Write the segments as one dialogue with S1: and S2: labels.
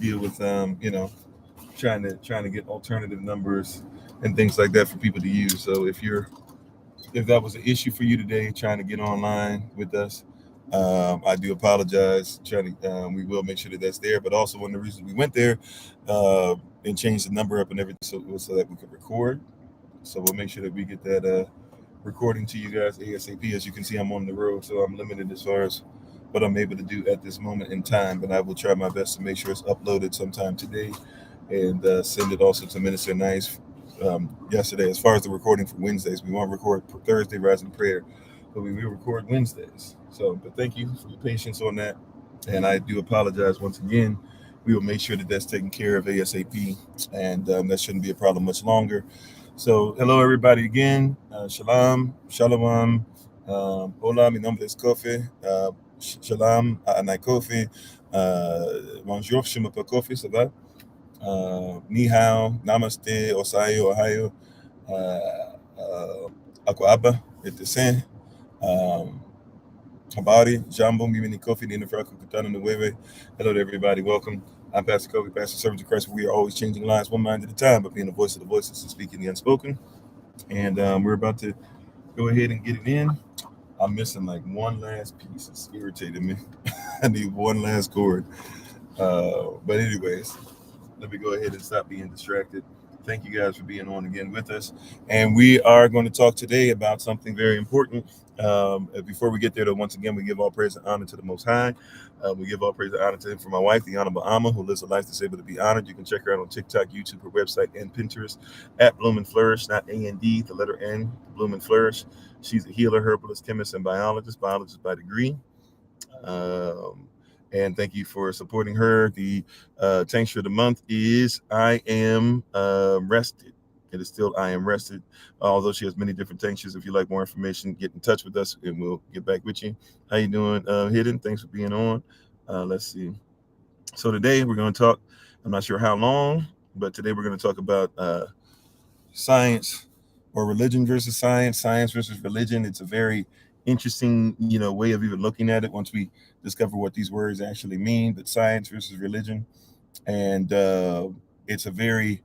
S1: deal with trying to get alternative numbers and things like that for people to use. So if that was an issue for you today, trying to get online with us, I do apologize. We will make sure that that's there. But also, one of the reasons we went there uh, and changed the number up and everything so that we could record. So we'll make sure that we get that recording to you guys ASAP. As you can see, I'm on the road, so I'm limited as far as what I'm able to do at this moment in time. But I will try my best to make sure it's uploaded sometime today and send it also to Minister Nice yesterday. As far as the recording for Wednesdays, we won't record for Thursday Rising Prayer, but we will record Wednesdays. So, but thank you for your patience on that. And I do apologize once again. We will make sure that that's taken care of ASAP, and that shouldn't be a problem much longer. So, hello everybody again. Shalom, shalom. Hola, mi nombre es Kofi. Shalom, anai Kofi. Bonjour, je m'appelle Kofi, ça va? Ni hao, namaste, osayo, ohio, aquaba, etesen, um, habari, jambo, mimi ni Kofi, ni nafraku kutana nueve. Hello to everybody, welcome. I'm Pastor Kofi, Pastor Servant of Christ. We are always changing lives one mind at a time, but being the voice of the voiceless and speaking the unspoken. And we're about to go ahead and get it in. I'm missing like one last piece. It's irritating me. I need one last chord. But anyways, let me go ahead and stop being distracted. Thank you guys for being on again with us. And we are going to talk today about something very important. Before we get there, though, once again, we give all praise and honor to the Most High. We give all praise and honor to him for my wife, the Honorable Amma, who lives a life that's able to be honored. You can check her out on TikTok, YouTube, her website, and Pinterest at Bloom and Flourish, not A-N-D, the letter N, Bloom and Flourish. She's a healer, herbalist, chemist, and biologist by degree. And thank you for supporting her. The tincture of the month is I Am Rested. It is still I Am Rested, although she has many different tinctures. If you'd like more information, get in touch with us and we'll get back with you. How you doing, Hidden? Thanks for being on. Let's see. So today we're going to talk, I'm not sure how long, but today we're going to talk about science or religion versus science versus religion. It's a very interesting, way of even looking at it once we discover what these words actually mean. But science versus religion, and it's a very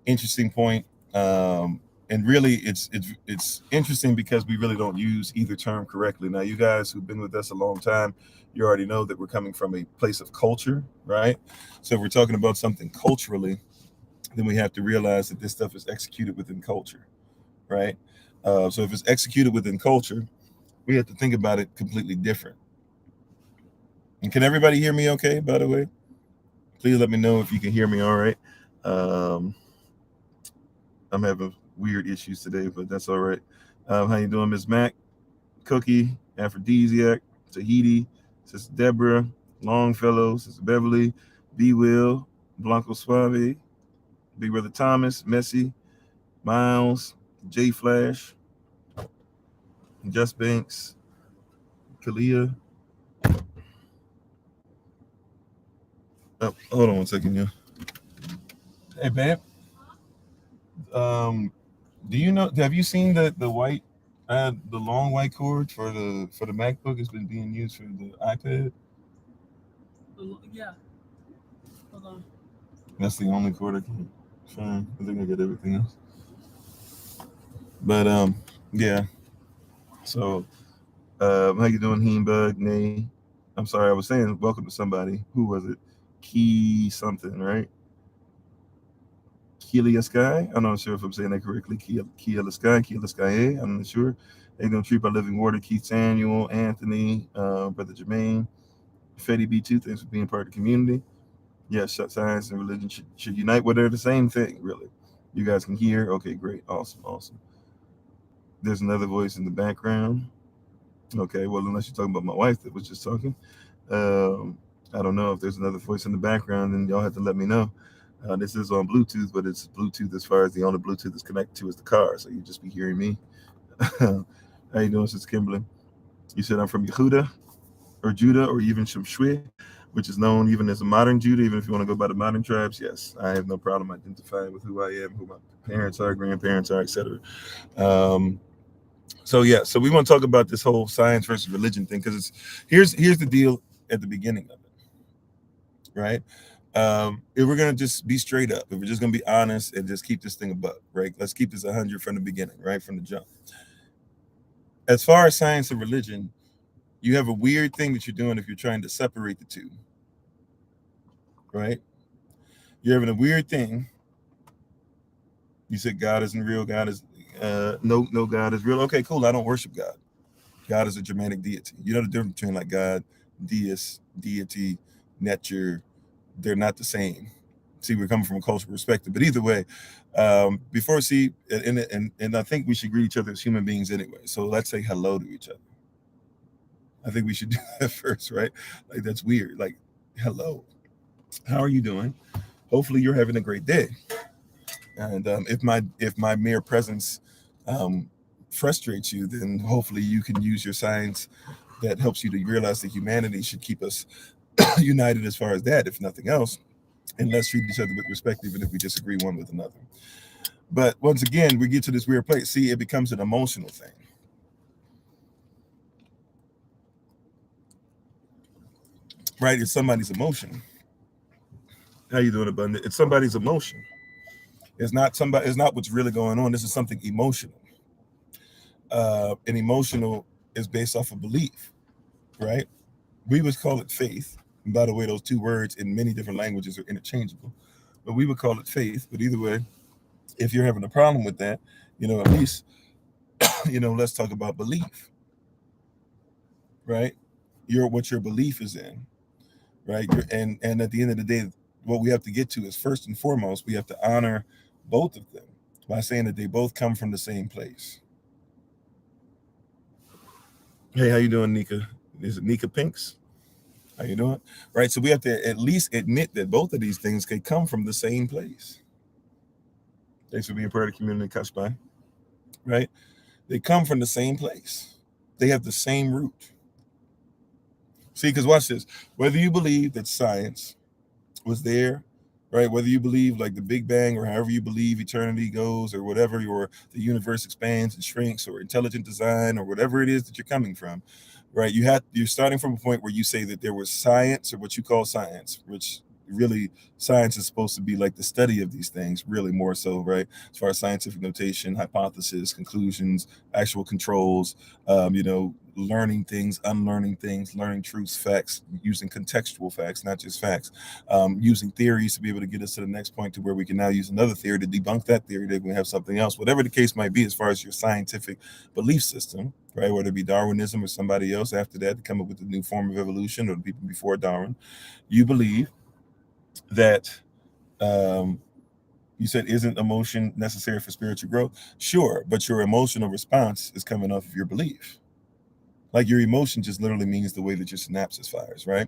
S1: interesting point. And really, it's interesting because we really don't use either term correctly. Now, you guys who've been with us a long time, you already know that we're coming from a place of culture, right? So if we're talking about something culturally, then we have to realize that this stuff is executed within culture, right? So if it's executed within culture, we have to think about it completely different. And can everybody hear me okay, by the way? Please let me know if you can hear me all right. I'm having weird issues today, but that's all right. How you doing, Miss Mac? Cookie, Aphrodisiac, Tahiti, Sister Deborah, Longfellow, Sister Beverly, B. Will, Blanco Suave, Big Brother Thomas, Messi, Miles, J Flash, Just Banks, Kalia. Oh, hold on one second, yeah. Hey, babe. Do you know? Have you seen the white, the long white cord for the MacBook? It's been being used for the iPad.
S2: Yeah. Hold on.
S1: That's the only cord I can find. I think I got everything else. But yeah. So, how you doing, Heenbug? Nay, I'm sorry. I was saying welcome to somebody. Who was it? Key something, right? Keelia Sky. I'm not sure if I'm saying that correctly. Keelia Sky. I'm not sure. They don't treat by living water. Keith Samuel, Anthony, Brother Jermaine, Fetty B2. Thanks for being part of the community. Yes, science and religion should unite. Well, they're the same thing, really. You guys can hear. Okay, great, awesome. There's another voice in the background. Okay, well, unless you're talking about my wife that was just talking. I don't know if there's another voice in the background, then y'all have to let me know. This is on Bluetooth, but it's Bluetooth as far as the only Bluetooth that's connected to is the car, so you just be hearing me. How you doing, Sister Kimberly? You said I'm from Yehuda, or Judah, or even Shemshwe, which is known even as a modern Judah, even if you want to go by the modern tribes. Yes, I have no problem identifying with who I am, who my parents are, grandparents are, etc. So we want to talk about this whole science versus religion thing, because here's the deal at the beginning of it, right? If we're gonna just be straight up, if we're just gonna be honest and just keep this thing a buck, right? Let's keep this 100 from the beginning, right, from the jump. As far as science and religion, you have a weird thing that you're doing if you're trying to separate the two, right? You're having a weird thing. You said God isn't real. God is no God is real. Okay, cool. I don't worship God. God is a Germanic deity. You know the difference between like God, deist, deity, nature. They're not the same. See, we're coming from a cultural perspective, but either way, before see, and I think we should greet each other as human beings anyway. So let's say hello to each other. I think we should do that first, right? Like that's weird. Like, hello, how are you doing? Hopefully, you're having a great day. And if my mere presence um, frustrates you, then hopefully you can use your science that helps you to realize that humanity should keep us united as far as that, if nothing else. And let's treat each other with respect, even if we disagree one with another. But once again, we get to this weird place. See, it becomes an emotional thing. Right? It's somebody's emotion. How you doing, Abundant? It's somebody's emotion. It's not somebody. It's not what's really going on. This is something emotional. And emotional is based off of belief, right? We would call it faith. And by the way, those two words in many different languages are interchangeable, but we would call it faith. But either way, if you're having a problem with that, at least, let's talk about belief, right? What your belief is in, right? And at the end of the day, what we have to get to is first and foremost, we have to honor both of them by saying that they both come from the same place. Hey, how you doing, Nika? Is it Nika Pinks? How you doing? Right. So we have to at least admit that both of these things can come from the same place. Thanks for being part of the community, Kashbai. Right? They come from the same place. They have the same root. See, because watch this. Whether you believe that science was there, right? Whether you believe like the Big Bang or however you believe eternity goes or whatever, or the universe expands and shrinks or intelligent design or whatever it is that you're coming from, right? You're starting from a point where you say that there was science or what you call science, which really science is supposed to be like the study of these things, really more so, right? As far as scientific notation, hypothesis, conclusions, actual controls, learning things, unlearning things, learning truths, facts, using contextual facts, not just facts, using theories to be able to get us to the next point to where we can now use another theory to debunk that theory, that we have something else, whatever the case might be, as far as your scientific belief system, right? Whether it be Darwinism or somebody else after that to come up with a new form of evolution, or the people before Darwin, you believe that you said isn't emotion necessary for spiritual growth? Sure, but your emotional response is coming off of your belief. Like your emotion just literally means the way that your synapses fires, right?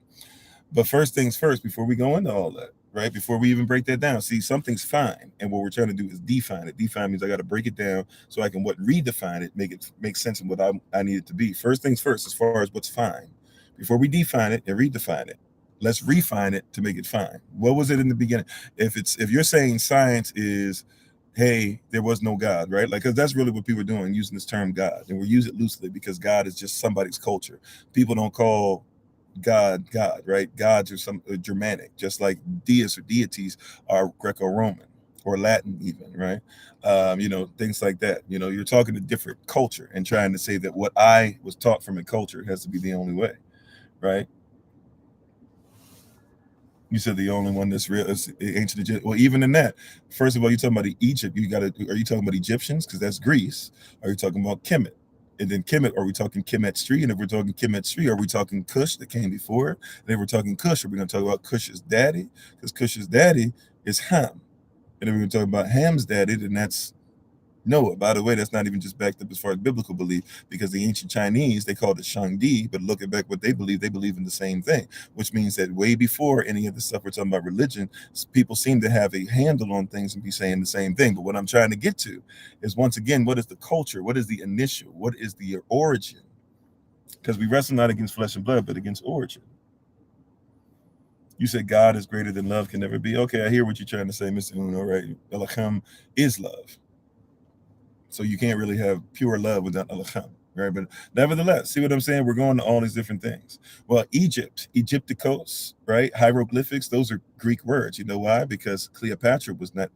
S1: But first things first, before we go into all that, right? Before we even break that down, see, something's fine, and what we're trying to do is define it. Define means I got to break it down so I can redefine it, make sense of what I need it to be. First things first, as far as what's fine, before we define it and redefine it, let's refine it to make it fine. What was it in the beginning? If you're saying science is, hey, there was no God, right? Like, because that's really what people are doing, using this term God, and we use it loosely because God is just somebody's culture. People don't call God, right? Gods are some Germanic, just like deists or deities are Greco-Roman or Latin, even, right? Things like that. You're talking a different culture and trying to say that what I was taught from a culture has to be the only way, right? You said the only one that's real is ancient Egypt. Well, even in that, first of all, you're talking about Egypt. Are you talking about Egyptians? Because that's Greece. Are you talking about Kemet? And then Kemet, are we talking Kemet Street? And if we're talking Kemet Street, are we talking Cush that came before it? And if we're talking Cush, are we going to talk about Cush's daddy? Because Cush's daddy is Ham. And if we're talking about Ham's daddy, then that's Noah. By the way, that's not even just backed up as far as biblical belief, because the ancient Chinese, they called it Shangdi, but looking back what they believe in the same thing, which means that way before any of the stuff we're talking about religion, people seem to have a handle on things and be saying the same thing. But what I'm trying to get to is, once again, what is the culture? What is the initial? What is the origin? Because we wrestle not against flesh and blood, but against origin. You said God is greater than love can never be. Okay, I hear what you're trying to say, Mr. Uno, right? Elohim is love. So you can't really have pure love without Elohim, right? But nevertheless, see what I'm saying? We're going to all these different things. Well, Egypt, Egypticos, right? Hieroglyphics, those are Greek words. You know why? Because Cleopatra was not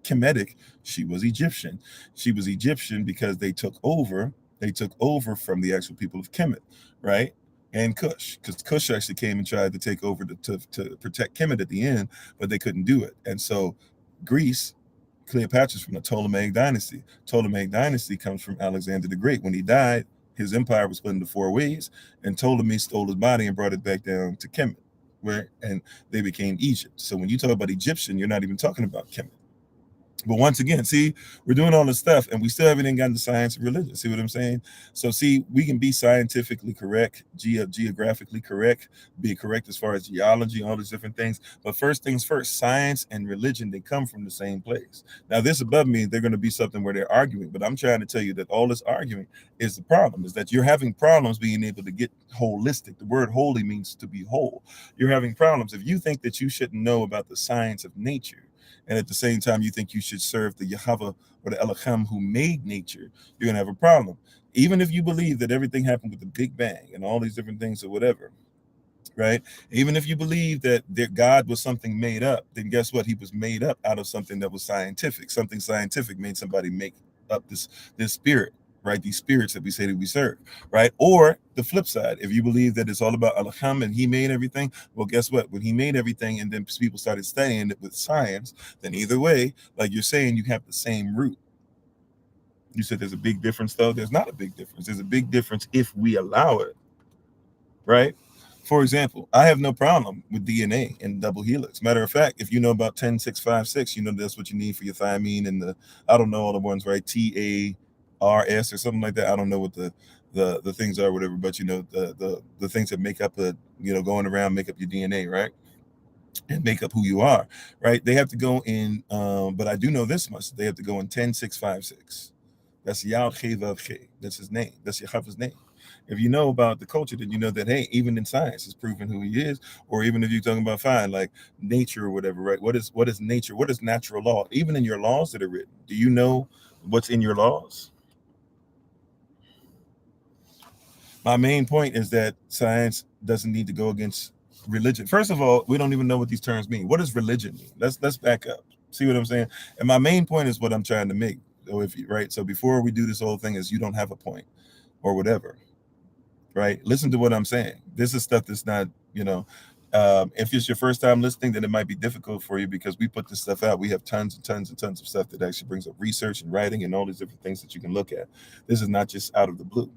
S1: Kemetic, she was Egyptian. She was Egyptian because they took over. They took over from the actual people of Kemet, right? And Cush, because Cush actually came and tried to take over to protect Kemet at the end, but they couldn't do it. And so Greece, Cleopatra's from the Ptolemaic dynasty. Ptolemaic dynasty comes from Alexander the Great. When he died, his empire was split into 4 ways, and Ptolemy stole his body and brought it back down to Kemet, where and they became Egypt. So when you talk about Egyptian, you're not even talking about Kemet. But once again, see, we're doing all this stuff and we still haven't even gotten to science and religion. See what I'm saying? So see, we can be scientifically correct, geographically correct, be correct as far as geology, all these different things. But first things first, science and religion, they come from the same place. Now, this above me, they're going to be something where they're arguing, but I'm trying to tell you that all this arguing is the problem, is that you're having problems being able to get holistic. The word holy means to be whole. You're having problems. If you think that you shouldn't know about the science of nature, and at the same time you think you should serve the Yahweh or the Elohim who made nature, you're going to have a problem. Even if you believe that everything happened with the Big Bang and all these different things or whatever, right? Even if you believe that God was something made up, then guess what? He was made up out of something that was scientific. Something scientific made somebody make up this spirit, right? These spirits that we say that we serve, right? Or the flip side, if you believe that it's all about Elohim and he made everything, well, guess what? When he made everything and then people started studying it with science, then either way, like you're saying, you have the same root. You said there's a big difference, though. There's not a big difference. There's a big difference if we allow it, right? For example, I have no problem with DNA and double helix. Matter of fact, if you know about 10656, you know that's what you need for your thymine and the, I don't know all the ones, right? TARS or something like that. I don't know what the things are, whatever, but you know the things that make up the, you know, going around make up your DNA, right? And make up who you are, right? They have to go in, but I do know this much: they have to go in 10656. That's Yahweh Vav Che. That's his name. That's Yahweh's name. If you know about the culture, then you know that, hey, even in science is proving who he is. Or even if you're talking about fine, like nature or whatever, right? What is nature? What is natural law? Even in your laws that are written, do you know what's in your laws? My main point is that science doesn't need to go against religion. First of all, we don't even know what these terms mean. What does religion mean? Let's back up. See what I'm saying? And my main point is what I'm trying to make. So if you, right, so before we do this whole thing, is you don't have a point or whatever, right? Listen to what I'm saying. This is stuff that's not, you know, if it's your first time listening, then it might be difficult for you because we put this stuff out. We have tons and tons and tons of stuff that actually brings up research and writing and all these different things that you can look at. This is not just out of the blue,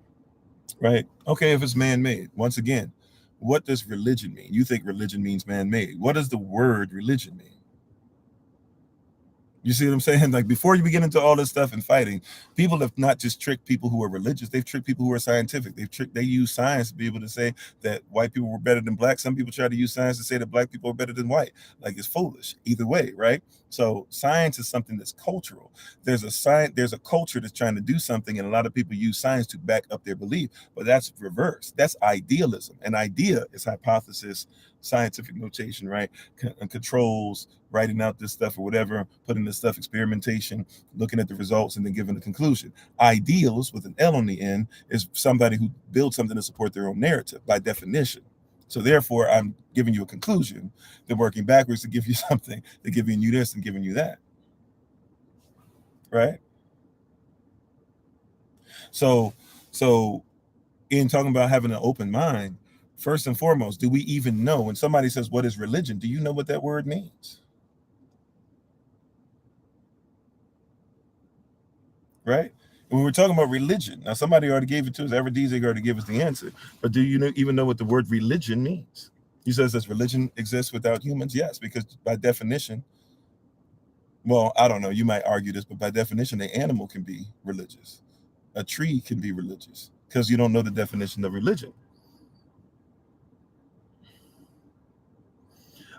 S1: right? Okay, if it's man-made, once again, what does religion mean? You think religion means man-made. What does the word religion mean? You see what I'm saying? Like, before you begin into all this stuff and fighting, people have not just tricked people who are religious, they've tricked people who are scientific. They use science to be able to say that white people were better than black. Some people try to use science to say that black people are better than white. Like, it's foolish either way, right? So science is something that's cultural. There's a culture that's trying to do something, and a lot of people use science to back up their belief, but that's reverse. That's idealism. An idea is hypothesis, scientific notation, right? Controls, writing out this stuff or whatever, putting this stuff, experimentation, looking at the results, and then giving a conclusion. Ideals with an L on the end is somebody who builds something to support their own narrative by definition. So therefore, I'm giving you a conclusion. They're working backwards to give you something. They're giving you this and giving you that, right? So in talking about having an open mind, first and foremost, do we even know when somebody says, what is religion? Do you know what that word means? Right? And when we're talking about religion, now somebody already gave it to us. Everyday already gave us the answer. But do you even know what the word religion means? He says, does religion exist without humans? Yes, because by definition, well, I don't know, you might argue this, but by definition, an animal can be religious. A tree can be religious because you don't know the definition of religion.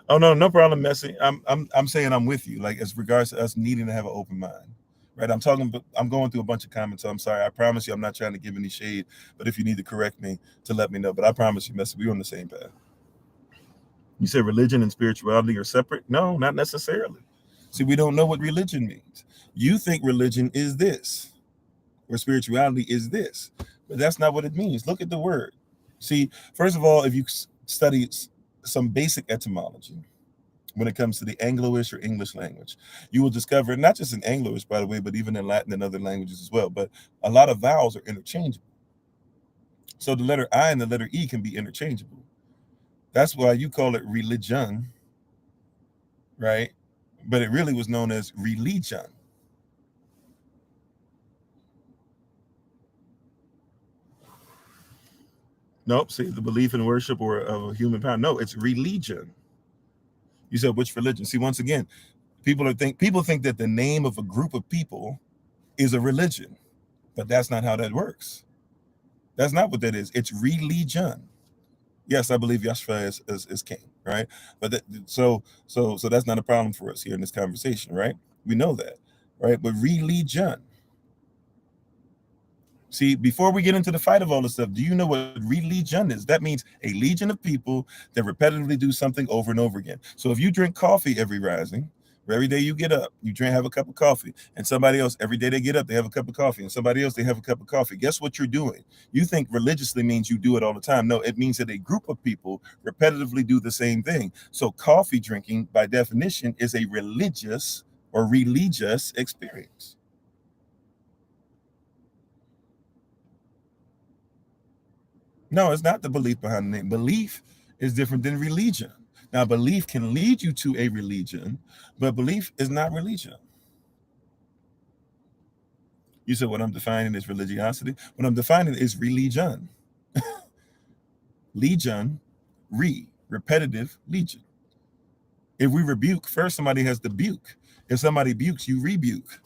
S1: Oh no problem, Messi. I'm saying I'm with you. Like, as regards to us needing to have an open mind, right? I'm going through a bunch of comments, so I'm sorry. I promise you, I'm not trying to give any shade. But if you need to correct me, to let me know. But I promise you, Messi, we're on the same path. You said religion and spirituality are separate? No, not necessarily. See, we don't know what religion means. You think religion is this. or spirituality is this. But that's not what it means. Look at the word. See, first of all, if you study some basic etymology when it comes to the Anglo-ish or English language, you will discover, not just in Anglo-ish, by the way, but even in Latin and other languages as well, but a lot of vowels are interchangeable. So the letter I and the letter E can be interchangeable. That's why you call it religion, right? But it really was known as religion. Nope. See, the belief in worship or of a human power. No, it's religion. You said which religion? See, once again, people think that the name of a group of people is a religion, but that's not how that works. That's not what that is. It's religion. Yes, I believe Yahshua is king, right? But so that's not a problem for us here in this conversation, right? We know that, right? But religion. See, before we get into the fight of all this stuff, do you know what religion is? That means a legion of people that repetitively do something over and over again. So if you drink coffee every rising, every day you get up, have a cup of coffee, and somebody else, every day they get up, they have a cup of coffee, and somebody else, they have a cup of coffee. Guess what you're doing? You think religiously means you do it all the time. No, it means that a group of people repetitively do the same thing. So coffee drinking, by definition, is a religious or religious experience. No, it's not the belief behind the name. Belief is different than religion. Now, belief can lead you to a religion, but belief is not religion. You said what I'm defining is religiosity. What I'm defining is religion. Legion, repetitive legion. If we rebuke, first somebody has to buke. If somebody bukes, you rebuke.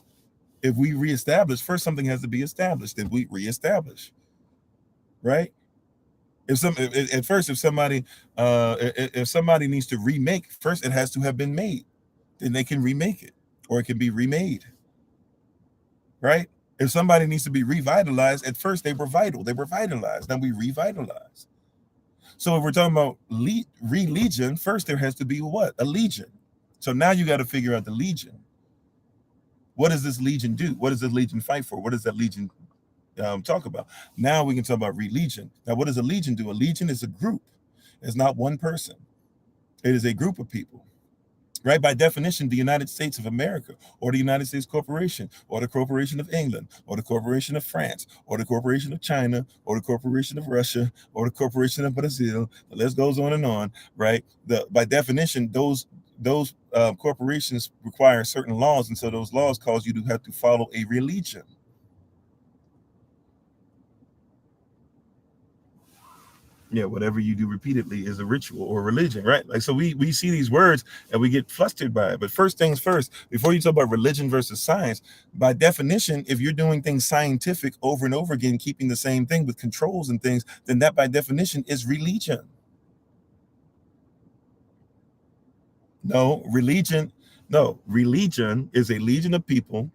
S1: If we reestablish, first something has to be established. Then we reestablish, right? If somebody needs to remake, first it has to have been made. Then they can remake it, or it can be remade, right? If somebody needs to be revitalized, at first they were vital, they were vitalized, then we revitalize. So if we're talking about religion, first there has to be what? A legion. So now you got to figure out the legion. What does this legion do? What does the legion fight for? What does that legion talk about? Now we can talk about religion. Now, what does a legion do? A legion is a group. It's not one person. It is a group of people. Right? By definition, the United States of America, or the United States Corporation, or the Corporation of England, or the Corporation of France, or the Corporation of China, or the Corporation of Russia, or the Corporation of Brazil. The list goes on and on, right? By definition, those corporations require certain laws, and so those laws cause you to have to follow a religion. Yeah, whatever you do repeatedly is a ritual or religion, right? Like, so we see these words and we get flustered by it. But first things first, before you talk about religion versus science, by definition, if you're doing things scientific over and over again, keeping the same thing with controls and things, then that by definition is religion. Religion is a legion of people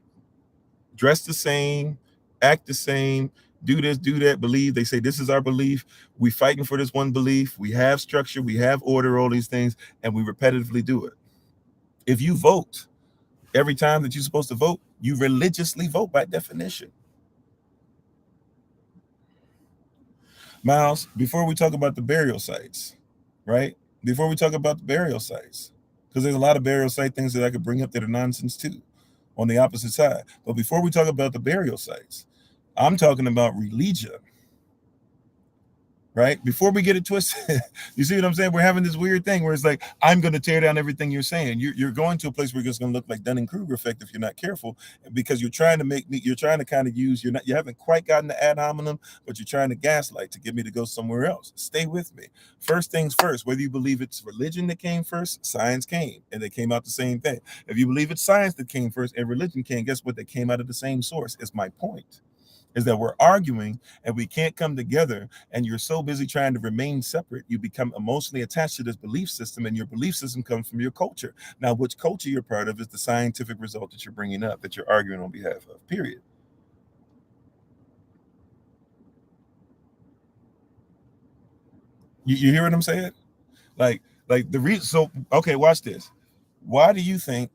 S1: dressed the same, act the same, do this, do that, believe. They say this is our belief. We fighting for this one belief. We have structure, we have order, all these things, and we repetitively do it. If you vote every time that you're supposed to vote, you religiously vote by definition. Miles, before we talk about the burial sites, right? Before we talk about the burial sites, because there's a lot of burial site things that I could bring up that are nonsense too, on the opposite side. But before we talk about the burial sites, I'm talking about religion. Right? Before we get it twisted, you see what I'm saying? We're having this weird thing where it's like, I'm going to tear down everything you're saying. You're going to a place where it's going to look like Dunning-Kruger effect if you're not careful, because you're trying to kind of use, you haven't quite gotten the ad hominem, but you're trying to gaslight to get me to go somewhere else. Stay with me. First things first, whether you believe it's religion that came first, science came, and they came out the same thing. If you believe it's science that came first and religion came, guess what? They came out of the same source. It's my point. Is that we're arguing and we can't come together, and you're so busy trying to remain separate, you become emotionally attached to this belief system, and your belief system comes from your culture. Now, which culture you're part of is the scientific result that you're bringing up, that you're arguing on behalf of, period. You hear what I'm saying? Like the reason. So, okay, watch this. Why do you think,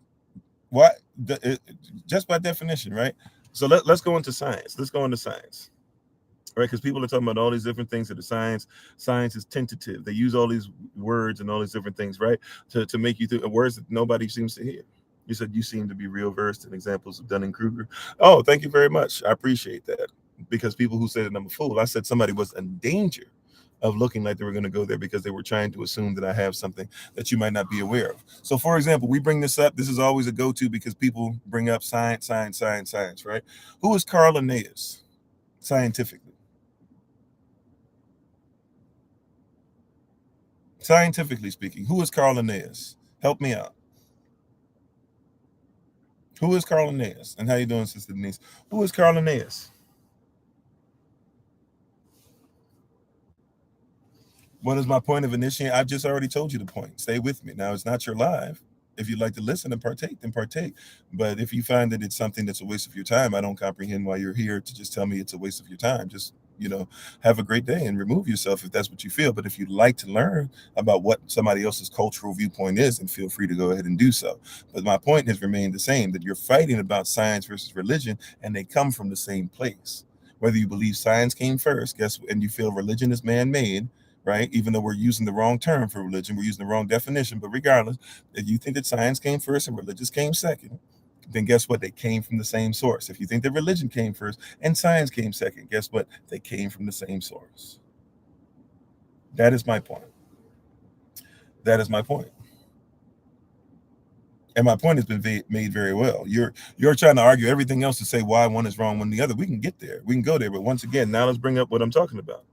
S1: just by definition, right? So let's go into science. Let's go into science. Right, because people are talking about all these different things that are science. Science is tentative. They use all these words and all these different things, right, to make you think words that nobody seems to hear. You said you seem to be real versed in examples of Dunning-Kruger. Oh, thank you very much. I appreciate that. Because people who say that I'm a fool, I said somebody was in danger of looking like they were going to go there because they were trying to assume that I have something that you might not be aware of. So, for example, we bring this up. This is always a go-to because people bring up science, science, science, science, right? Who is Carl Linnaeus scientifically? Scientifically speaking, who is Carl Linnaeus? Help me out. Who is Carl Linnaeus? And how you doing, Sister Denise? Who is Carl Linnaeus? What is my point of initiating? I've just already told you the point. Stay with me. Now, it's not your live. If you'd like to listen and partake, then partake. But if you find that it's something that's a waste of your time, I don't comprehend why you're here to just tell me it's a waste of your time. Just, have a great day and remove yourself if that's what you feel. But if you'd like to learn about what somebody else's cultural viewpoint is, then feel free to go ahead and do so. But my point has remained the same, that you're fighting about science versus religion, and they come from the same place. Whether you believe science came first, and you feel religion is man-made, right? Even though we're using the wrong term for religion, we're using the wrong definition. But regardless, if you think that science came first and religion came second, then guess what? They came from the same source. If you think that religion came first and science came second, guess what? They came from the same source. That is my point. That is my point. And my point has been made very well. You're trying to argue everything else to say why one is wrong when the other. We can get there. We can go there. But once again, now let's bring up what I'm talking about.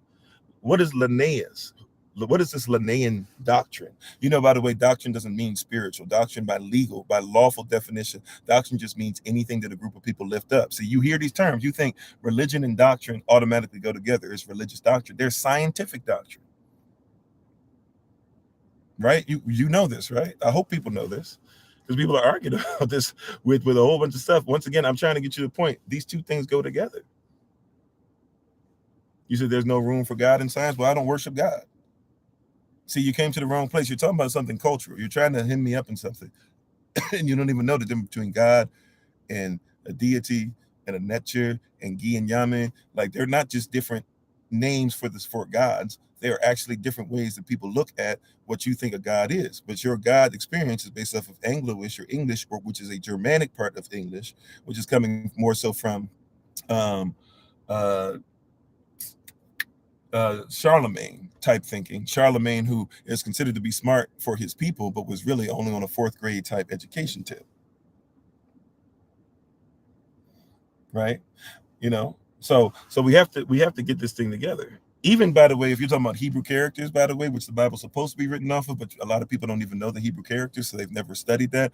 S1: What is Linnaeus? What is this Linnaean doctrine? By the way, doctrine doesn't mean spiritual. Doctrine by lawful definition, doctrine just means anything that a group of people lift up. So you hear these terms, you think religion and doctrine automatically go together. It's religious doctrine. There's scientific doctrine, right? You know this, right? I hope people know this because people are arguing about this with a whole bunch of stuff. Once again, I'm trying to get you to the point. These two things go together. You said there's no room for God in science. Well, I don't worship God. See, you came to the wrong place. You're talking about something cultural. You're trying to hem me up in something, and you don't even know the difference between God and a deity and a nature and Gi and Yamin. Like, they're not just different names for gods. They are actually different ways that people look at what you think a god is. But your God experience is based off of Angloish or English, or which is a Germanic part of English, which is coming more so from um, uh, Charlemagne type thinking. Charlemagne, who is considered to be smart for his people, but was really only on a fourth grade type education tip, right? So we have to get this thing together. Even, by the way, if you're talking about Hebrew characters, by the way, which the Bible's supposed to be written off of, but a lot of people don't even know the Hebrew characters, so they've never studied that.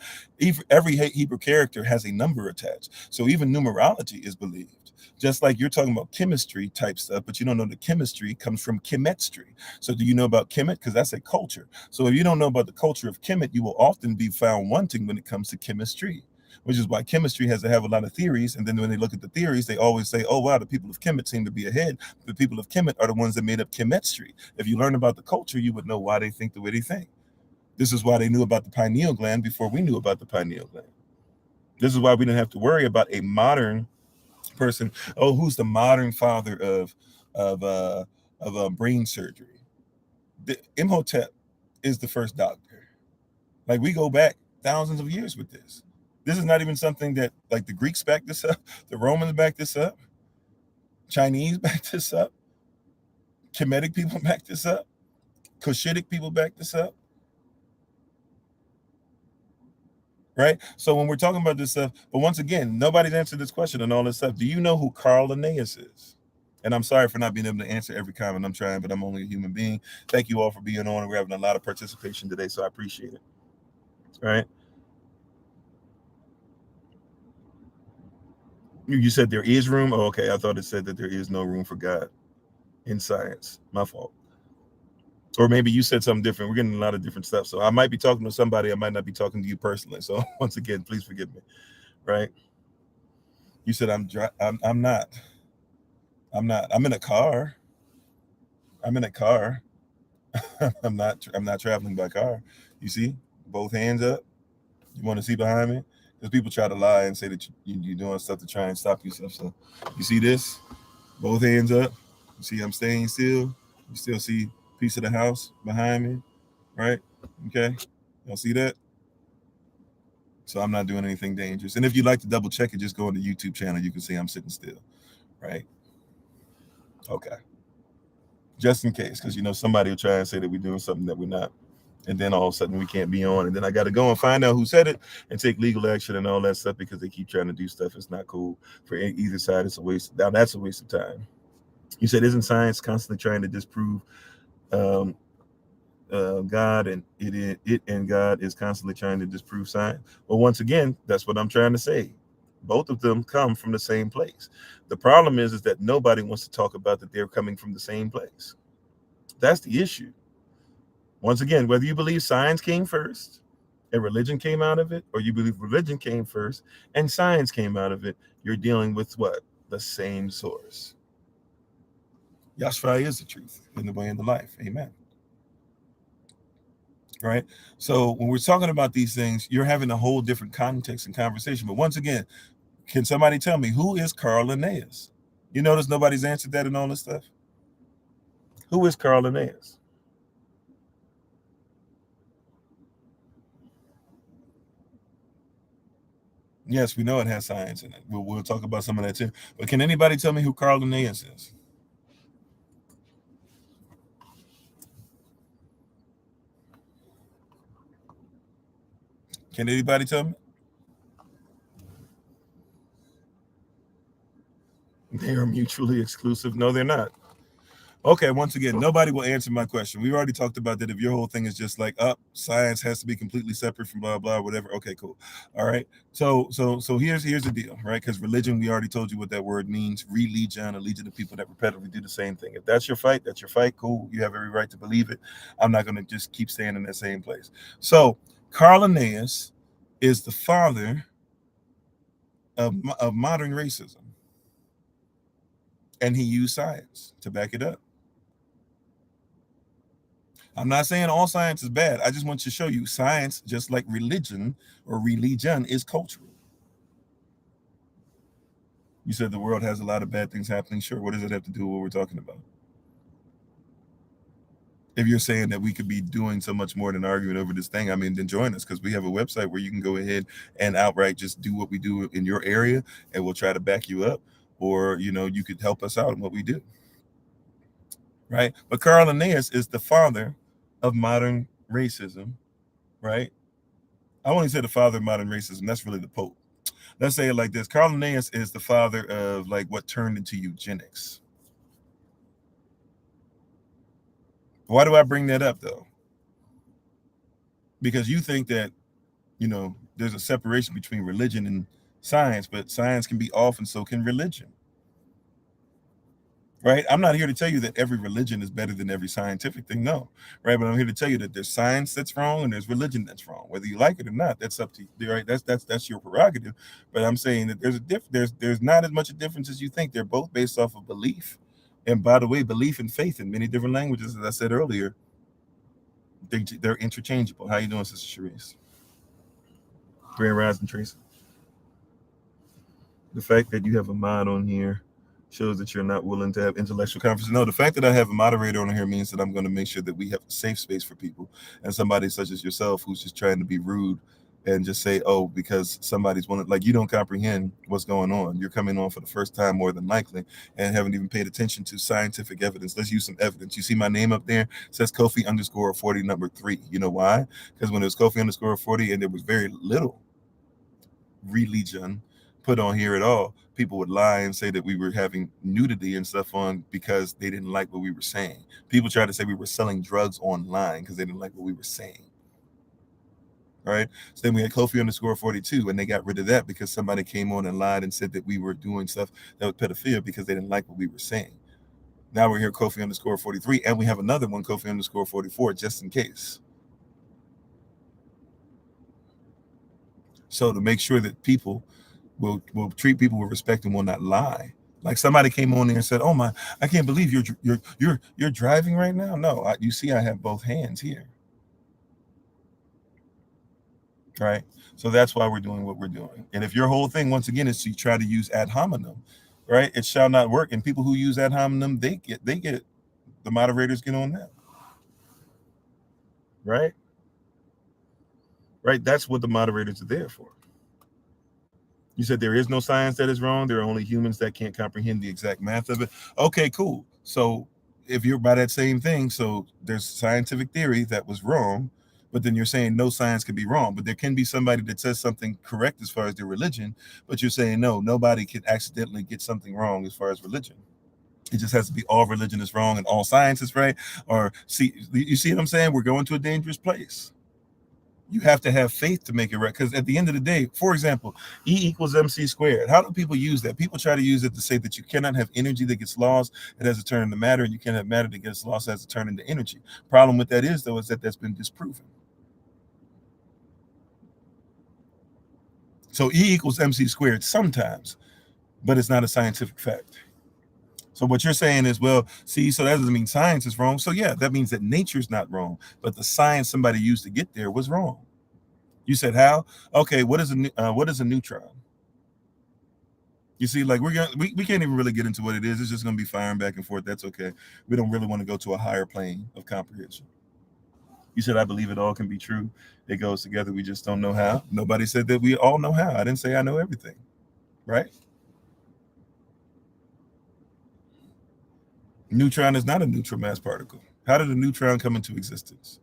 S1: Every Hebrew character has a number attached, so even numerology is believed. Just like you're talking about chemistry type stuff, but you don't know the chemistry comes from chemistry. So do you know about Kemet? Because that's a culture. So if you don't know about the culture of Kemet, you will often be found wanting when it comes to chemistry, which is why chemistry has to have a lot of theories. And then when they look at the theories, they always say, oh, wow, the people of Kemet seem to be ahead. The people of Kemet are the ones that made up chemistry. If you learn about the culture, you would know why they think the way they think. This is why they knew about the pineal gland before we knew about the pineal gland. This is why we didn't have to worry about a modern person. Oh, who's the modern father of brain surgery? Imhotep is the first doctor. Like, we go back thousands of years with this. This is not even something that, like, the Greeks back this up, the Romans back this up, Chinese back this up, Kemetic people back this up, Cushitic people back this up, right? So when we're talking about this stuff, but once again, nobody's answered this question and all this stuff. Do you know who Carl Linnaeus is? And I'm sorry for not being able to answer every comment. I'm trying, but I'm only a human being. Thank you all for being on. We're having a lot of participation today, so I appreciate it. All right. You said there is room. Oh, okay. I thought it said that there is no room for God in science. My fault. Or maybe you said something different. We're getting a lot of different stuff. So I might be talking to somebody. I might not be talking to you personally. So once again, please forgive me. Right? You said I'm not. I'm not. I'm in a car. I'm in a car. I'm not traveling by car. You see? Both hands up. You want to see behind me? Because people try to lie and say that you're doing stuff to try and stop yourself. So you see this, both hands up. You see I'm staying still. You still see piece of the house behind me, right? Okay, y'all see that? So I'm not doing anything dangerous. And if you'd like to double check it, just go on the YouTube channel. You can see I'm sitting still, right? Okay. Just in case, because somebody will try and say that we're doing something that we're not. And then all of a sudden we can't be on. And then I got to go and find out who said it and take legal action and all that stuff because they keep trying to do stuff. It's not cool for either side. It's a waste. Now that's a waste of time. You said, isn't science constantly trying to disprove um, God, and it and God is constantly trying to disprove science? Well, once again, that's what I'm trying to say. Both of them come from the same place. The problem is that nobody wants to talk about that they're coming from the same place. That's the issue. Once again, whether you believe science came first and religion came out of it, or you believe religion came first and science came out of it, you're dealing with what? The same source. Yahshua is the truth in the way and the life. Amen. Right? So when we're talking about these things, you're having a whole different context and conversation. But once again, can somebody tell me who is Carl Linnaeus? You notice nobody's answered that and all this stuff? Who is Carl Linnaeus? Yes, we know it has science in it. We'll talk about some of that too. But can anybody tell me who Carl Linnaeus is? Can anybody tell me? They are mutually exclusive. No, they're not. Okay, once again, nobody will answer my question. We already talked about that. If your whole thing is just like, science has to be completely separate from blah blah whatever. Okay, cool. All right. So here's the deal, right? Because religion, we already told you what that word means. Religion, a legion of people that repetitively do the same thing. If that's your fight, that's your fight. Cool. You have every right to believe it. I'm not going to just keep staying in that same place. So Carl Linnaeus is the father of modern racism, and he used science to back it up. I'm not saying all science is bad. I just want to show you science, just like religion or religion, is cultural. You said the world has a lot of bad things happening. Sure. What does it have to do with what we're talking about? If you're saying that we could be doing so much more than arguing over this thing, I mean, then join us, because we have a website where you can go ahead and outright just do what we do in your area, and we'll try to back you up, or you could help us out in what we do. Right. But Carl Linnaeus is the father of modern racism, right? I won't even say the father of modern racism. That's really the Pope. Let's say it like this. Carl Linnaeus is the father of like what turned into eugenics. Why do I bring that up though? Because you think that, there's a separation between religion and science, but science can be off and so can religion. Right? I'm not here to tell you that every religion is better than every scientific thing. No. Right? But I'm here to tell you that there's science that's wrong and there's religion that's wrong. Whether you like it or not, that's up to you. Right? That's your prerogative. But I'm saying that there's not as much a difference as you think. They're both based off of belief. And by the way, belief and faith in many different languages, as I said earlier, they're interchangeable. How you doing, Sister Sharice? Grand Rising Tracy. The fact that you have a mod on here shows that you're not willing to have intellectual conversation. No, the fact that I have a moderator on here means that I'm going to make sure that we have a safe space for people. And somebody such as yourself who's just trying to be rude and just say, oh, because somebody's wanted, like, you don't comprehend what's going on. You're coming on for the first time more than likely and haven't even paid attention to scientific evidence. Let's use some evidence. You see my name up there? It says Kofi _40 number 3. You know why? Because when it was Kofi _40 and there was very little religion put on here at all, people would lie and say that we were having nudity and stuff on because they didn't like what we were saying. People tried to say we were selling drugs online because they didn't like what we were saying. All right. So then we had Kofi _42, and they got rid of that because somebody came on and lied and said that we were doing stuff that was pedophilia because they didn't like what we were saying. Now we're here, Kofi _43, and we have another one, Kofi _44, just in case. So to make sure that people will treat people with respect and will not lie. Like somebody came on there and said, "Oh my, I can't believe you're driving right now." No, you see, I have both hands here. right? So that's why we're doing what we're doing. And if your whole thing, once again, is to try to use ad hominem, right, it shall not work. And people who use ad hominem, they get the moderators get on them, right? Right. That's what the moderators are there for. You said there is no science that is wrong. There are only humans that can't comprehend the exact math of it. Okay, cool. So if you're by that same thing, so there's scientific theory that was wrong, but then you're saying no science can be wrong. But there can be somebody that says something correct as far as their religion, but you're saying no, nobody can accidentally get something wrong as far as religion. It just has to be all religion is wrong and all science is right. Or see, you see what I'm saying? We're going to a dangerous place. You have to have faith to make it right. Because at the end of the day, for example, E equals MC squared. How do people use that? People try to use it to say that you cannot have energy that gets lost, it has to turn into matter, and you can't have matter that gets lost, it has to turn into energy. Problem with that is, though, is that that's been disproven. So E equals MC squared sometimes, but it's not a scientific fact. So what you're saying is, well, see, so that doesn't mean science is wrong. So yeah, that means that nature's not wrong, but the science somebody used to get there was wrong. You said how? Okay, what is a neutron? You see, like we can't even really get into what it is. It's just going to be firing back and forth. That's okay. We don't really want to go to a higher plane of comprehension. You said I believe it all can be true. It goes together. We just don't know how. Nobody said that we all know how. I didn't say I know everything, right? Neutron is not a neutral mass particle. How did a neutron come into existence?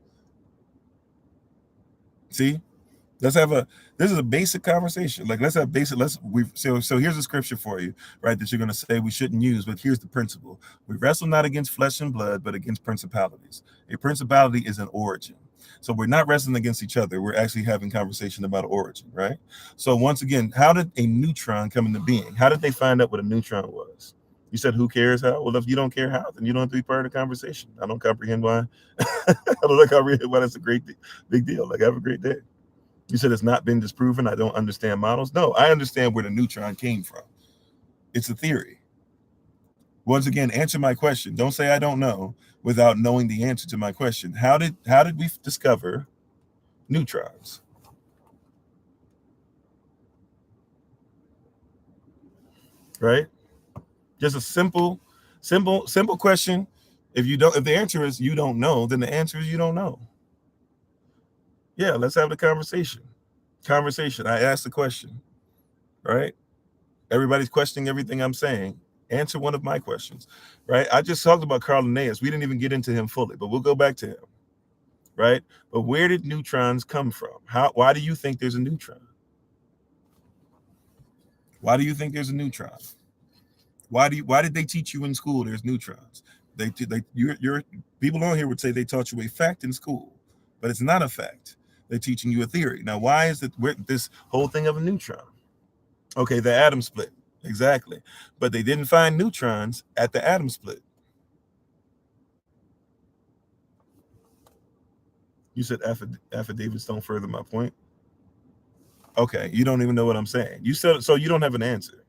S1: See, let's have this is a basic conversation. Like let's have basic, so here's a scripture for you, right? That you're going to say we shouldn't use, but here's the principle. We wrestle not against flesh and blood, but against principalities. A principality is an origin. So we're not wrestling against each other. We're actually having conversation about origin, right? So once again, how did a neutron come into being? How did they find out what a neutron was? You said, who cares how? Well, if you don't care how, then you don't have to be part of the conversation. I don't comprehend why. I don't comprehend why that's a big deal. Like, have a great day. You said it's not been disproven. I don't understand models. No, I understand where the neutron came from. It's a theory. Once again, answer my question. Don't say I don't know without knowing the answer to my question. How did we discover neutrons? Right? Just a simple question. If the answer is you don't know, then the answer is you don't know. Yeah, let's have the conversation. I asked the question, right? Everybody's questioning everything I'm saying. Answer one of my questions, right? I just talked about Carl Linnaeus. We didn't even get into him fully, but we'll go back to him, right? But where did neutrons come from? Why do you think there's a neutron? Why do you think there's a neutron? Why did they teach you in school there's neutrons? Your people on here would say they taught you a fact in school, but it's not a fact. They're teaching you a theory. Now, why is it this whole thing of a neutron? Okay, the atom split. Exactly. But they didn't find neutrons at the atom split. You said affidavits don't further my point. Okay, you don't even know what I'm saying. You said so you don't have an answer.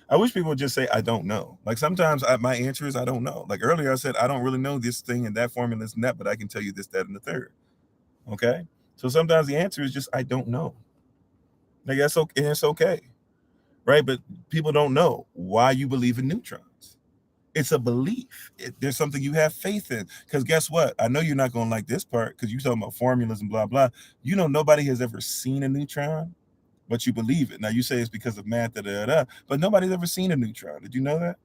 S1: I wish people would just say I don't know. Like sometimes my answer is I don't know. Like earlier I said I don't really know this thing and that formula this and that, but I can tell you this, that, and the third. Okay? So sometimes the answer is just I don't know. Like that's okay, and it's okay. Right? But people don't know why you believe in neutrons. It's a belief. There's something you have faith in. Because guess what? I know you're not going to like this part because you're talking about formulas and blah, blah. You know, nobody has ever seen a neutron, but you believe it. Now, you say it's because of math, but nobody's ever seen a neutron. Did you know that?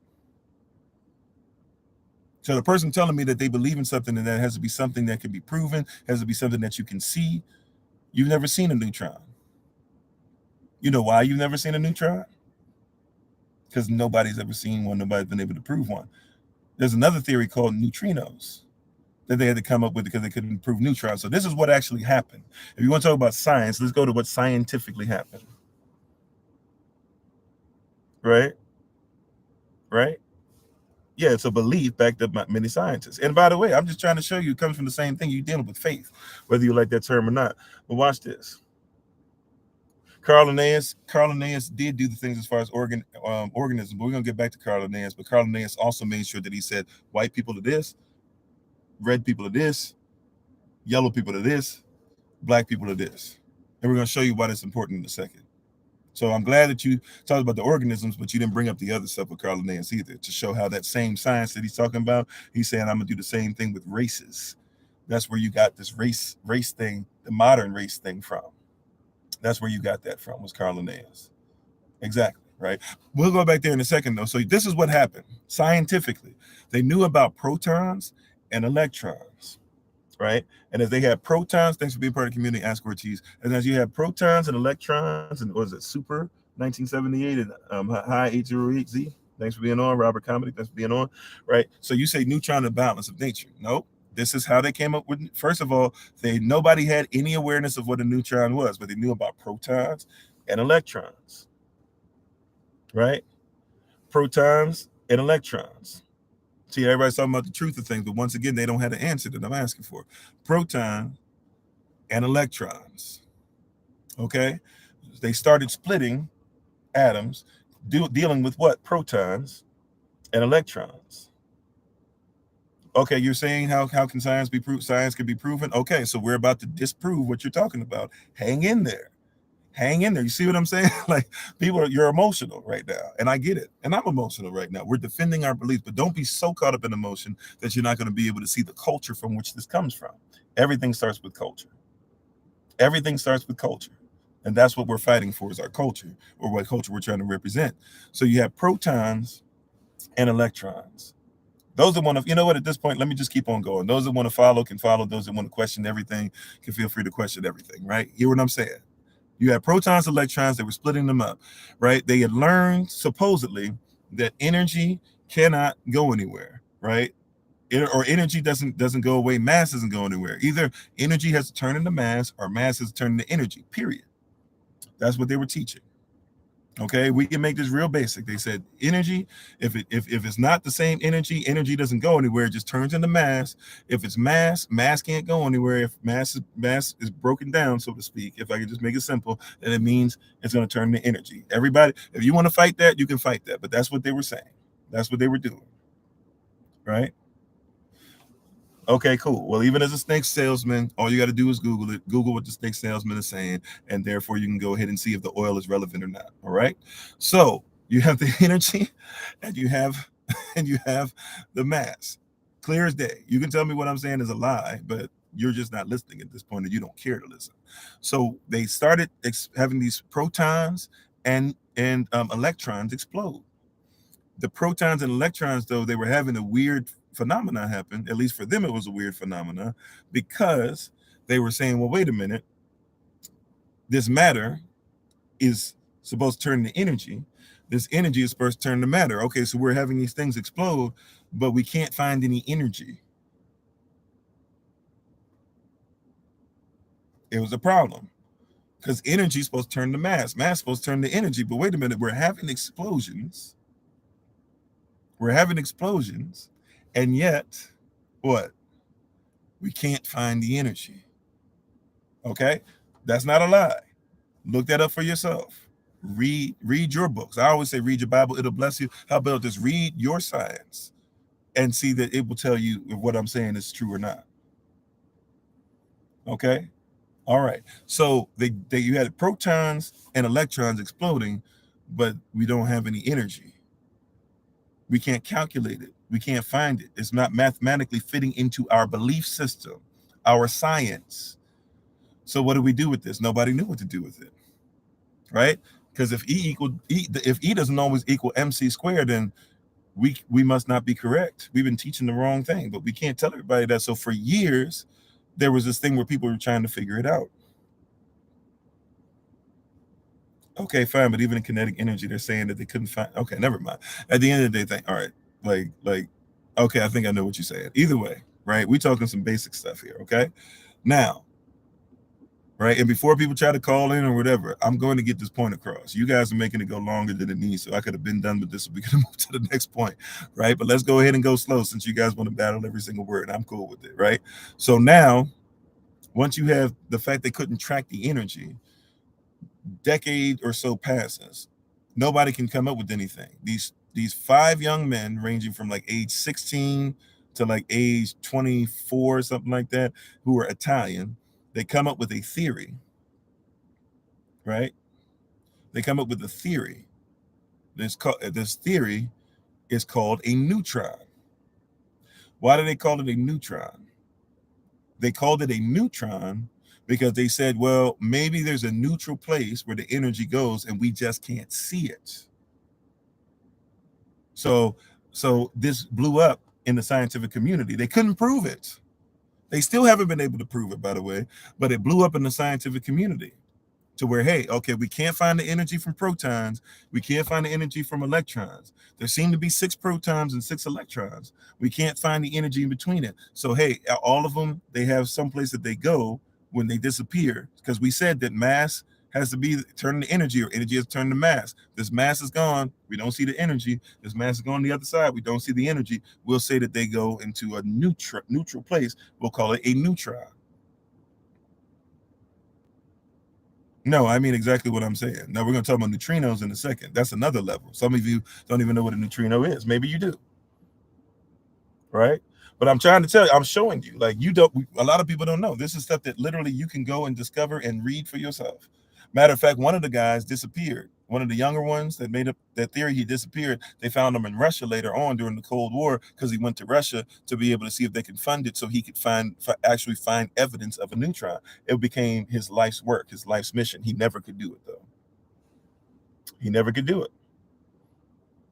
S1: So the person telling me that they believe in something and that has to be something that can be proven, has to be something that you can see. You've never seen a neutron. You know why you've never seen a neutron? Because nobody's ever seen one. Nobody's been able to prove one. There's another theory called neutrinos that they had to come up with because they couldn't prove neutrons. So this is what actually happened. If you want to talk about science, let's go to what scientifically happened. Right? Right? Yeah, it's a belief backed up by many scientists. And by the way, I'm just trying to show you it comes from the same thing. You're dealing with faith, whether you like that term or not. But watch this. Carl Linnaeus did do the things as far as organisms. But we're going to get back to Carl Linnaeus. But Carl Linnaeus also made sure that he said white people to this, red people to this, yellow people to this, black people to this. And we're going to show you why that's important in a second. So I'm glad that you talked about the organisms, but you didn't bring up the other stuff with Carl Linnaeus either, to show how that same science that he's talking about, he's saying, I'm going to do the same thing with races. That's where you got this race thing, the modern race thing from. That's where you got that from, was Carl Linnaeus. Exactly, right? We'll go back there in a second, though. So this is what happened scientifically. They knew about protons and electrons, right? And as they had protons, thanks for being part of the community, Ask Ortiz. And as you have protons and electrons, and what is it, Super 1978 and High 808Z, thanks for being on. Robert Comedy, thanks for being on, right? So you say neutron and balance of nature. No, this is how they came up with. First of all, nobody had any awareness of what a neutron was, but they knew about protons and electrons, right? Protons and electrons. See, everybody's talking about the truth of things, but once again, they don't have the answer that I'm asking for. Proton and electrons. Okay? They started splitting atoms, dealing with what? Protons and electrons. Okay, you're saying how can science be proved? Science can be proven. Okay, so we're about to disprove what you're talking about. Hang in there. Hang in there. You see what I'm saying? Like, you're emotional right now, and I get it. And I'm emotional right now. We're defending our beliefs, but don't be so caught up in emotion that you're not going to be able to see the culture from which this comes from. Everything starts with culture. Everything starts with culture. And that's what we're fighting for, is our culture, or what culture we're trying to represent. So you have protons and electrons. Those that want to, you know what, at this point, let me just keep on going. Those that want to follow can follow. Those that want to question everything can feel free to question everything, right? Hear what I'm saying? You had protons, electrons, they were splitting them up, right? They had learned, supposedly, that energy cannot go anywhere, right? Or energy doesn't go away, mass doesn't go anywhere. Either energy has to turn into mass, or mass has to turn into energy, period. That's what they were teaching. Okay, we can make this real basic. They said energy, if it's not the same energy, energy doesn't go anywhere. It just turns into mass. If it's mass, mass can't go anywhere. If mass is broken down, so to speak, if I can just make it simple, then it means it's going to turn to energy. Everybody, if you want to fight that, you can fight that. But that's what they were saying. That's what they were doing, right? Okay, cool. Well, even as a snake salesman, all you got to do is Google it. Google what the snake salesman is saying, and therefore you can go ahead and see if the oil is relevant or not. All right. So you have the energy, and you have the mass. Clear as day. You can tell me what I'm saying is a lie, but you're just not listening at this point, and you don't care to listen. So they started having these protons and electrons explode. The protons and electrons, though, they were having a weird phenomena happen. At least for them, it was a weird phenomena, because they were saying, well, wait a minute, this matter is supposed to turn to energy. This energy is supposed to turn to matter. Okay, so we're having these things explode, but we can't find any energy. It was a problem, because energy is supposed to turn to mass. Mass is supposed to turn to energy. But wait a minute, we're having explosions. We're having explosions, and yet, what? We can't find the energy. Okay, that's not a lie. Look that up for yourself. Read your books. I always say, read your Bible, it'll bless you. How about this? Read your science and see that it will tell you if what I'm saying is true or not. Okay, all right. So you had protons and electrons exploding, but we don't have any energy. We can't calculate it. We can't find it. It's not mathematically fitting into our belief system, our science. So what do we do with this? Nobody knew what to do with it, right? Because if if E doesn't always equal MC squared, then we must not be correct. We've been teaching the wrong thing, but we can't tell everybody that. So for years, there was this thing where people were trying to figure it out. Okay, fine, but even in kinetic energy, they're saying that they couldn't find. Okay, never mind. At the end of the day, all right, okay, I think I know what you're saying. Either way, right? We're talking some basic stuff here. Okay, now, right, and before people try to call in or whatever, I'm going to get this point across. You guys are making it go longer than it needs, so I could have been done with this. So we could have moved to the next point, right? But let's go ahead and go slow, since you guys want to battle every single word. I'm cool with it, right? So now, once you have the fact they couldn't track the energy, decade or so passes, nobody can come up with anything. These five young men, ranging from like age 16 to like age 24, something like that, who are Italian, they come up with a theory right? They come up with a theory. This theory is called a neutron. Why do they call it a neutron? They called it a neutron because they said, well, maybe there's a neutral place where the energy goes and we just can't see it. So this blew up in the scientific community. They couldn't prove it. They still haven't been able to prove it, by the way, but it blew up in the scientific community to where, hey, okay, we can't find the energy from protons. We can't find the energy from electrons. There seem to be 6 protons and 6 electrons. We can't find the energy in between it. So, hey, all of them, they have some place that they go when they disappear, because we said that mass has to be turning to energy, or energy has turned to mass. This mass is gone. We don't see the energy. This mass is going the other side. We don't see the energy. We'll say that they go into a neutral place. We'll call it a neutron. No, I mean exactly what I'm saying. Now we're going to talk about neutrinos in a second. That's another level. Some of you don't even know what a neutrino is. Maybe you do, right? But I'm trying to tell you, I'm showing you, like, you don't, a lot of people don't know. This is stuff that literally you can go and discover and read for yourself. Matter of fact, one of the guys disappeared. One of the younger ones that made up that theory, he disappeared. They found him in Russia later on during the Cold War because he went to Russia to be able to see if they could fund it so he could actually find evidence of a neutron. It became his life's work, his life's mission. He never could do it, though. He never could do it.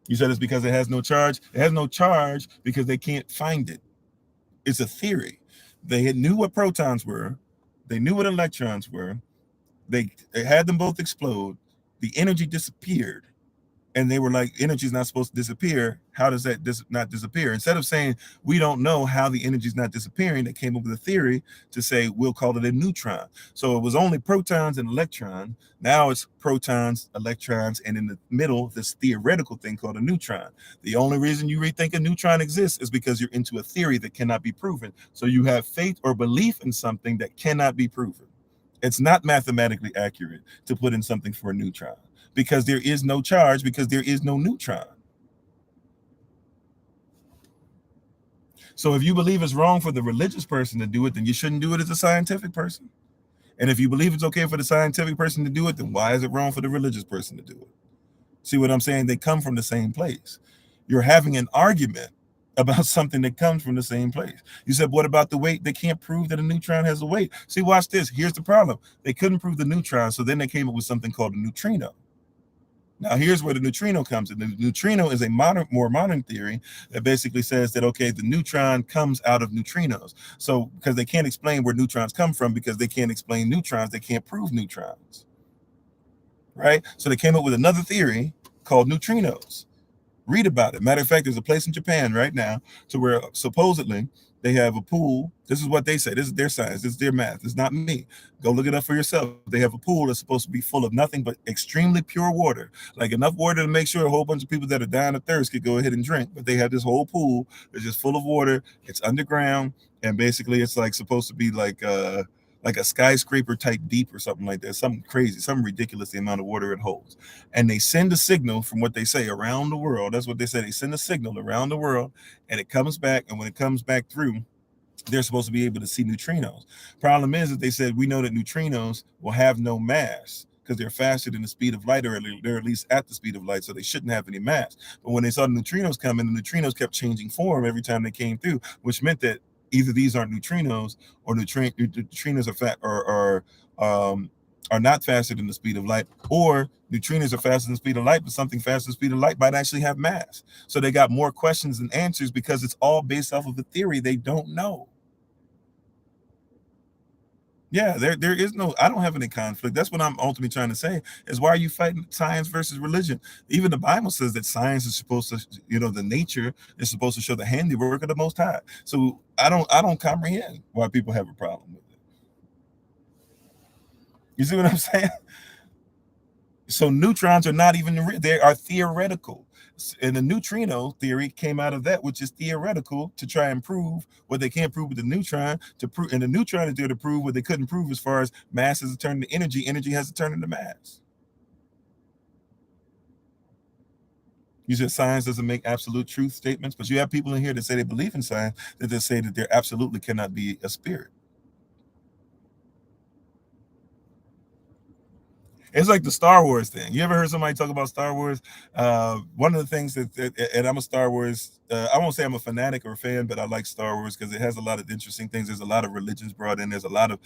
S1: You said it's because it has no charge. It has no charge because they can't find it. It's a theory. They knew what protons were. They knew what electrons were. They had them both explode. The energy disappeared. And they were like, energy is not supposed to disappear. How does that not disappear? Instead of saying, we don't know how the energy is not disappearing, they came up with a theory to say, we'll call it a neutron. So it was only protons and electrons. Now it's protons, electrons, and in the middle, this theoretical thing called a neutron. The only reason you think a neutron exists is because you're into a theory that cannot be proven. So you have faith or belief in something that cannot be proven. It's not mathematically accurate to put in something for a neutron, because there is no charge, because there is no neutron. So if you believe it's wrong for the religious person to do it, then you shouldn't do it as a scientific person. And if you believe it's okay for the scientific person to do it, then why is it wrong for the religious person to do it? See what I'm saying? They come from the same place. You're having an argument about something that comes from the same place. You said, what about the weight? They can't prove that a neutron has a weight. See, watch this. Here's the problem. They couldn't prove the neutron, so then they came up with something called a neutrino. Now, here's where the neutrino comes in. The neutrino is a more modern theory that basically says that, okay, the neutron comes out of neutrinos. So, because they can't explain where neutrons come from, because they can't explain neutrons, they can't prove neutrons, right? So they came up with another theory called neutrinos. Read about it. Matter of fact, there's a place in Japan right now to where supposedly they have a pool. This is what they say. This is their science. This is their math. It's not me. Go look it up for yourself. They have a pool that's supposed to be full of nothing but extremely pure water, like enough water to make sure a whole bunch of people that are dying of thirst could go ahead and drink. But they have this whole pool that's just full of water. It's underground, and basically it's like supposed to be like a skyscraper type deep or something like that, something crazy, something ridiculous, the amount of water it holds. And they send a signal, from what they say, around the world. That's what they say. They send a signal around the world, and it comes back. And when it comes back through, they're supposed to be able to see neutrinos. Problem is that they said, we know that neutrinos will have no mass because they're faster than the speed of light, or they're at least at the speed of light, so they shouldn't have any mass. But when they saw the neutrinos come in, the neutrinos kept changing form every time they came through, which meant that either these aren't neutrinos, or neutrinos are not faster than the speed of light, or neutrinos are faster than the speed of light, but something faster than the speed of light might actually have mass. So they got more questions than answers, because it's all based off of a theory they don't know. Yeah, there is no, I don't have any conflict. That's what I'm ultimately trying to say, is why are you fighting science versus religion? Even the Bible says that science is supposed to, the nature is supposed to show the handiwork of the Most High. So I don't comprehend why people have a problem with it. You see what I'm saying? So neutrons are not even real, they are theoretical. And the neutrino theory came out of that, which is theoretical, to try and prove what they can't prove with the neutron. And the neutron is there to prove what they couldn't prove as far as mass has to turn into energy, energy has to turn into mass. You said science doesn't make absolute truth statements, but you have people in here that say they believe in science, that they say that there absolutely cannot be a spirit. It's like the Star Wars thing. You ever heard somebody talk about Star Wars? One of the things and I'm a Star Wars. I won't say I'm a fanatic or a fan, but I like Star Wars because it has a lot of interesting things. There's a lot of religions brought in. There's a lot of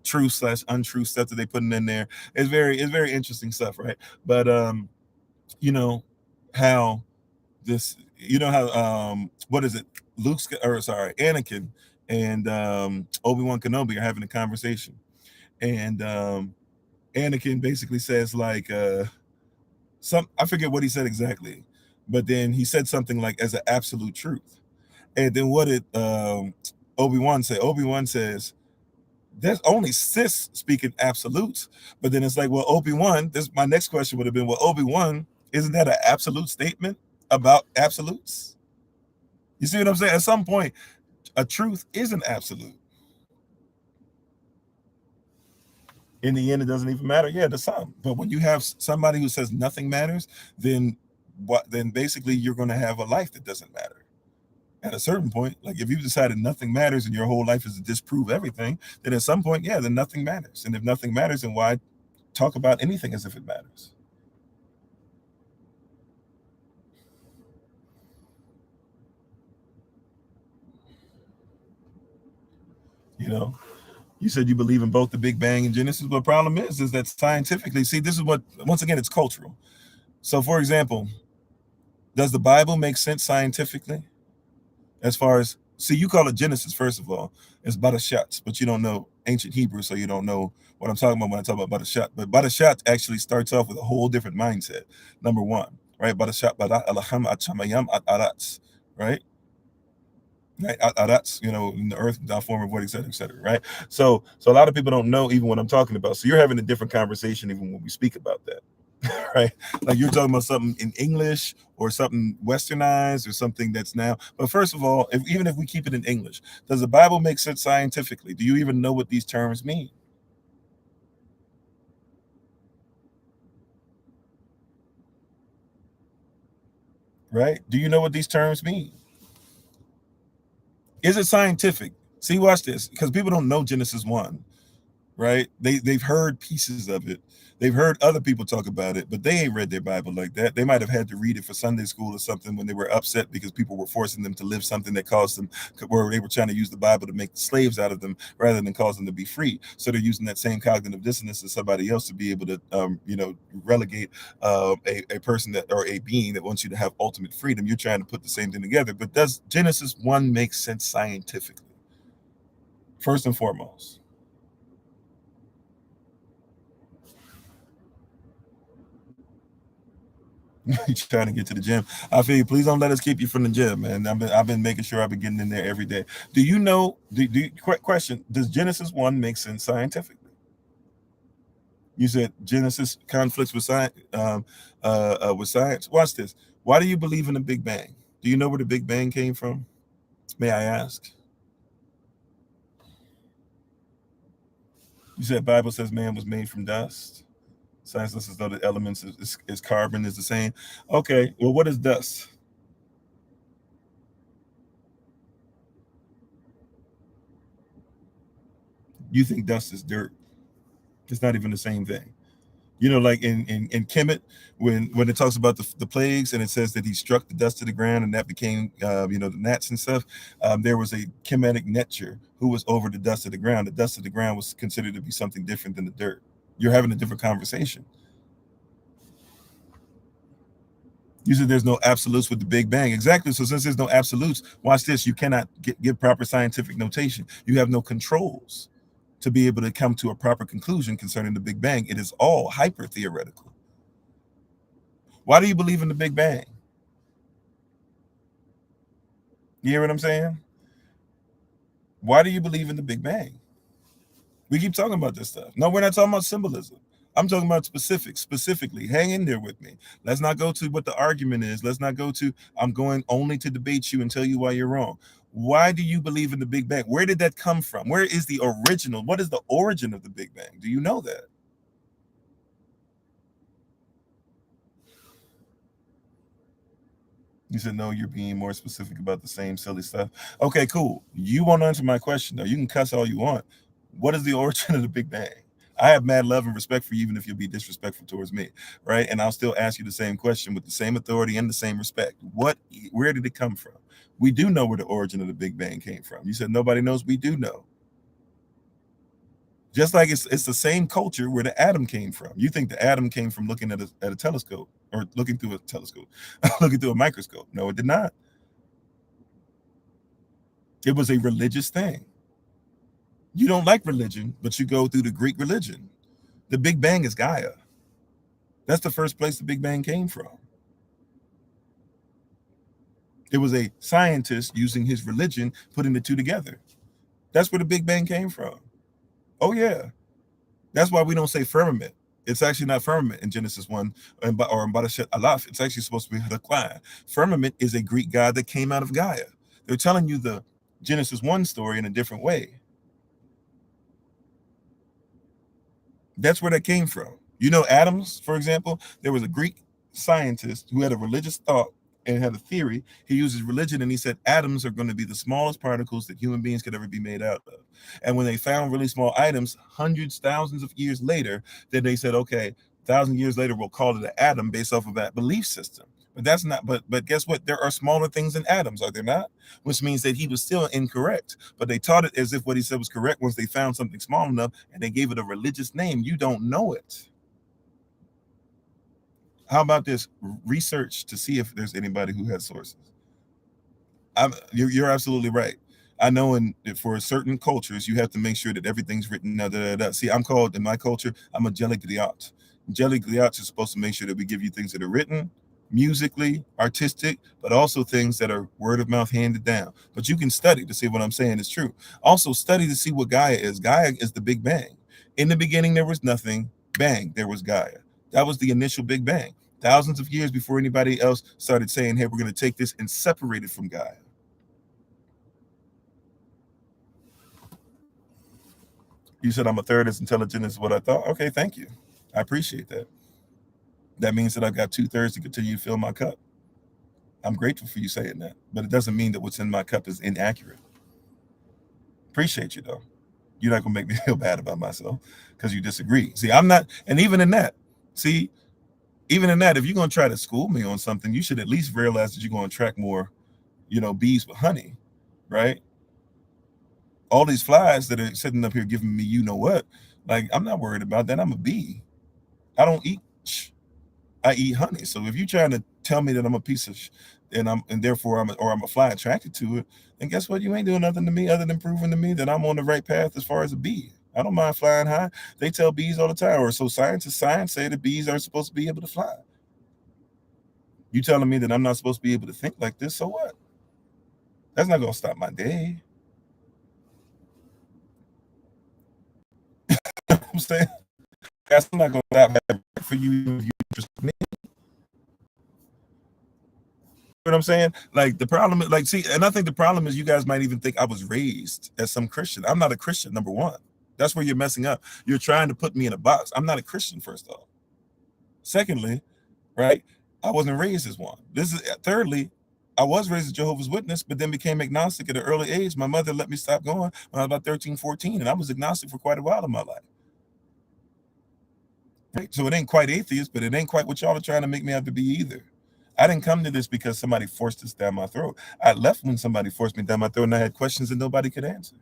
S1: true / untrue stuff that they putting in there. It's very interesting stuff, right? But you know how this, how what is it? Anakin and Obi-Wan Kenobi are having a conversation, and Anakin basically says like I forget what he said exactly, but then he said something like as an absolute truth. And then what did Obi-Wan say? Obi-Wan says there's only sis speaking absolutes. But then it's like, well, Obi-Wan, this my next question would have been, well, Obi-Wan, isn't that an absolute statement about absolutes? You see what I'm saying? At some point, a truth is an absolute. In the end, it doesn't even matter. Yeah, to some. But when you have somebody who says nothing matters, then what? Then basically you're going to have a life that doesn't matter. At a certain point, like if you've decided nothing matters and your whole life is to disprove everything, then at some point, yeah, then nothing matters. And if nothing matters, then why talk about anything as if it matters? You know, you said you believe in both the Big Bang and Genesis. But the problem is that scientifically, see, this is what, once again, it's cultural. So, for example, does the Bible make sense scientifically? As far as, see, you call it Genesis, first of all. It's Badashat, but you don't know ancient Hebrew, so you don't know what I'm talking about when I talk about Badashat. But Badashat actually starts off with a whole different mindset. Number one, right? Badashat, Bada, Alaham, Achamayam, Arats, right? Right, that's, in the earth, without form of what, et cetera, right? So a lot of people don't know even what I'm talking about. So you're having a different conversation even when we speak about that, right? Like you're talking about something in English or something westernized or something that's now. But first of all, even if we keep it in English, does the Bible make sense scientifically? Do you even know what these terms mean? Right? Do you know what these terms mean? Is it scientific? See, watch this, because people don't know Genesis 1, right? They've heard pieces of it. They've heard other people talk about it, but they ain't read their Bible like that. They might have had to read it for Sunday school or something when they were upset because people were forcing them to live something that caused them, where they were trying to use the Bible to make slaves out of them rather than cause them to be free. So they're using that same cognitive dissonance as somebody else to be able to, relegate a person that, or a being that wants you to have ultimate freedom. You're trying to put the same thing together. But does Genesis 1 make sense scientifically? First and foremost. You trying to get to the gym. I feel you. Please don't let us keep you from the gym, man. I've been making sure I've been getting in there every day. Do you know? Question: does Genesis 1 make sense scientifically? You said Genesis conflicts with science. With science. Watch this. Why do you believe in the Big Bang? Do you know where the Big Bang came from? May I ask? You said Bible says man was made from dust. Science lets us know that elements is carbon is the same. Okay. Well, what is dust? You think dust is dirt? It's not even the same thing. Like in Kemet, when it talks about the plagues and it says that he struck the dust to the ground and that became, the gnats and stuff. There was a Kemetic netcher who was over the dust of the ground. The dust of the ground was considered to be something different than the dirt. You're having a different conversation. You said there's no absolutes with the Big Bang. Exactly. So since there's no absolutes, watch this. You cannot give proper scientific notation. You have no controls to be able to come to a proper conclusion concerning the Big Bang. It is all hyper theoretical. Why do you believe in the Big Bang? You hear what I'm saying? Why do you believe in the Big Bang? We keep talking about this stuff. No, we're not talking about symbolism. I'm talking about specifics, specifically. Hang in there with me. Let's not go to what the argument is. Let's not go to, I'm going only to debate you and tell you why you're wrong. Why do you believe in the Big Bang? Where did that come from? Where is the original? What is the origin of the Big Bang? Do you know that? You said, no, you're being more specific about the same silly stuff. Okay, cool. You won't answer my question, though. You can cuss all you want. What is the origin of the Big Bang? I have mad love and respect for you, even if you'll be disrespectful towards me, right? And I'll still ask you the same question with the same authority and the same respect. Where did it come from? We do know where the origin of the Big Bang came from. You said nobody knows. We do know. Just like it's the same culture where the atom came from. You think the atom came from looking at a telescope or looking through a telescope, looking through a microscope. No, it did not. It was a religious thing. You don't like religion, but you go through the Greek religion. The Big Bang is Gaia. That's the first place the Big Bang came from. It was a scientist using his religion, putting the two together. That's where the Big Bang came from. Oh, yeah. That's why we don't say firmament. It's actually not firmament in Genesis 1 or in Barashat Alaf. It's actually supposed to be Hadakwah. Firmament is a Greek god that came out of Gaia. They're telling you the Genesis 1 story in a different way. That's where that came from. You know, atoms, for example, there was a Greek scientist who had a religious thought and had a theory. He uses religion and he said atoms are going to be the smallest particles that human beings could ever be made out of. And when they found really small items, hundreds, thousands of years later, then they said, okay, 1,000 years later, we'll call it an atom based off of that belief system. But that's not, but guess what? There are smaller things than atoms, are there not? Which means that he was still incorrect. But they taught it as if what he said was correct once they found something small enough and they gave it a religious name. You don't know it. How about this? Research to see if there's anybody who has sources. You're absolutely right. I know for certain cultures, you have to make sure that everything's written. See, I'm called in my culture, I'm a jelly griot. Jelly griots is supposed to make sure that we give you things that are written, musically, artistic, but also things that are word of mouth handed down. But you can study to see what I'm saying is true. Also, study to see what Gaia is. Gaia is the Big Bang. In the beginning, there was nothing. Bang, there was Gaia. That was the initial Big Bang. Thousands of years before anybody else started saying, hey, we're going to take this and separate it from Gaia. You said I'm a third as intelligent as what I thought. Okay, thank you. I appreciate that. That means that I've got 2/3 to continue to fill my cup. I'm grateful for you saying that, but it doesn't mean that what's in my cup is inaccurate. Appreciate you though. You're not gonna make me feel bad about myself because you disagree. See, I'm not, and even in that, if you're gonna try to school me on something, you should at least realize that you're gonna attract more, bees with honey, right? All these flies that are sitting up here giving me, you know what? Like, I'm not worried about that. I'm a bee. I don't eat. I eat honey. So if you're trying to tell me that I'm a piece of and therefore I'm a fly attracted to it, then guess what? You ain't doing nothing to me other than proving to me that I'm on the right path as far as a bee. I don't mind flying high. They tell bees all the time, or so science say that bees are supposed to be able to fly. You telling me that I'm not supposed to be able to think like this? So what? That's not gonna stop my day. I'm saying that's not gonna stop for you if you trust me. What I'm saying? Like the problem is, like, see, and I think the problem is you guys might even think I was raised as some Christian. I'm not a Christian, number one. That's where you're messing up. You're trying to put me in a box. I'm not a Christian, first off. Secondly, right, I wasn't raised as one. Thirdly, I was raised as Jehovah's Witness, but then became agnostic at an early age. My mother let me stop going when I was about 13, 14, and I was agnostic for quite a while in my life. Right? So it ain't quite atheist, but it ain't quite what y'all are trying to make me out to be either. I didn't come to this because somebody forced this down my throat. I left when somebody forced me down my throat and I had questions that nobody could answer.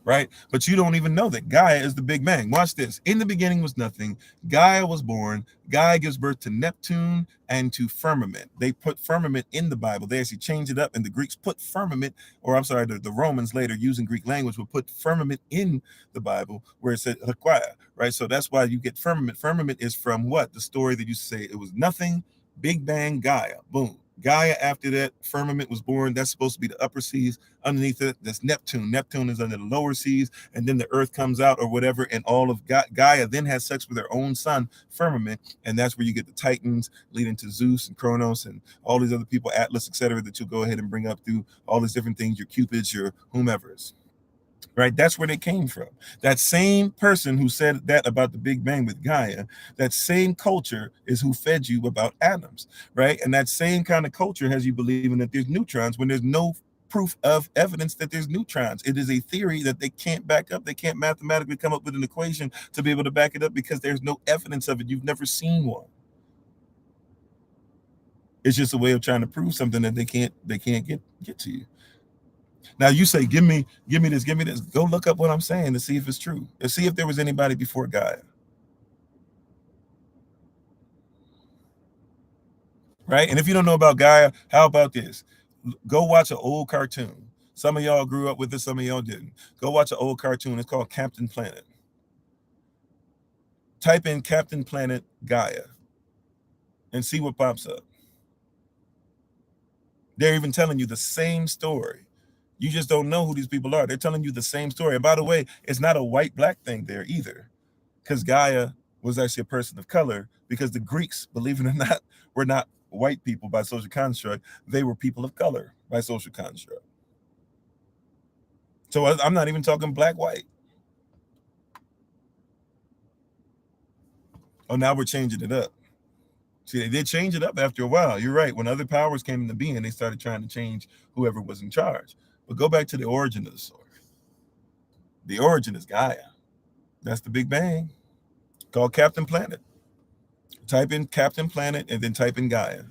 S1: Right? But you don't even know that Gaia is the Big Bang. Watch this. In the beginning was nothing. Gaia was born. Gaia gives birth to Neptune and to firmament. They put firmament in the Bible. They actually changed it up, and the Greeks put firmament, or I'm sorry, the Romans later using Greek language would put firmament in the Bible where it said Hakwaya, right? So that's why you get firmament. Firmament is from what? The story that used to say it was nothing, Big Bang, Gaia, boom. Gaia, after that, firmament was born. That's supposed to be the upper seas. Underneath it, that's Neptune. Neptune is under the lower seas, and then the earth comes out or whatever, and all of Gaia then has sex with her own son, firmament, and that's where you get the Titans leading to Zeus and Kronos and all these other people, Atlas, etc., that you'll go ahead and bring up through all these different things, your Cupids, your whomever's. Right, that's where they came from. That same person who said that about the Big Bang with Gaia, that same culture is who fed you about atoms, right? And that same kind of culture has you believing that there's neutrons when there's no proof of evidence that there's neutrons. It is a theory that they can't back up. They can't mathematically come up with an equation to be able to back it up because there's no evidence of it. You've never seen one. It's just a way of trying to prove something that they can't get to you. Now you say, give me this. Go look up what I'm saying to see if it's true. And see if there was anybody before Gaia. Right? And if you don't know about Gaia, how about this? Go watch an old cartoon. Some of y'all grew up with it, some of y'all didn't. Go watch an old cartoon. It's called Captain Planet. Type in Captain Planet Gaia and see what pops up. They're even telling you the same story. You just don't know who these people are. They're telling you the same story. And by the way, it's not a white-black thing there either, because Gaia was actually a person of color, because the Greeks, believe it or not, were not white people by social construct. They were people of color by social construct. So I'm not even talking black-white. Oh, now we're changing it up. See, they did change it up after a while. You're right. When other powers came into being, they started trying to change whoever was in charge. But go back to the origin of the story. The origin is Gaia. That's the Big Bang. Called Captain Planet. Type in Captain Planet and then type in Gaia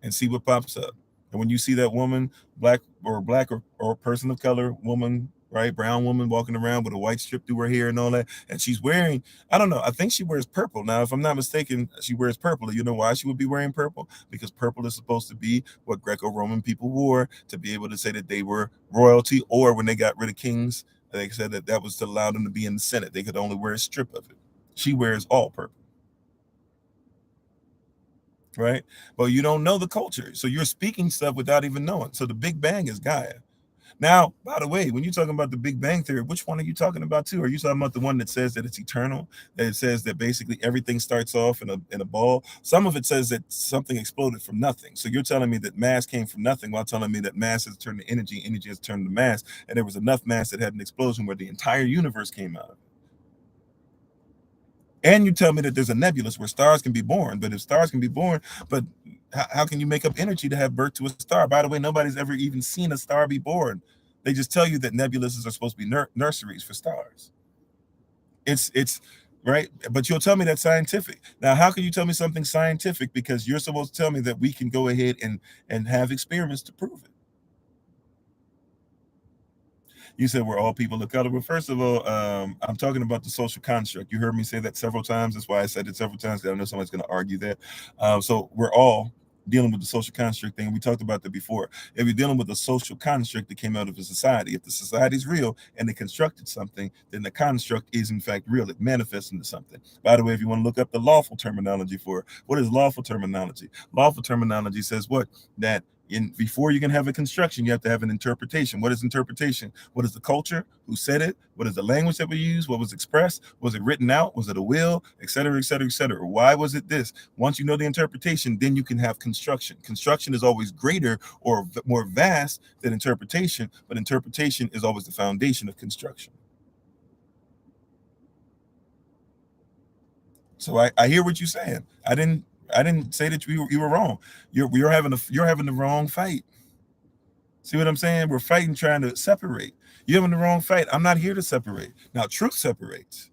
S1: and see what pops up. And when you see that woman, black or person of color woman, right, brown woman walking around with a white strip through her hair and all that, and she's wearing, I don't know, I think she wears purple. Now, if I'm not mistaken, she wears purple. You know why she would be wearing purple? Because purple is supposed to be what Greco-Roman people wore to be able to say that they were royalty, or when they got rid of kings, they said that was to allow them to be in the Senate. They could only wear a strip of it. She wears all purple. Right? But you don't know the culture. So you're speaking stuff without even knowing. So the Big Bang is Gaia. Now, by the way, when you're talking about the Big Bang Theory, which one are you talking about too? Are you talking about the one that says that it's eternal? That it says that basically everything starts off in a ball? Some of it says that something exploded from nothing. So you're telling me that mass came from nothing while telling me that mass has turned to energy, energy has turned to mass, and there was enough mass that had an explosion where the entire universe came out of it. And you tell me that there's a nebulous where stars can be born. But if stars can be born, but how can you make up energy to have birth to a star? By the way, nobody's ever even seen a star be born. They just tell you that nebulas are supposed to be nurseries for stars. It's right, but you'll tell me that's scientific. Now, how can you tell me something scientific? Because you're supposed to tell me that we can go ahead and have experiments to prove it. You said we're all people of color. Well, first of all, I'm talking about the social construct. You heard me say that several times. That's why I said it several times, because I know somebody's going to argue that. So we're all dealing with the social construct thing. We talked about that before. If you're dealing with a social construct that came out of a society, if the society is real and they constructed something, then the construct is in fact real. It manifests into something. By the way, if you want to look up the lawful terminology for it, what is lawful terminology? Lawful terminology says what? That before you can have a construction, you have to have an interpretation. What is interpretation? What is the culture? Who said it? What is the language that we use? What was expressed? Was it written out? Was it a will? Et cetera, et cetera, et cetera. Why was it this? Once you know the interpretation, then you can have construction. Construction is always greater or more vast than interpretation, but interpretation is always the foundation of construction. So I hear what you're saying. I didn't say that you were wrong. You're having the wrong fight. See what I'm saying? We're fighting, trying to separate. You're having the wrong fight. I'm not here to separate. Now, truth separates,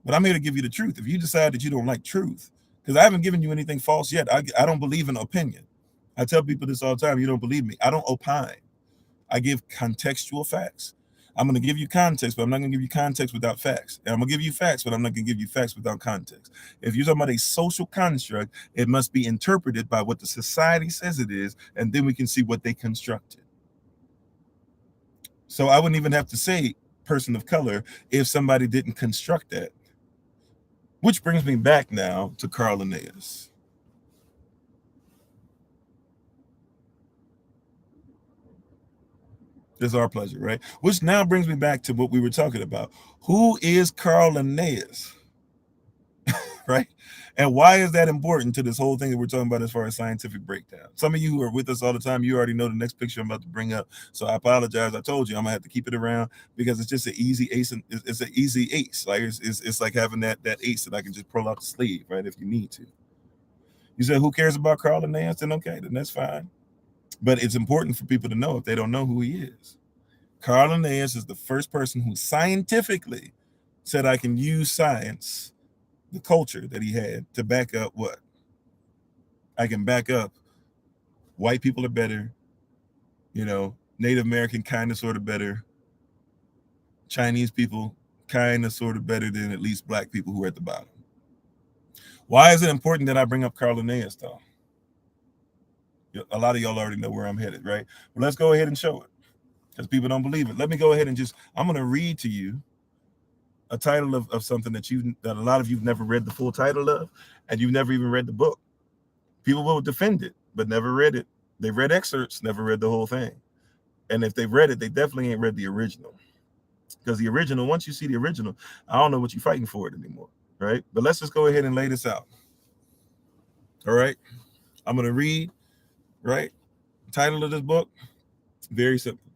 S1: but I'm here to give you the truth. If you decide that you don't like truth, because I haven't given you anything false yet. I don't believe in opinion. I tell people this all the time. You don't believe me. I don't opine. I give contextual facts. I'm going to give you context, but I'm not going to give you context without facts. And I'm going to give you facts, but I'm not going to give you facts without context. If you're talking about a social construct, it must be interpreted by what the society says it is, and then we can see what they constructed. So I wouldn't even have to say person of color if somebody didn't construct that. Which brings me back now to Carl Linnaeus. It's our pleasure, right? Which now brings me back to what we were talking about. Who is Carl Linnaeus? Right? And why is that important to this whole thing that we're talking about as far as scientific breakdown? Some of you who are with us all the time, you already know the next picture I'm about to bring up. So I apologize. I told you I'm gonna have to keep it around because it's just an easy ace. And it's an easy ace. Like it's like having that ace that I can just pull out the sleeve, right? If you need to. You said, who cares about Carl Linnaeus? Then okay, then that's fine. But it's important for people to know if they don't know who he is. Carl Linnaeus is the first person who scientifically said, I can use science, the culture that he had, to back up what? I can back up white people are better, Native American kind of sort of better, Chinese people kind of sort of better than at least black people who are at the bottom. Why is it important that I bring up Carl Linnaeus, though? A lot of y'all already know where I'm headed, right? Well, let's go ahead and show it, because people don't believe it. Let me go ahead and I'm going to read to you a title of something that a lot of you've never read the full title of, and you've never even read the book. People will defend it, but never read it. They read excerpts, never read the whole thing. And if they've read it, they definitely ain't read the original. Because the original, once you see the original, I don't know what you're fighting for it anymore, right? But let's just go ahead and lay this out. All right? I'm going to read, right? Title of this book, very simple.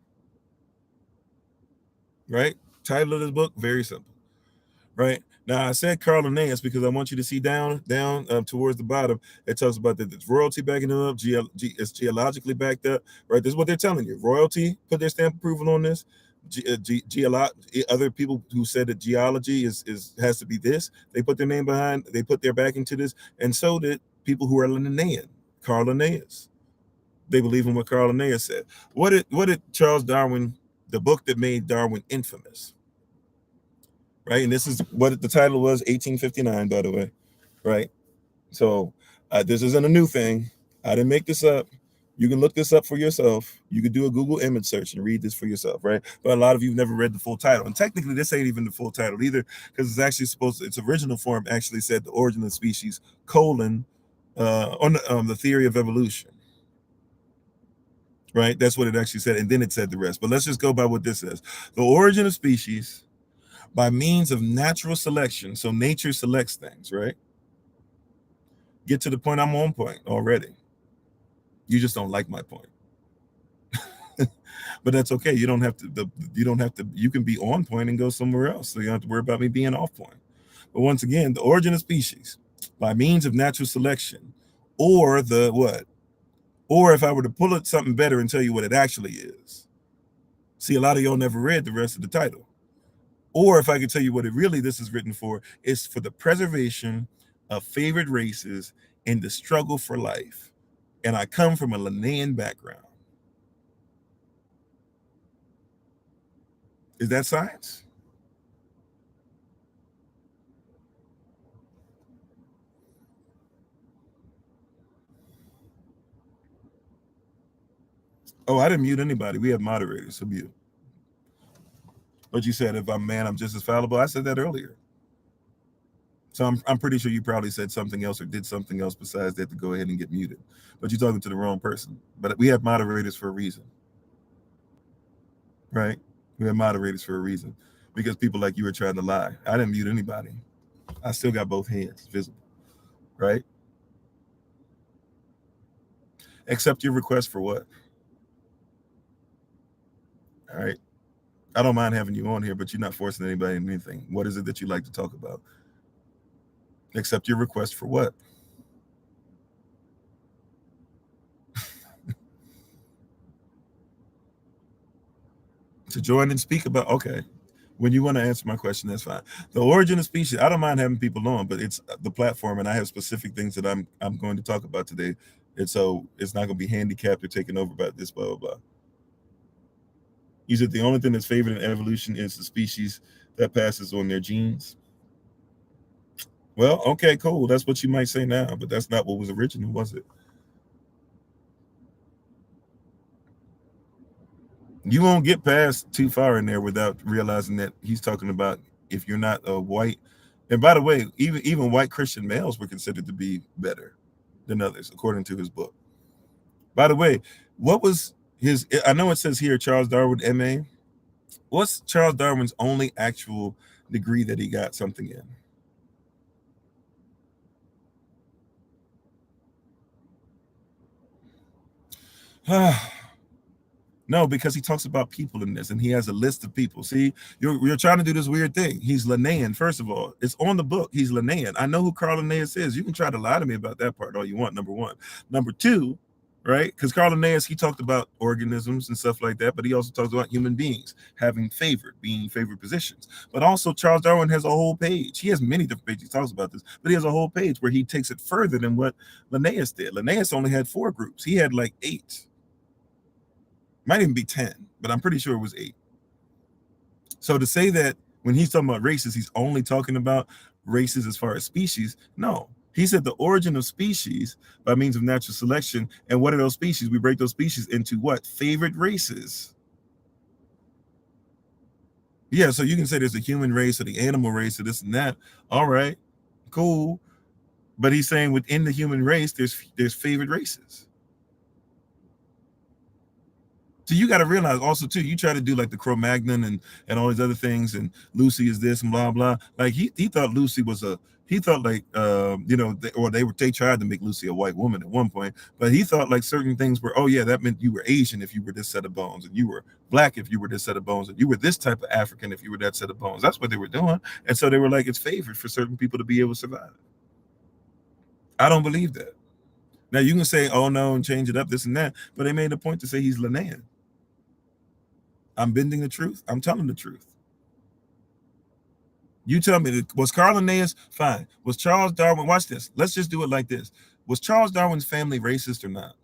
S1: Right? Title of this book, very simple. Right? Now, I said Carl Linnaeus because I want you to see down towards the bottom. It talks about that it's royalty backing it up. It's geologically backed up. Right? This is what they're telling you. Royalty put their stamp approval on this. Other people who said that geology has to be this, they put their name behind. They put their backing to this, and so did people who are Linnaean. Carl Linnaeus. They believe in what Carl Linnaeus said. What did Charles Darwin, the book that made Darwin infamous? Right, and this is what the title was, 1859, by the way, right? So this isn't a new thing. I didn't make this up. You can look this up for yourself. You could do a Google image search and read this for yourself, right? But a lot of you have never read the full title, and technically this ain't even the full title either, because it's actually its original form actually said the origin of species, on the theory of evolution. Right, that's what it actually said, and then it said the rest. But let's just go by what this says: the origin of species by means of natural selection. So nature selects things, right? Get to the point. I'm on point already. You just don't like my point. But that's okay. You don't have to. You can be on point and go somewhere else. So you don't have to worry about me being off point. But once again, the origin of species by means of natural selection, or the what? Or if I were to pull it something better and tell you what it actually is. See, a lot of y'all never read the rest of the title. Or if I could tell you what this is written for, it's for the preservation of favored races in the struggle for life. And I come from a Linnaean background. Is that science? Oh, I didn't mute anybody. We have moderators, so mute. But you said if I'm man, I'm just as fallible. I said that earlier. So I'm pretty sure you probably said something else or did something else besides that to go ahead and get muted. But you're talking to the wrong person. But we have moderators for a reason. Right? We have moderators for a reason. Because people like you are trying to lie. I didn't mute anybody. I still got both hands visible. Right? Accept your request for what? All right. I don't mind having you on here, but you're not forcing anybody in anything. What is it that you like to talk about? Accept your request for what? To join and speak about, okay. When you want to answer my question, that's fine. The origin of species, I don't mind having people on, but it's the platform, and I have specific things that I'm going to talk about today. And so it's not going to be handicapped or taken over by this, blah, blah, blah. You said the only thing that's favored in evolution is the species that passes on their genes. Well, okay, cool. That's what you might say now, but that's not what was original, was it? You won't get past too far in there without realizing that he's talking about if you're not a white. And by the way, even white Christian males were considered to be better than others, according to his book. By the way, what was his? I know it says here Charles Darwin, M.A. What's Charles Darwin's only actual degree that he got something in? No, because he talks about people in this, and he has a list of people. See, you're trying to do this weird thing. He's Linnaean, first of all. It's on the book. He's Linnaean. I know who Carl Linnaeus is. You can try to lie to me about that part all you want, number one. Number two, right? Because Carl Linnaeus, he talked about organisms and stuff like that, but he also talks about human beings having being favored positions. But also Charles Darwin has a whole page. He has many different pages. He talks about this, but he has a whole page where he takes it further than what Linnaeus did. Linnaeus only had 4 groups. He had like 8. Might even be 10, but I'm pretty sure it was 8. So to say that when he's talking about races, he's only talking about races as far as species, no. He said the origin of species by means of natural selection. And what are those species? We break those species into what? Favored races. Yeah, so you can say there's the human race or the animal race or this and that. All right, cool. But he's saying within the human race, there's favored races. So you got to realize also too, you try to do like the Cro-Magnon and all these other things, and Lucy is this and blah blah. Like he thought Lucy was he thought like they tried to make Lucy a white woman at one point, but he thought like certain things were, oh yeah, that meant you were Asian if you were this set of bones, and you were black if you were this set of bones, and you were this type of African if you were that set of bones. That's what they were doing, and so they were like, it's favored for certain people to be able to survive. I don't believe that. Now you can say, oh no, and change it up, this and that, but they made a point to say he's Linnaean. I'm bending the truth. I'm telling the truth. You tell me, was Carl Linnaeus fine? Was Charles Darwin, watch this. Let's just do it like this. Was Charles Darwin's family racist or not?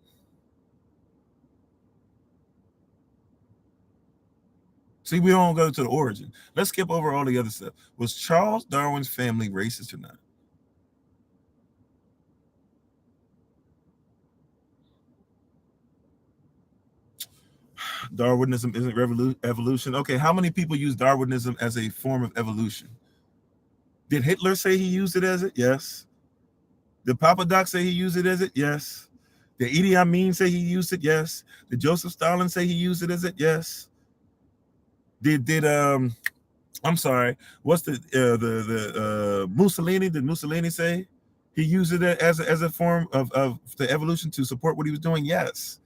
S1: See, we don't go to the origin. Let's skip over all the other stuff. Was Charles Darwin's family racist or not? Darwinism isn't evolution. Okay, how many people use Darwinism as a form of evolution? Did Hitler say he used it as it? Yes. Did Papa Doc say he used it as it? Yes. Did Idi Amin say he used it? Yes. Did Joseph Stalin say he used it as it? Yes. Did I'm sorry, what's the Mussolini? Did Mussolini say he used it as a form of the evolution to support what he was doing? Yes.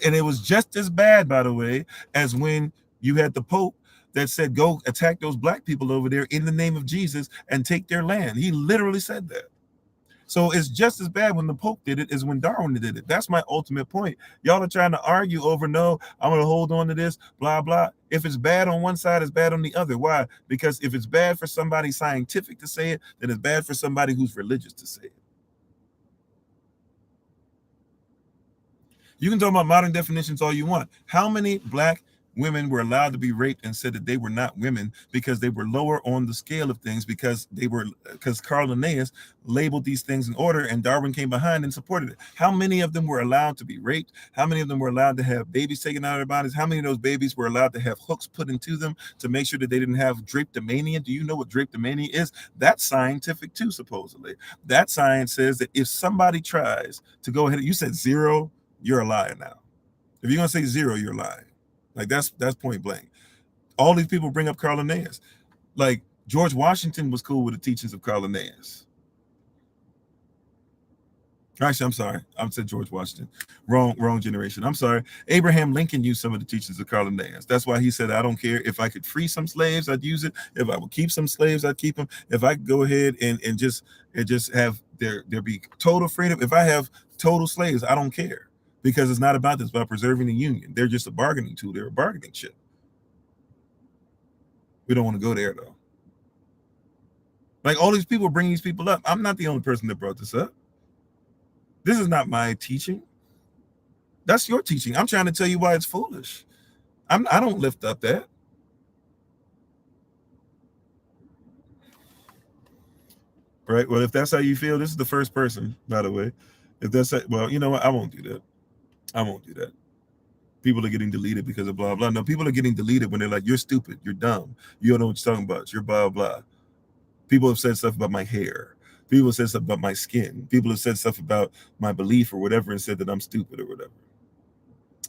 S1: And it was just as bad, by the way, as when you had the Pope that said, go attack those black people over there in the name of Jesus and take their land. He literally said that. So it's just as bad when the Pope did it as when Darwin did it. That's my ultimate point. Y'all are trying to argue over, no, I'm going to hold on to this, blah, blah. If it's bad on one side, it's bad on the other. Why? Because if it's bad for somebody scientific to say it, then it's bad for somebody who's religious to say it. You can talk about modern definitions all you want. How many black women were allowed to be raped and said that they were not women because they were lower on the scale of things, because Carl Linnaeus labeled these things in order and Darwin came behind and supported it? How many of them were allowed to be raped? How many of them were allowed to have babies taken out of their bodies? How many of those babies were allowed to have hooks put into them to make sure that they didn't have drapetomania? Do you know what drapetomania is? That's scientific too, supposedly. That science says that if somebody tries to go ahead, you said 0, you're a liar now. If you're gonna say 0, you're lying. Like that's point blank. All these people bring up Carl Linnaeus. Like George Washington was cool with the teachings of Carl Linnaeus. Actually, I'm sorry. I said George Washington. Wrong generation. I'm sorry. Abraham Lincoln used some of the teachings of Carl Linnaeus. That's why he said, I don't care. If I could free some slaves, I'd use it. If I would keep some slaves, I'd keep them. If I could go ahead and just have there be total freedom. If I have total slaves, I don't care. Because it's not about this, it's about preserving the union. They're just a bargaining tool. They're a bargaining chip. We don't want to go there, though. Like all these people bring these people up. I'm not the only person that brought this up. This is not my teaching. That's your teaching. I'm trying to tell you why it's foolish. I don't lift up that. Right? Well, if that's how you feel, this is the first person, by the way. If that's well, you know what? I won't do that. I won't do that. People are getting deleted because of blah, blah. No, people are getting deleted when they're like, you're stupid, you're dumb, you don't know what you're talking about, you're blah, blah. People have said stuff about my hair. People have said stuff about my skin. People have said stuff about my belief or whatever and said that I'm stupid or whatever.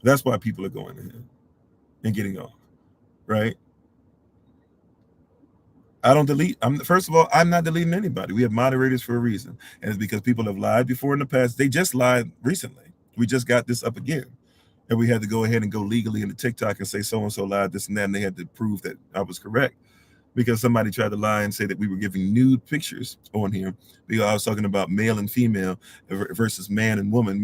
S1: That's why people are going ahead and getting off, right? I don't delete. First of all, I'm not deleting anybody. We have moderators for a reason. And it's because people have lied before in the past. They just lied recently. We just got this up again. And we had to go ahead and go legally into TikTok and say so-and-so lied, this and that, and they had to prove that I was correct. because somebody tried to lie and say that we were giving nude pictures on here, because I was talking about male and female versus man and woman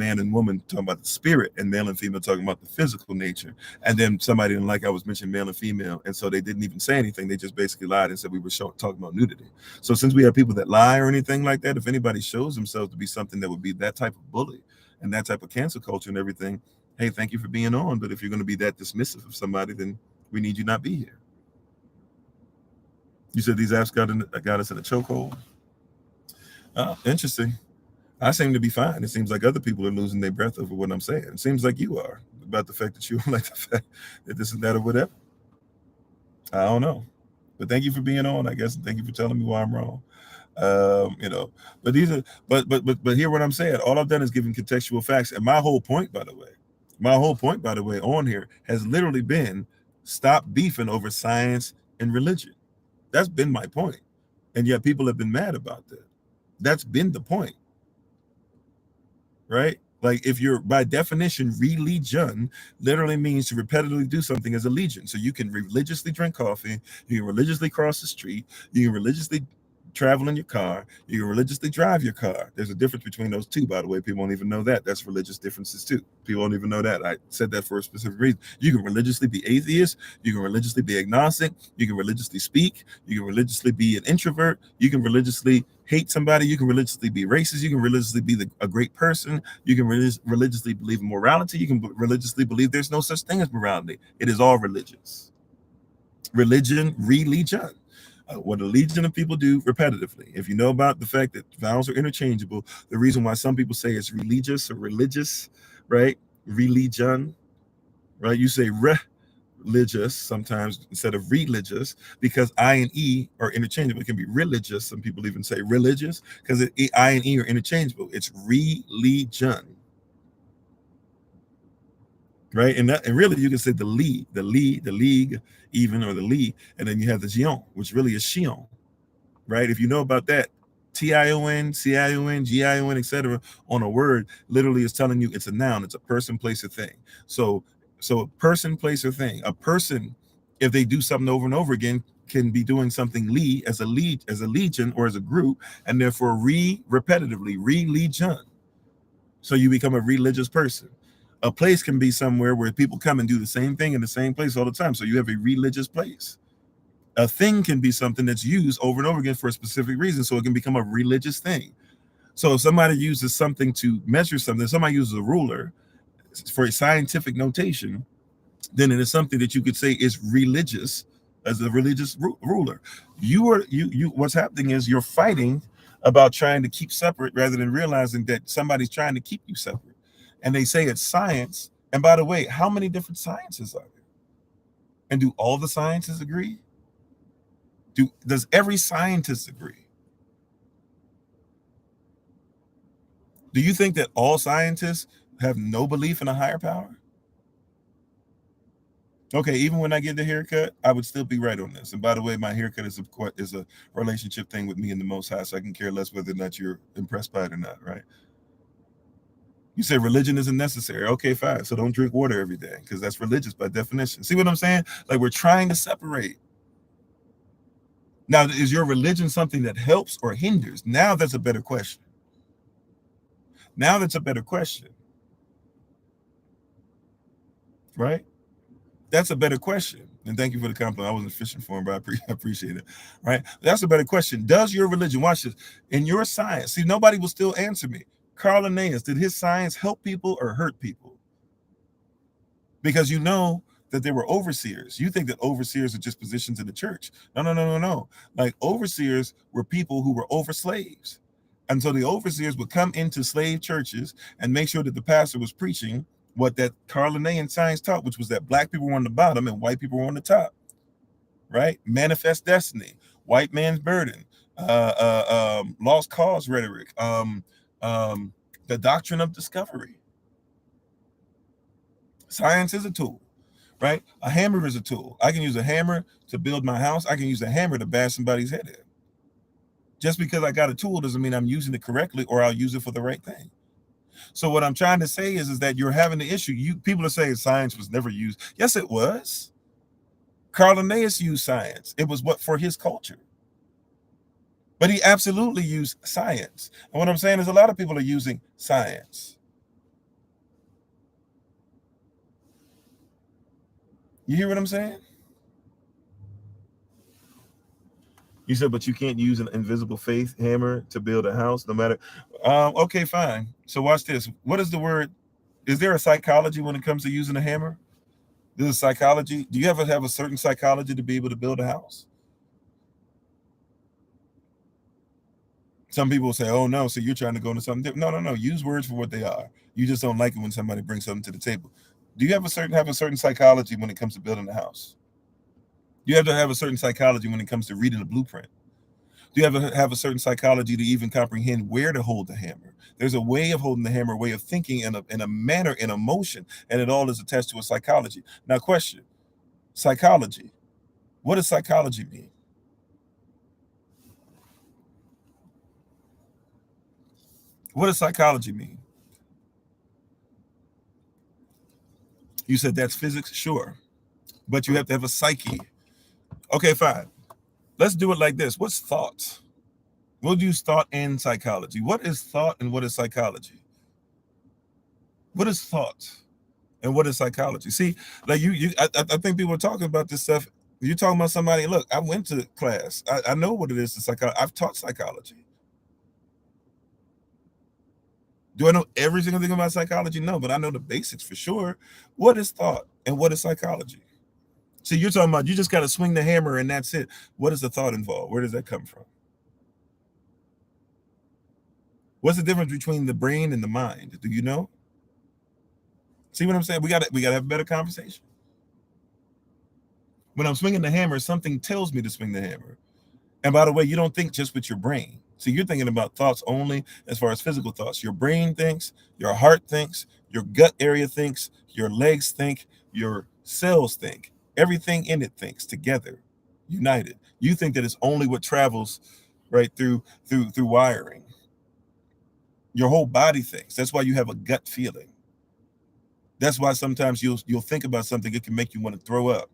S1: talking about the spirit, and male and female talking about the physical nature. And then somebody didn't like I was mentioning male and female, and so they didn't even say anything. They just basically lied and said we were talking about nudity. So since we have people that lie or anything like that, if anybody shows themselves to be something that would be that type of bully and that type of cancel culture and everything, hey, thank you for being on. But if you're going to be that dismissive of somebody, then we need you not be here. You said these apps got us in a chokehold. Oh, interesting. I seem to be fine. It seems like other people are losing their breath over what I'm saying. It seems like you are, about the fact that you don't like the fact that this and that or whatever. I don't know. But thank you for being on, I guess, and thank you for telling me why I'm wrong. But these are but hear what I'm saying. All I've done is giving contextual facts. And my whole point, by the way, on here has literally been stop beefing over science and religion. That's been my point. And yet people have been mad about that. That's been the point. Right? Like, if you're, by definition, religion literally means to repetitively do something as allegiance. So you can religiously drink coffee, you can religiously cross the street, you can religiously travel in your car, you can religiously drive your car. There's a difference between those two, by the way. People don't even know that. That's religious differences too. People don't even know that. I said that for a specific reason. You can religiously be atheist, you can religiously be agnostic, you can religiously speak, you can religiously be an introvert, you can religiously hate somebody, you can religiously be racist, you can religiously be a great person, you can religiously believe in morality, you can religiously believe there's no such thing as morality. It is all religious. Religion. What a legion of people do repetitively. If you know about the fact that vowels are interchangeable, the reason why some people say it's religious or religious, right? Religion, right? You say religious sometimes instead of religious, because I and E are interchangeable. It can be religious. Some people even say religious because I and E are interchangeable. It's religion. Right, and really you can say the league, even, or the league, and then you have the gion, which really is shion. Right, if you know about that, tion, cion, gion, etc. on a word literally is telling you it's a noun. It's a person, place, or thing. So a person, place, or thing. A person, if they do something over and over again, can be doing something as a legion or as a group, and therefore repetitively religion. So you become a religious person. A place can be somewhere where people come and do the same thing in the same place all the time. So you have a religious place. A thing can be something that's used over and over again for a specific reason. So it can become a religious thing. So if somebody uses something to measure something, somebody uses a ruler for a scientific notation, then it is something that you could say is religious, as a religious ruler. What's happening is you're fighting about trying to keep separate rather than realizing that somebody's trying to keep you separate. And they say it's science. And by the way, how many different sciences are there? And do all the sciences agree? Does every scientist agree? Do you think that all scientists have no belief in a higher power? Okay, even when I get the haircut, I would still be right on this. And by the way, my haircut is a relationship thing with me and the Most High, so I can care less whether or not you're impressed by it or not, right? You say religion isn't necessary. Okay, fine. So don't drink water every day because that's religious by definition. See what I'm saying? Like, we're trying to separate. Now, is your religion something that helps or hinders? Now that's a better question. Right? That's a better question. And thank you for the compliment. I wasn't fishing for him, but I appreciate it. Right? That's a better question. Does your religion, watch this, in your science, see, nobody will still answer me. Carl Linnaeus, did his science help people or hurt people? Because you know that there were overseers. You think that overseers are just positions in the church. No. Like, overseers were people who were over slaves. And so the overseers would come into slave churches and make sure that the pastor was preaching what that Carl Linnaean science taught, which was that black people were on the bottom and white people were on the top. Right? Manifest destiny, white man's burden, lost cause rhetoric, the doctrine of discovery. Science is a tool, right? A hammer is a tool. I can use a hammer to build my house. I can use a hammer to bash somebody's head in. Just because I got a tool doesn't mean I'm using it correctly or I'll use it for the right thing. So what I'm trying to say is that you're having the issue. People are saying science was never used. Yes, it was. Carl Linnaeus used science. It was what for his culture. But he absolutely used science. And what I'm saying is a lot of people are using science. You hear what I'm saying? You said, but you can't use an invisible faith hammer to build a house, no matter. Okay, fine. So watch this. What is the word? Is there a psychology when it comes to using a hammer? There's a psychology. Do you ever have a certain psychology to be able to build a house? Some people will say, oh no, so you're trying to go into something different. No. Use words for what they are. You just don't like it when somebody brings something to the table. Do you have a certain psychology when it comes to building a house? You have to have a certain psychology when it comes to reading a blueprint. Do you have a certain psychology to even comprehend where to hold the hammer? There's a way of holding the hammer, a way of thinking, in a manner, in a motion, and it all is attached to a psychology. Now, question: psychology. What does psychology mean? What does psychology mean? You said that's physics, sure, but you have to have a psyche. Okay, fine. Let's do it like this. What's thought? We'll use thought and psychology. What is thought and what is psychology? What is thought and what is psychology? See, like I think people are talking about this stuff. You're talking about somebody. Look, I went to class. I know what it is to psychology. I've taught psychology. Do I know every single thing about psychology? No, but I know the basics for sure. What is thought and what is psychology? See, you're talking about you just got to swing the hammer and that's it. What is the thought involved? Where does that come from? What's the difference between the brain and the mind? Do you know? See what I'm saying? We gotta have a better conversation. When I'm swinging the hammer, something tells me to swing the hammer. And by the way, you don't think just with your brain. See, you're thinking about thoughts only as far as physical thoughts. Your brain thinks, your heart thinks, your gut area thinks, your legs think, your cells think. Everything in it thinks together, united. You think that it's only what travels right through wiring. Your whole body thinks. That's why you have a gut feeling. That's why sometimes you'll think about something, it can make you want to throw up.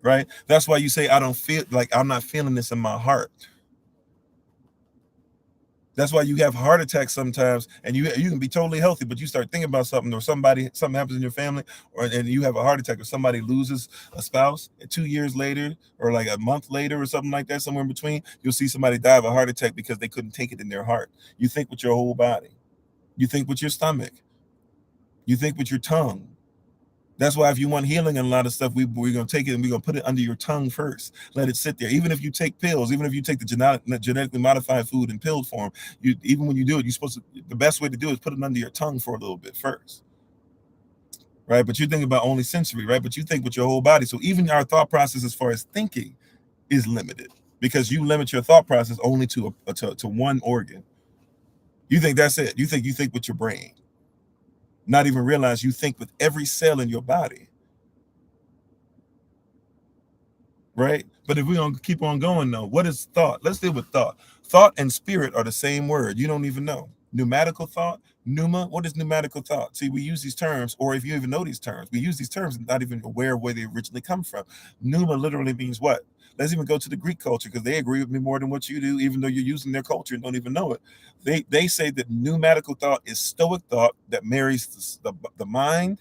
S1: Right? That's why you say, I don't feel like I'm not feeling this in my heart. That's why you have heart attacks sometimes, and you can be totally healthy, but you start thinking about something, or something happens in your family, and you have a heart attack, or somebody loses a spouse, and 2 years later, or like a month later, or something like that, somewhere in between, you'll see somebody die of a heart attack because they couldn't take it in their heart. You think with your whole body. You think with your stomach. You think with your tongue. That's why if you want healing and a lot of stuff, we're going to take it and we're going to put it under your tongue first. Let it sit there. Even if you take pills, even if you take the genetically modified food in pill form, even when you do it, you're supposed to, the best way to do it is put it under your tongue for a little bit first. Right? But you think about only sensory, right? But you think with your whole body. So even our thought process as far as thinking is limited because you limit your thought process only to one organ. You think that's it. You think with your brain. Not even realize you think with every cell in your body. Right? But if we're going to keep on going, though, what is thought? Let's deal with thought. Thought and spirit are the same word. You don't even know. Pneumatical thought, pneuma. What is pneumatical thought? See, we use these terms, or if you even know these terms, we use these terms and not even aware of where they originally come from. Pneuma literally means what? Let's even go to the Greek culture because they agree with me more than what you do, even though you're using their culture and don't even know it. They say that pneumatical thought is stoic thought that marries the mind,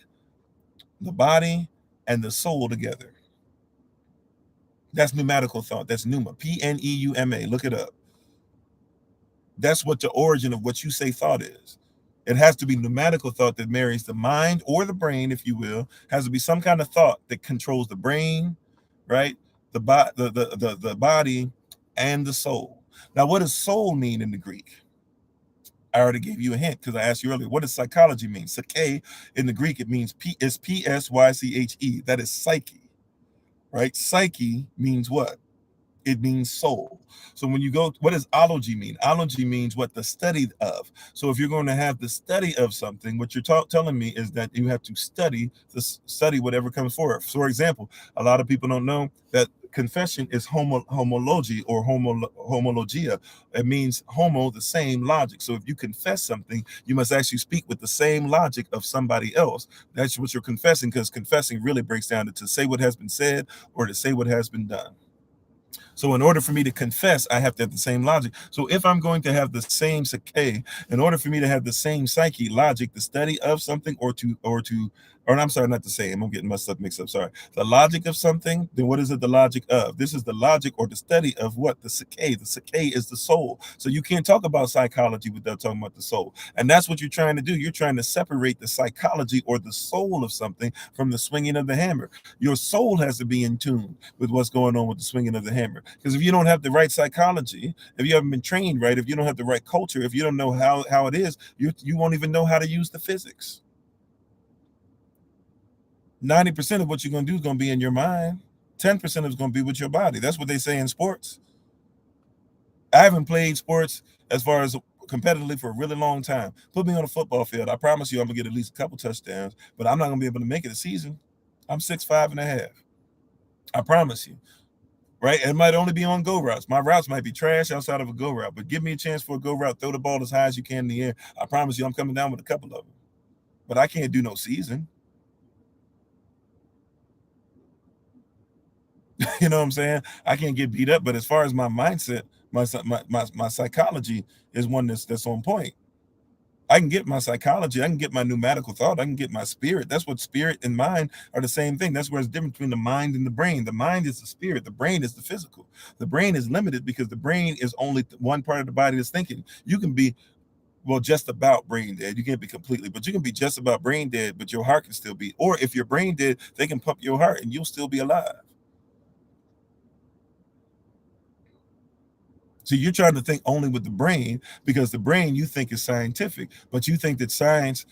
S1: the body, and the soul together. That's pneumatical thought. That's pneuma. Pneuma. Look it up. That's what the origin of what you say thought is. It has to be pneumatical thought that marries the mind or the brain, if you will. Has to be some kind of thought that controls the brain, right? The body and the soul. Now, what does soul mean in the Greek? I already gave you a hint because I asked you earlier. What does psychology mean? Psyche in the Greek, it means Psyche. That is psyche, right? Psyche means what? It means soul. So when you go, what does ology mean? Ology means what? The study of. So if you're going to have the study of something, what you're telling me is that you have to study whatever comes forward. For example, a lot of people don't know that confession is homology or homologia. It means homo, the same, logic. So if you confess something, you must actually speak with the same logic of somebody else. That's what you're confessing, because confessing really breaks down to say what has been said or to say what has been done. So in order for me to confess, I have to have the same logic. So if I'm going to have the same psyche, in order for me to have the same psyche, logic, the study of something, or I'm sorry, not the same. I'm getting my stuff mixed up. Sorry. The logic of something, then what is it the logic of? This is the logic or the study of what? The psyche. The psyche is the soul. So you can't talk about psychology without talking about the soul. And that's what you're trying to do. You're trying to separate the psychology or the soul of something from the swinging of the hammer. Your soul has to be in tune with what's going on with the swinging of the hammer. Because if you don't have the right psychology, if you haven't been trained right, if you don't have the right culture, if you don't know how it is, you won't even know how to use the physics. 90% of what you're going to do is going to be in your mind. 10% of it's going to be with your body. That's what they say in sports. I haven't played sports as far as competitively for a really long time. Put me on a football field. I promise you I'm going to get at least a couple touchdowns, but I'm not going to be able to make it a season. I'm 6'5.5". I promise you. Right? It might only be on go routes. My routes might be trash outside of a go route, but give me a chance for a go route. Throw the ball as high as you can in the air. I promise you I'm coming down with a couple of them. But I can't do no season. You know what I'm saying? I can't get beat up. But as far as my mindset, my psychology is one that's on point. I can get my psychology, I can get my pneumatical thought, I can get my spirit. That's what spirit and mind are the same thing. That's where it's different between the mind and the brain. The mind is the spirit, the brain is the physical. The brain is limited because the brain is only one part of the body that's thinking. You can be, well, just about brain dead. You can't be completely, but you can be just about brain dead, but your heart can still be. Or if you're brain dead, they can pump your heart and you'll still be alive. So you're trying to think only with the brain because the brain you think is scientific, but you think that science,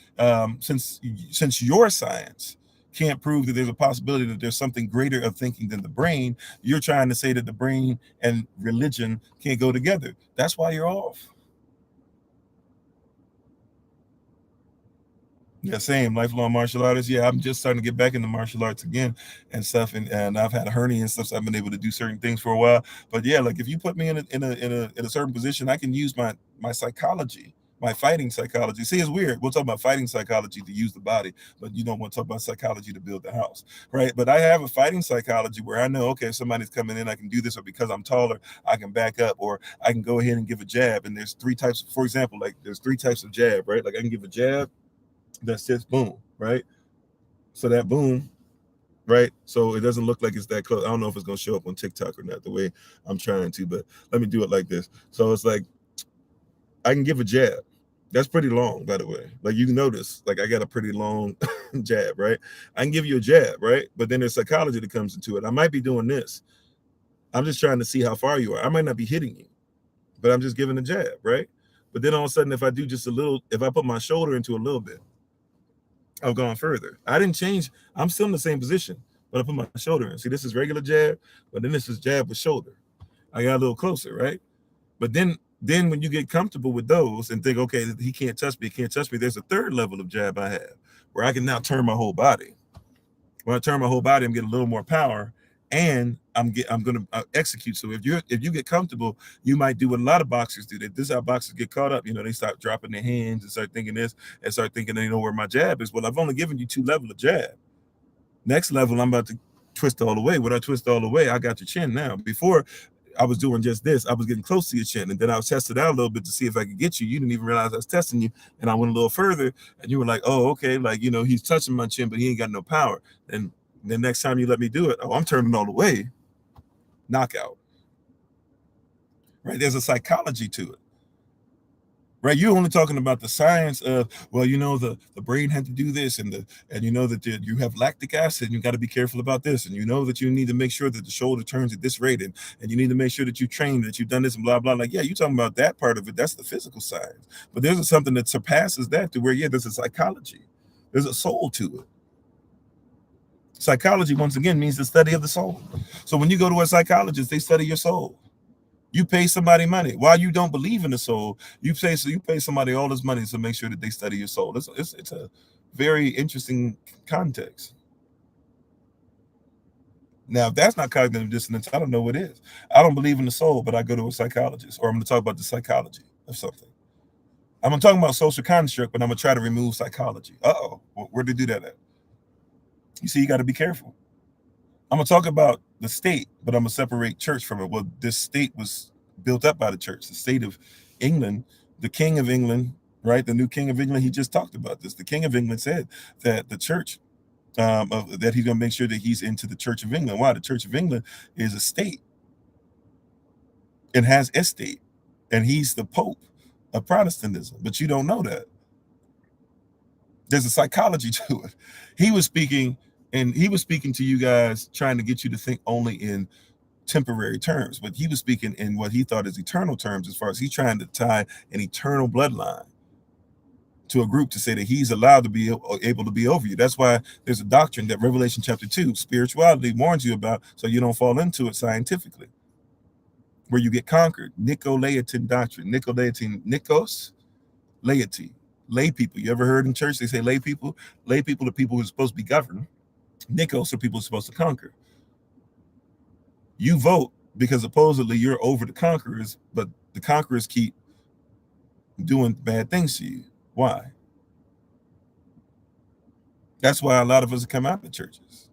S1: since your science can't prove that there's a possibility that there's something greater of thinking than the brain, you're trying to say that the brain and religion can't go together. That's why you're off. Yeah, same lifelong martial artist. Yeah, I'm just starting to get back into martial arts again and stuff, and I've had a hernia and stuff, so I've been able to do certain things for a while. But yeah, like if you put me in a certain position, I can use my psychology, my fighting psychology. See, it's weird. We'll talk about fighting psychology to use the body, but you don't want to talk about psychology to build the house, right? But I have a fighting psychology where I know, okay, if somebody's coming in, I can do this, or because I'm taller, I can back up, or I can go ahead and give a jab. And there's three types. For example, like there's three types of jab, right? Like I can give a jab that says boom, right? So that boom, right? So it doesn't look like it's that close. I don't know if it's gonna show up on TikTok or not the way I'm trying to, but let me do it like this. So it's like I can give a jab. That's pretty long, by the way. Like you can notice, like I got a pretty long jab, right? I can give you a jab, right? But then there's psychology that comes into it. I might be doing this. I'm just trying to see how far you are. I might not be hitting you, but I'm just giving a jab, right? But then all of a sudden, if I do just a little, if I put my shoulder into a little bit, I've gone further. I didn't change. I'm still in the same position, but I put my shoulder in. See, this is regular jab, but then this is jab with shoulder. I got a little closer, right? But then when you get comfortable with those and think, okay, he can't touch me, he can't touch me, there's a third level of jab I have where I can now turn my whole body. When I turn my whole body, I'm getting a little more power, and I'm going to execute. So if you get comfortable, you might do what a lot of boxers do. This is how boxers get caught up. You know, they start dropping their hands and start thinking this and start thinking they know where my jab is. Well, I've only given you 2 levels of jab. Next level, I'm about to twist all the way. When I twist all the way, I got your chin now. Before, I was doing just this. I was getting close to your chin, and then I was tested out a little bit to see if I could get you. You didn't even realize I was testing you, and I went a little further, and you were like, "Oh, okay." Like, you know, he's touching my chin, but he ain't got no power. And the next time you let me do it, oh, I'm turning all the way. Knockout. Right? There's a psychology to it. Right? You're only talking about the science of, well, you know, the brain had to do this, and you know that you have lactic acid, and you got to be careful about this, and you know that you need to make sure that the shoulder turns at this rate, and you need to make sure that you train, that you've done this, and blah blah. Like, yeah, you're talking about that part of it. That's the physical science. But there's something that surpasses that, to where, yeah, there's a psychology. There's a soul to it. Psychology, once again, means the study of the soul. So when you go to a psychologist, they study your soul. You pay somebody money. While you don't believe in the soul, you pay somebody all this money to make sure that they study your soul. It's a very interesting context. Now, if that's not cognitive dissonance, I don't know what is. I don't believe in the soul, but I go to a psychologist, or I'm going to talk about the psychology of something. I'm going to talk about social construct, but I'm going to try to remove psychology. Where did they do that at? You see, you got to be careful. I'm going to talk about the state, but I'm going to separate church from it. Well, this state was built up by the church. The state of England, the King of England, right? The new King of England, he just talked about this. The King of England said that the church, that he's going to make sure that he's into the Church of England. Why? The Church of England is a state and has estate, and he's the Pope of Protestantism. But you don't know that. There's a psychology to it. He was speaking to you guys, trying to get you to think only in temporary terms, but he was speaking in what he thought is eternal terms, as far as he's trying to tie an eternal bloodline to a group to say that he's allowed to be able to be over you. That's why there's a doctrine that Revelation chapter 2, spirituality, warns you about, so you don't fall into it scientifically, where you get conquered. Nicolaitan doctrine. Nikos, laity, lay people. You ever heard in church they say lay people? Lay people are people who are supposed to be governed. Nikos are people who are supposed to conquer. You vote because supposedly you're over the conquerors, but the conquerors keep doing bad things to you. Why? That's why a lot of us come out of the churches.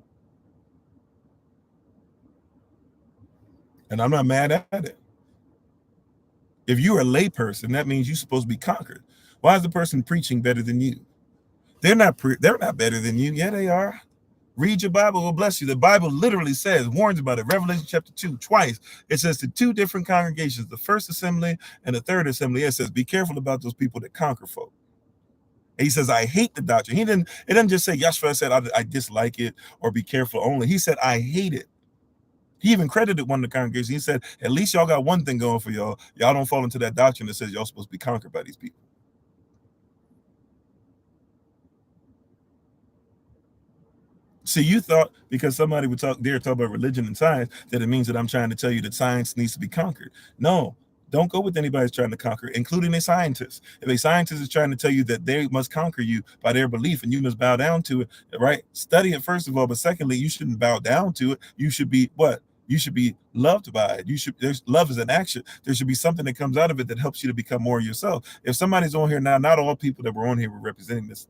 S1: And I'm not mad at it. If you're a lay person, that means you're supposed to be conquered. Why is the person preaching better than you? They're not better than you. Yeah, they are. Read your Bible, will bless you. The Bible literally says, warns about it. Revelation chapter 2, twice. It says to two different congregations, the first assembly and the third assembly. It says, be careful about those people that conquer folk. And he says, I hate the doctrine. It didn't just say, Yeshua said, I dislike it, or be careful only. He said, I hate it. He even credited one of the congregations. He said, at least y'all got one thing going for y'all. Y'all don't fall into that doctrine that says y'all supposed to be conquered by these people. See, you thought because somebody would talk about religion and science, that it means that I'm trying to tell you that science needs to be conquered. No, don't go with anybody who's trying to conquer, including a scientist. If a scientist is trying to tell you that they must conquer you by their belief and you must bow down to it, right? Study it first of all, but secondly, you shouldn't bow down to it. You should be what? You should be loved by it. There's love is an action. There should be something that comes out of it that helps you to become more yourself. If somebody's on here now, not all people that were on here were representing this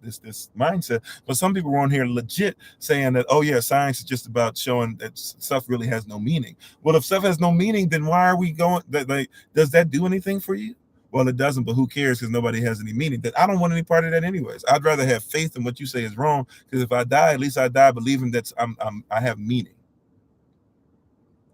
S1: mindset, but some people were on here legit saying that, oh yeah, science is just about showing that stuff really has no meaning. Well, if stuff has no meaning, then why are we going? Does that do anything for you? Well, it doesn't, but who cares, because nobody has any meaning. That I don't want any part of that anyways. I'd rather have faith in what you say is wrong, because if I die, at least I die believing that I have meaning.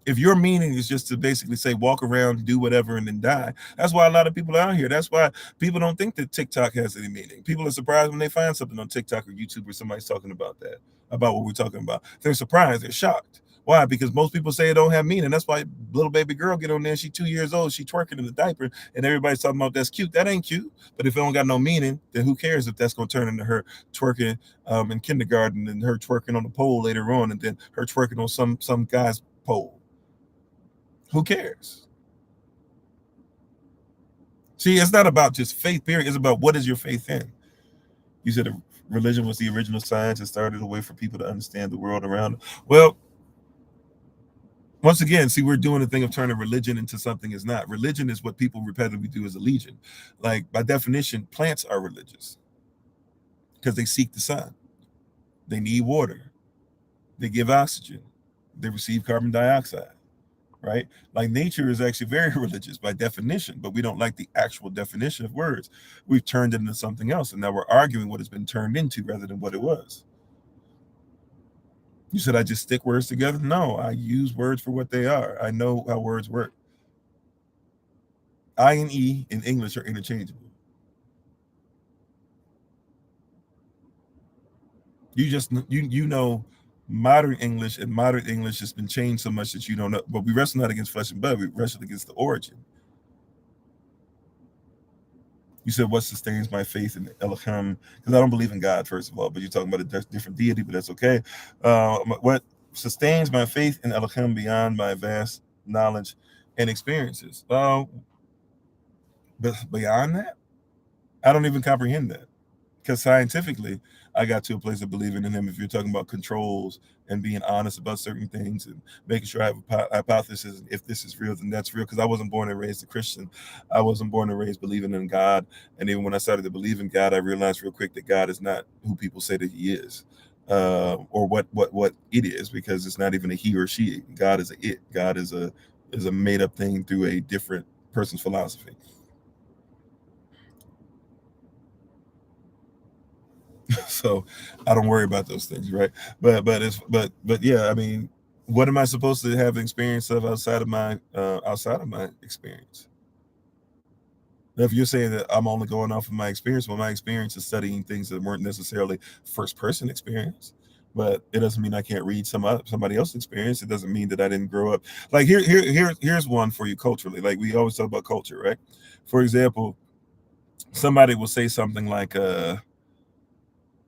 S1: If your meaning is just to basically say walk around, do whatever, and then die, that's why a lot of people are out here. That's why people don't think that TikTok has any meaning. People are surprised when they find something on TikTok or YouTube where somebody's talking about that, about what we're talking about. They're surprised, they're shocked. Why? Because most people say it don't have meaning. That's why little baby girl get on there, she's 2 years old, she twerking in the diaper, and everybody's talking about that's cute. That ain't cute. But if it don't got no meaning, then who cares if that's going to turn into her twerking in kindergarten, and her twerking on the pole later on, and then her twerking on some guy's pole. Who cares? See, it's not about just faith, period. It's about what is your faith in. You said religion was the original science. It started a way for people to understand the world around them. Well, once again, see, we're doing the thing of turning religion into something it's not. Religion is what people repetitively do as a legion. Like, by definition, plants are religious because they seek the sun. They need water. They give oxygen. They receive carbon dioxide. Right? Like, nature is actually very religious by definition, but we don't like the actual definition of words. We've turned it into something else, and now we're arguing what it's been turned into rather than what it was. You said I just stick words together? No, I use words for what they are. I know how words work. I and E in English are interchangeable. You know modern English, and modern English has been changed so much that you don't know. But we wrestle not against flesh and blood, we wrestle against the origin. You said what sustains my faith in Elohim, because I don't believe in God, first of all, but you're talking about a different deity, but that's okay. What sustains my faith in Elohim beyond my vast knowledge and experiences? But beyond that, I don't even comprehend that. because scientifically I got to a place of believing in him. If you're talking about controls and being honest about certain things and making sure I have a hypothesis, if this is real, then that's real. Because I wasn't born and raised a Christian. I wasn't born and raised believing in God. And even when I started to believe in God, I realized real quick that God is not who people say that he is. Or what it is, because it's not even a he or she. God is a it. God is a made up thing through a different person's philosophy. So I don't worry about those things, right? But yeah, I mean, what am I supposed to have experience of outside of my experience? Now, if you're saying that I'm only going off of my experience, well, my experience is studying things that weren't necessarily first person experience. But it doesn't mean I can't read somebody else's experience. It doesn't mean that I didn't grow up. Like here's one for you culturally. Like we always talk about culture, right? For example, somebody will say something like,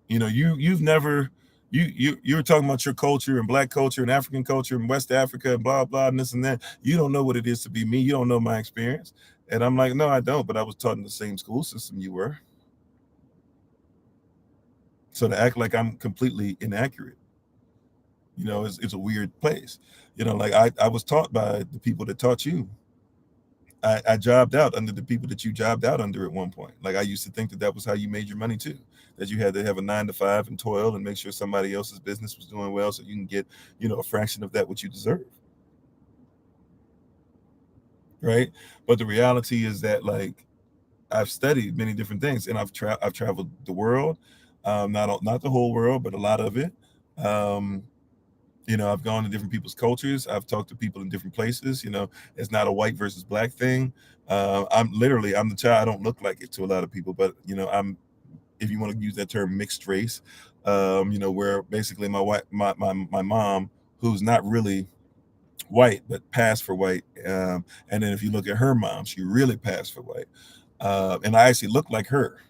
S1: you've never you were talking about your culture and black culture and African culture and West Africa and blah blah and this and that. You don't know what it is to be me. You don't know my experience. And I'm like, no, I don't. But I was taught in the same school system you were. So to act like I'm completely inaccurate, it's a weird place. Like I was taught by the people that taught you. I jobbed out under the people that you jobbed out under at one point. Like I used to think that that was how you made your money too. That you had to have a 9 to 5 and toil and make sure somebody else's business was doing well so you can get, a fraction of that what you deserve. Right. But the reality is that like I've studied many different things and I've traveled the world, not the whole world, but a lot of it. Um, I've gone to different people's cultures. I've talked to people in different places. It's not a white versus black thing. I'm the child. I don't look like it to a lot of people, but I'm, if you want to use that term, mixed race. Where basically my mom, who's not really white but passed for white, and then if you look at her mom, she really passed for white, and I actually look like her.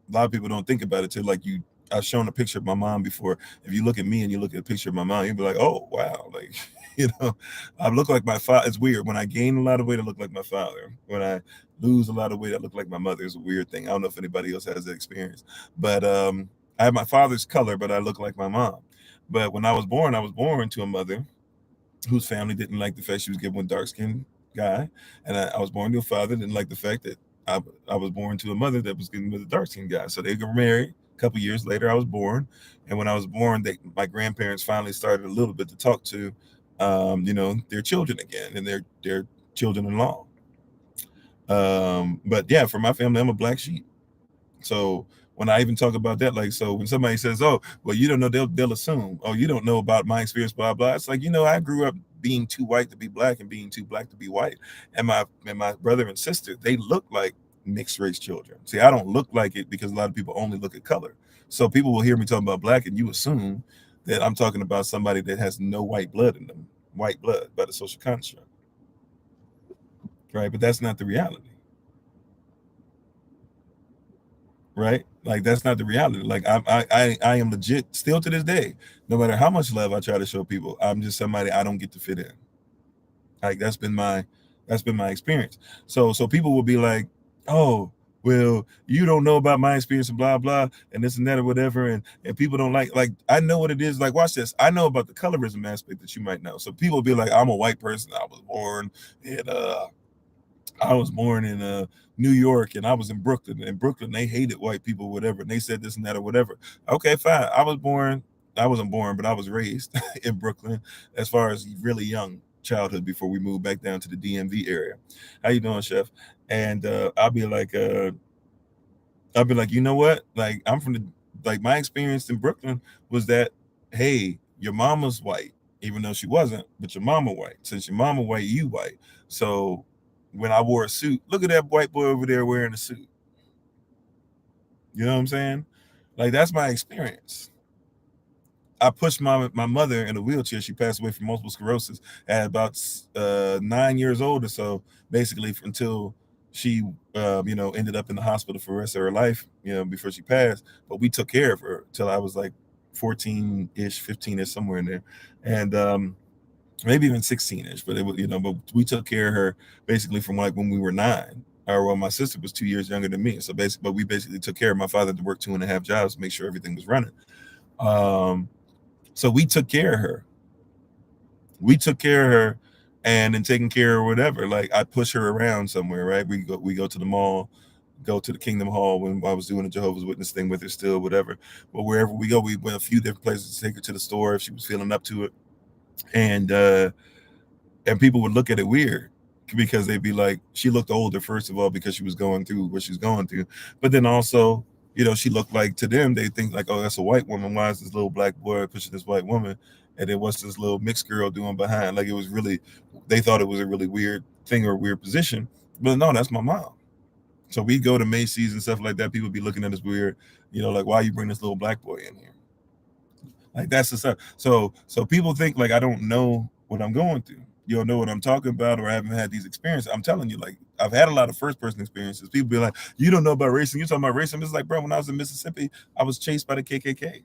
S1: A lot of people don't think about it till like you. I've shown a picture of my mom before. If you look at me and you look at a picture of my mom, you'd be like, "Oh wow!" Like, you know, I look like my father. It's weird. When I gain a lot of weight, I look like my father. When I lose a lot of weight, I look like my mother. It's a weird thing. I don't know if anybody else has that experience, but I have my father's color, but I look like my mom. But when I was born to a mother whose family didn't like the fact she was given a dark skinned guy, and I was born to a father that didn't like the fact that I, I was born to a mother that was given with a dark skinned guy. So they got married. A couple years later, I was born, and when I was born, my grandparents finally started a little bit to talk to, their children again and their children-in-law. But yeah, for my family, I'm a black sheep. So when I even talk about that, like, so when somebody says, "Oh, well, you don't know," they'll assume, "Oh, you don't know about my experience," blah blah. It's like, I grew up being too white to be black and being too black to be white, and my brother and sister, they look like mixed race children. See, I don't look like it because a lot of people only look at color. So people will hear me talking about black, and you assume that I'm talking about somebody that has no white blood in them, white blood by the social construct, right? But that's not the reality. Right? Like that's not the reality. Like I am legit still to this day. No matter how much love I try to show people, I'm just somebody I don't get to fit in. Like that's been my experience. So people will be like, oh, well, you don't know about my experience and blah blah and this and that or whatever, and people don't like I know what it is. Like watch this. I know about the colorism aspect that you might know. So people will be like, I'm a white person. I was born in New York and I was in Brooklyn. In Brooklyn, they hated white people, whatever. And they said this and that or whatever. Okay, fine. I wasn't born, but I was raised in Brooklyn as far as really young childhood before we moved back down to the DMV area. How you doing, chef? And I'll be like, you know what? Like like my experience in Brooklyn was that, hey, your mama's white, even though she wasn't, but your mama white. Since your mama white, you white. So when I wore a suit, look at that white boy over there wearing a suit. You know what I'm saying? Like that's my experience. I pushed my mother in a wheelchair. She passed away from multiple sclerosis at about 9 years old or so, basically until she, ended up in the hospital for the rest of her life, before she passed. But we took care of her till I was like 14-ish, 15-ish, somewhere in there. And maybe even 16-ish, but but we took care of her basically from like when we were 9 or well, my sister was 2 years younger than me. So basically, but we basically took care of my father to work 2.5 jobs to make sure everything was running. So we took care of her. We took care of her, and then taking care of whatever. Like I push her around somewhere, right? We go to the mall, go to the Kingdom Hall when I was doing the Jehovah's Witness thing with her still, whatever. But wherever we go, we went a few different places to take her to the store if she was feeling up to it. And people would look at it weird because they'd be like, she looked older, first of all, because she was going through what she's going through. But then also, she looked like, to them, they think like, oh, that's a white woman. Why is this little black boy pushing this white woman? And then what's this little mixed girl doing behind? Like, it was really, they thought it was a really weird thing or a weird position. But no, that's my mom. So we go to Macy's and stuff like that. People be looking at us weird, like, why you bring this little black boy in here? Like, that's the stuff. So people think like I don't know what I'm going through. You don't know what I'm talking about, or I haven't had these experiences. I'm telling you, like, I've had a lot of first person experiences. People be like, you don't know about racism. You're talking about racism. It's like, bro, when I was in Mississippi, I was chased by the KKK.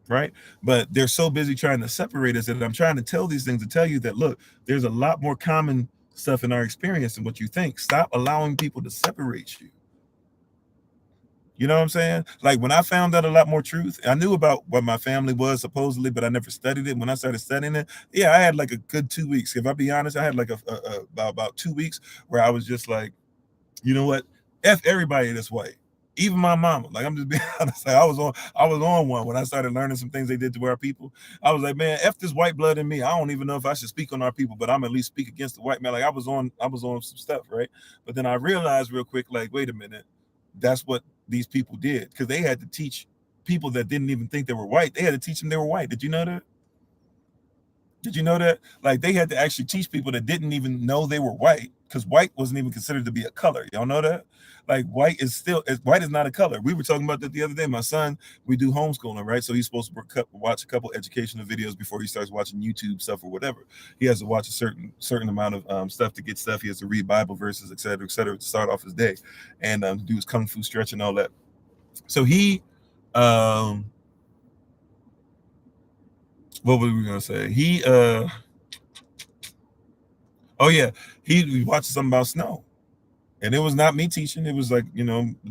S1: Right? But they're so busy trying to separate us that I'm trying to tell these things to tell you that, look, there's a lot more common stuff in our experience than what you think. Stop allowing people to separate you. You know what I'm saying? Like, when I found out a lot more truth, I knew about what my family was supposedly, but I never studied it. When I started studying it, yeah, I had like a good 2 weeks. If I be honest, I had like about 2 weeks where I was just like, you know what? F everybody that's white, even my mama. Like, I'm just being honest. Like, I was on one when I started learning some things they did to our people. I was like, man, F this white blood in me. I don't even know if I should speak on our people, but I'm at least speak against the white man. Like, I was on some stuff, right? But then I realized real quick, like, wait a minute, that's what these people did, because they had to teach people that didn't even think they were white. They had to teach them they were white. Did you know that? Did you know that? Like, they had to actually teach people that didn't even know they were white, because white wasn't even considered to be a color. Y'all know that? Like, white is not a color. We were talking about that the other day. My son, we do homeschooling, right? So he's supposed to watch a couple educational videos before he starts watching YouTube stuff or whatever. He has to watch a certain amount of stuff to get stuff. He has to read Bible verses, et cetera, to start off his day, and do his kung fu stretch and all that. So he, what were we gonna say? Oh yeah, he watched something about snow, and it was not me teaching. It was like,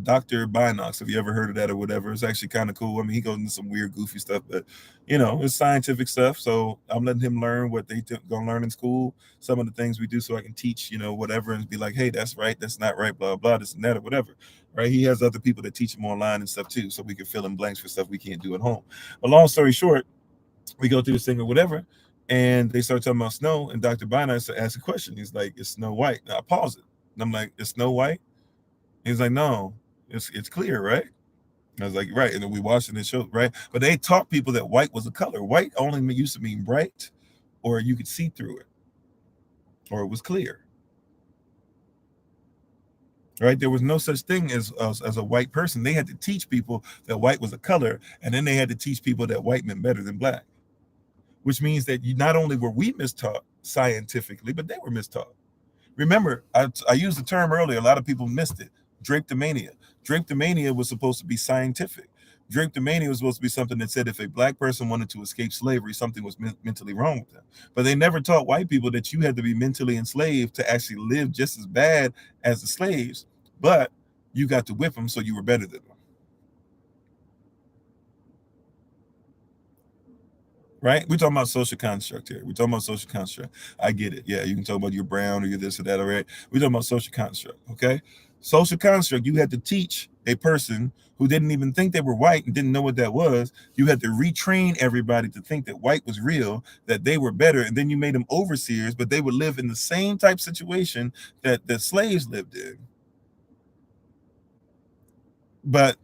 S1: Dr. Binox. Have you ever heard of that or whatever? It's actually kind of cool. I mean, he goes into some weird, goofy stuff, but it's scientific stuff. So I'm letting him learn what they gonna learn in school. Some of the things we do, so I can teach, whatever, and be like, hey, that's right, that's not right, blah blah, this and that or whatever. Right? He has other people that teach him online and stuff too, so we can fill in blanks for stuff we can't do at home. But long story short, we go through this thing or whatever, and they start talking about snow, and Dr. Binox asked a question. He's like, "Is snow white?" And I pause it. And I'm like, "Is snow white?" He's like, "No, it's clear, right?" And I was like, "Right." And then we watched it and it showed, right? But they taught people that white was a color. White only used to mean bright, or you could see through it, or it was clear. Right? There was no such thing as a white person. They had to teach people that white was a color, and then they had to teach people that white meant better than black, which means that not only were we mistaught scientifically, but they were mistaught. Remember, I used the term earlier. A lot of people missed it. Drapetomania. Drapetomania was supposed to be scientific. Drapetomania was supposed to be something that said if a black person wanted to escape slavery, something was mentally wrong with them. But they never taught white people that you had to be mentally enslaved to actually live just as bad as the slaves, but you got to whip them, so you were better than them. Right? We're talking about social construct here. We're talking about social construct. I get it. Yeah, you can talk about you're brown or you're this or that, all right? We're talking about social construct, okay? Social construct, you had to teach a person who didn't even think they were white and didn't know what that was. You had to retrain everybody to think that white was real, that they were better, and then you made them overseers, but they would live in the same type situation that the slaves lived in. But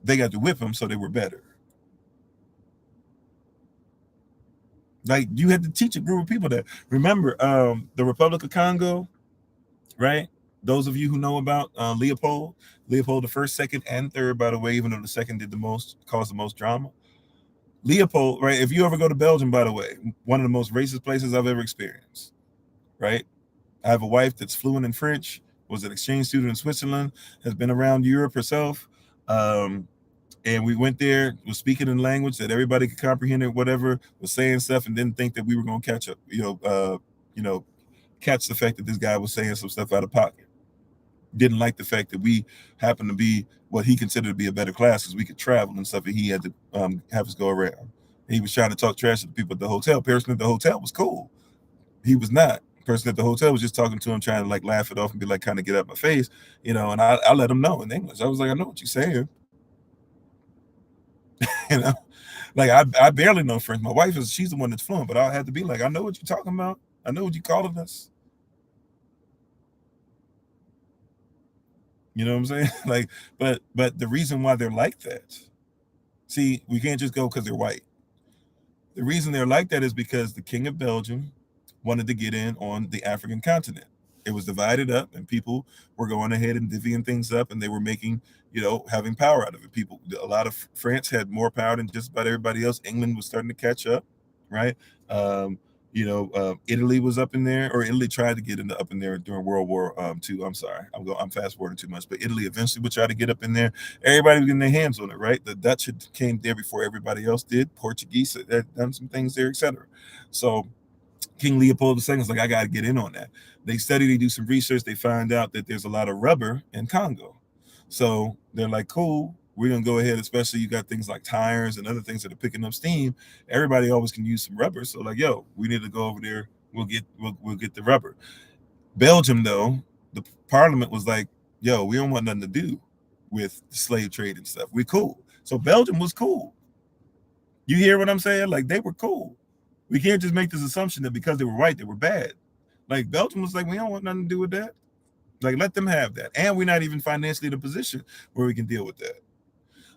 S1: they got to whip them, so they were better. Like, you had to teach a group of people that. Remember, the Republic of Congo, right? Those of you who know about Leopold the first, second, and third, by the way, even though the second did the most, caused the most drama. Leopold, right? If you ever go to Belgium, by the way, one of the most racist places I've ever experienced, right? I have a wife that's fluent in French, was an exchange student in Switzerland, has been around Europe herself. And we went there, was speaking in language that everybody could comprehend it, whatever, was saying stuff, and didn't think that we were going to catch up, you know, catch the fact that this guy was saying some stuff out of pocket. Didn't like the fact that we happened to be what he considered to be a better class because we could travel and stuff, and he had to have us go around. He was trying to talk trash to the people at the hotel. Person at the hotel was cool. He was not. Person at the hotel was just talking to him, trying to like laugh it off and be like, kind of get out my face, you know. And I let him know in English. I was like, I know what you're saying. You know, like I barely know French. My wife she's the one that's fluent, but I had to be like, I know what you're talking about. I know what you're calling us. You know what I'm saying? Like, but the reason why they're like that, see, we can't just go because they're white. The reason they're like that is because the king of Belgium wanted to get in on the African continent. It was divided up, and people were going ahead and divvying things up, and they were making, having power out of it. A lot of France had more power than just about everybody else. England was starting to catch up, right? Um, Italy was up in there, or Italy tried to get up in there during World War II. I'm sorry, I'm fast forwarding too much, but Italy eventually would try to get up in there. Everybody was getting their hands on it, right? The Dutch had came there before everybody else did. Portuguese had done some things there, etc. So King Leopold II was like, I got to get in on that. They study, they do some research, they find out that there's a lot of rubber in Congo. So they're like, cool, we're going to go ahead, especially you got things like tires and other things that are picking up steam. Everybody always can use some rubber. So like, yo, we need to go over there. We'll get the rubber. Belgium, though, the parliament was like, yo, we don't want nothing to do with slave trade and stuff. We're cool. So Belgium was cool. You hear what I'm saying? Like, they were cool. We can't just make this assumption that because they were white, they were bad. Like, Belgium was like, we don't want nothing to do with that. Like, let them have that. And we're not even financially in a position where we can deal with that.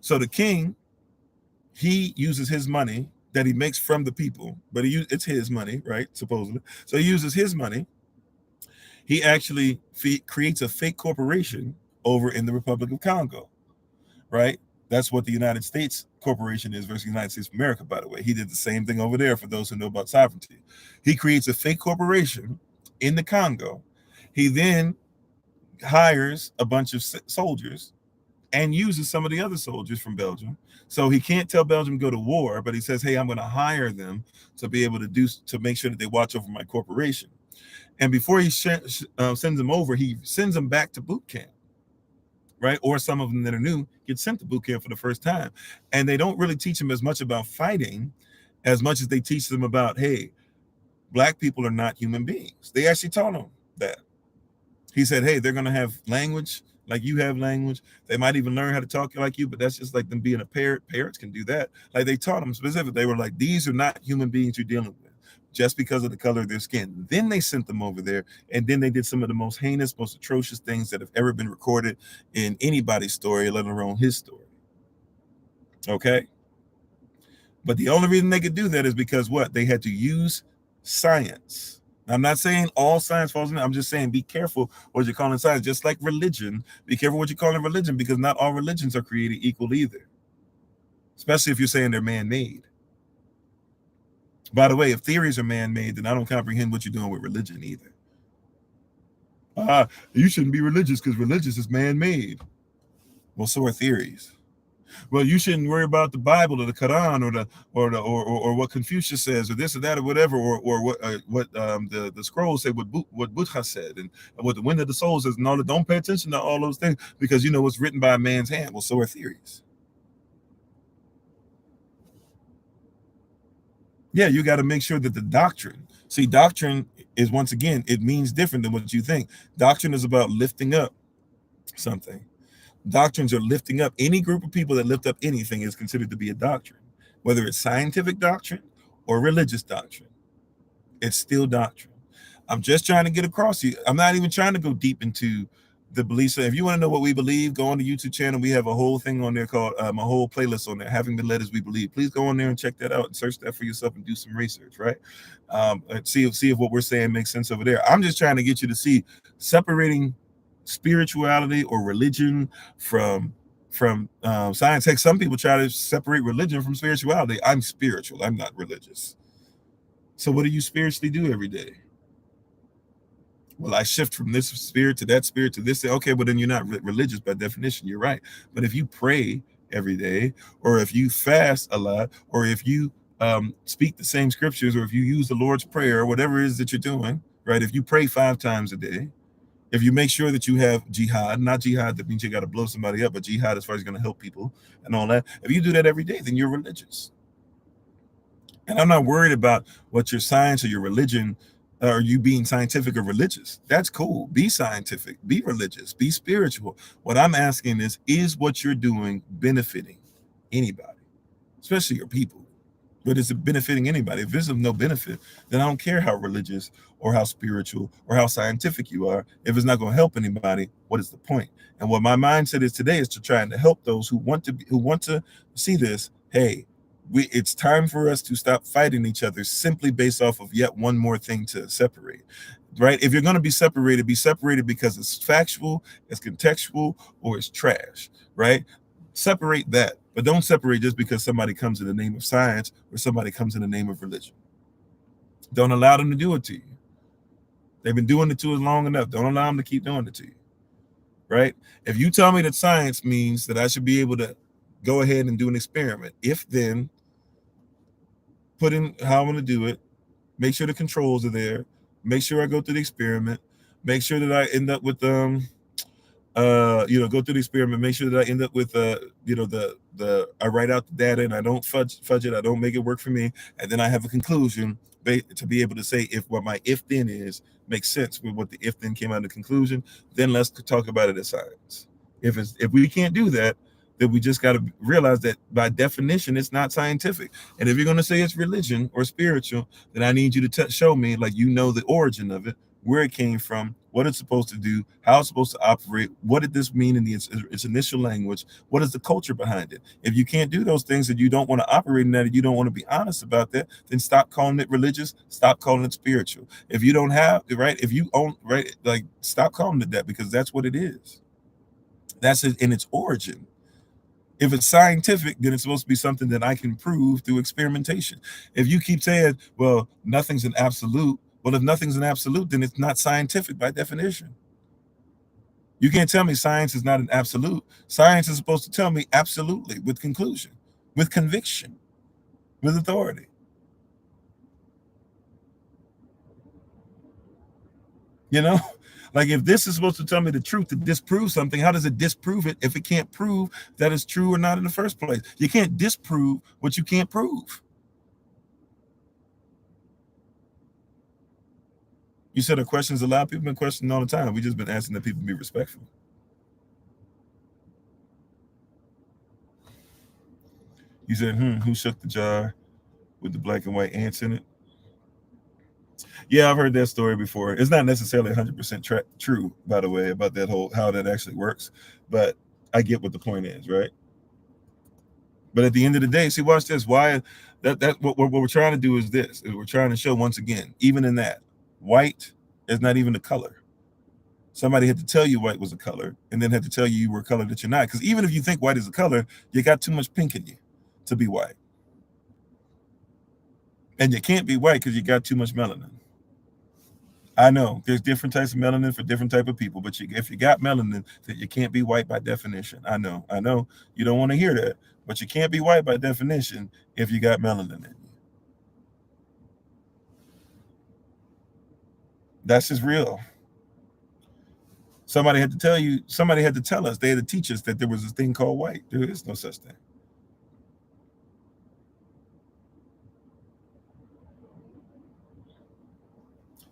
S1: So the king, he uses his money that he makes from the people, but it's his money, right? Supposedly. So he uses his money. He actually creates a fake corporation over in the Republic of Congo, right? That's what the United States corporation is versus the United States of America, by the way. He did the same thing over there for those who know about sovereignty. He creates a fake corporation in the Congo. He then hires a bunch of soldiers and uses some of the other soldiers from Belgium. So he can't tell Belgium to go to war, but he says, hey, I'm going to hire them to be able to make sure that they watch over my corporation. And before he sends them over, he sends them back to boot camp, right? Or some of them that are new get sent to boot camp for the first time. And they don't really teach them as much about fighting as much as they teach them about, hey, black people are not human beings. They actually taught them that. He said, hey, they're going to have language like you have language. They might even learn how to talk like you, but that's just like them being a parrot. Parrots can do that. Like, they taught them specifically. They were like, these are not human beings you're dealing with just because of the color of their skin. Then they sent them over there, and then they did some of the most heinous, most atrocious things that have ever been recorded in anybody's story, let alone his story. Okay? But the only reason they could do that is because what? They had to use science. I'm not saying all science falls in it. I'm just saying be careful what you're calling science. Just like religion, be careful what you're calling religion, because not all religions are created equal either. Especially if you're saying they're man-made. By the way, if theories are man-made, then I don't comprehend what you're doing with religion either. You shouldn't be religious because religious is man-made. Well, so are theories. Well, you shouldn't worry about the Bible or the Quran or what Confucius says or this or that or whatever or what the scrolls say, what Buddha said and what the wind of the soul says and all that. Don't pay attention to all those things because you know it's written by a man's hand. Well, so are theories. Yeah, you got to make sure that the doctrine. See, doctrine is, once again, it means different than what you think. Doctrine is about lifting up something. Doctrines are lifting up. Any group of people that lift up anything is considered to be a doctrine, whether it's scientific doctrine or religious doctrine. It's still doctrine. I'm just trying to get across to you. I'm not even trying to go deep into the beliefs. So if you want to know what we believe, go on the YouTube channel. We have a whole thing on there called a whole playlist on there, Having Been Led As We Believe. Please go on there and check that out and search that for yourself and do some research, right? See if what we're saying makes sense over there. I'm just trying to get you to see separating spirituality or religion from science. Heck, some people try to separate religion from spirituality. I'm spiritual. I'm not religious. So what do you spiritually do every day? Well, I shift from this spirit to that spirit to this. Okay, well then you're not religious by definition. You're right. But if you pray every day, or if you fast a lot, or if you speak the same scriptures, or if you use the Lord's Prayer, or whatever it is that you're doing, right? If you pray 5 times a day, if you make sure that you have jihad, not jihad that means you got to blow somebody up, but jihad as far as going to help people and all that, if you do that every day, then you're religious. And I'm not worried about what your science or your religion or you being scientific or religious. That's cool. Be scientific, be religious, be spiritual. What I'm asking is what you're doing benefiting anybody, especially your people? But is it benefiting anybody? If it's of no benefit, then I don't care how religious or how spiritual or how scientific you are. If it's not going to help anybody, what is the point? And what my mindset is today is to try and help those who want to see this. Hey, it's time for us to stop fighting each other simply based off of yet one more thing to separate. Right? If you're going to be separated because it's factual, it's contextual, or it's trash. Right? Separate that, but don't separate just because somebody comes in the name of science or somebody comes in the name of religion. Don't allow them to do it to you. They've been doing it to us long enough. Don't allow them to keep doing it to you. Right? If you tell me that science means that I should be able to go ahead and do an experiment, if then put in how I'm going to do it, make sure the controls are there, make sure I go through the experiment, make sure that I end up with go through the experiment, make sure that I end up with I write out the data and I don't fudge it, I don't make it work for me, and then I have a conclusion to be able to say if what my if then is makes sense with what the if then came out of the conclusion. Then let's talk about it as science. If we can't do that, then we just got to realize that by definition it's not scientific. And if you're going to say it's religion or spiritual, then I need you to show me, like, the origin of it, where it came from, what it's supposed to do, how it's supposed to operate, what did this mean in its initial language, what is the culture behind it. If you can't do those things and you don't want to operate in that and you don't want to be honest about that, then stop calling it religious, stop calling it spiritual. If you don't have, right, if you own, right, like, stop calling it that, because that's what it is. That's it in its origin. If it's scientific, then it's supposed to be something that I can prove through experimentation. If you keep saying, well, nothing's an absolute, well, if nothing's an absolute, then it's not scientific by definition. You can't tell me science is not an absolute. Science is supposed to tell me absolutely, with conclusion, with conviction, with authority. Like, if this is supposed to tell me the truth to disprove something, how does it disprove it if it can't prove that it's true or not in the first place? You can't disprove what you can't prove. You said the questions allowed. People have been questioning all the time. We've just been asking that people be respectful. You said, who shook the jar with the black and white ants in it? Yeah, I've heard that story before. It's not necessarily 100% true, by the way, about that whole, how that actually works. But I get what the point is, right? But at the end of the day, see, watch this. Why what we're trying to do is this. We're trying to show, once again, even in that, white is not even a color. Somebody had to tell you white was a color, and then had to tell you were a color that you're not. Because even if you think white is a color, you got too much pink in you to be white. And you can't be white because you got too much melanin. I know there's different types of melanin for different type of people, but if you got melanin, then you can't be white by definition. I know you don't want to hear that, but you can't be white by definition if you got melanin in you. That's just real. Somebody had to tell us, they had to teach us that there was this thing called white. There is no such thing.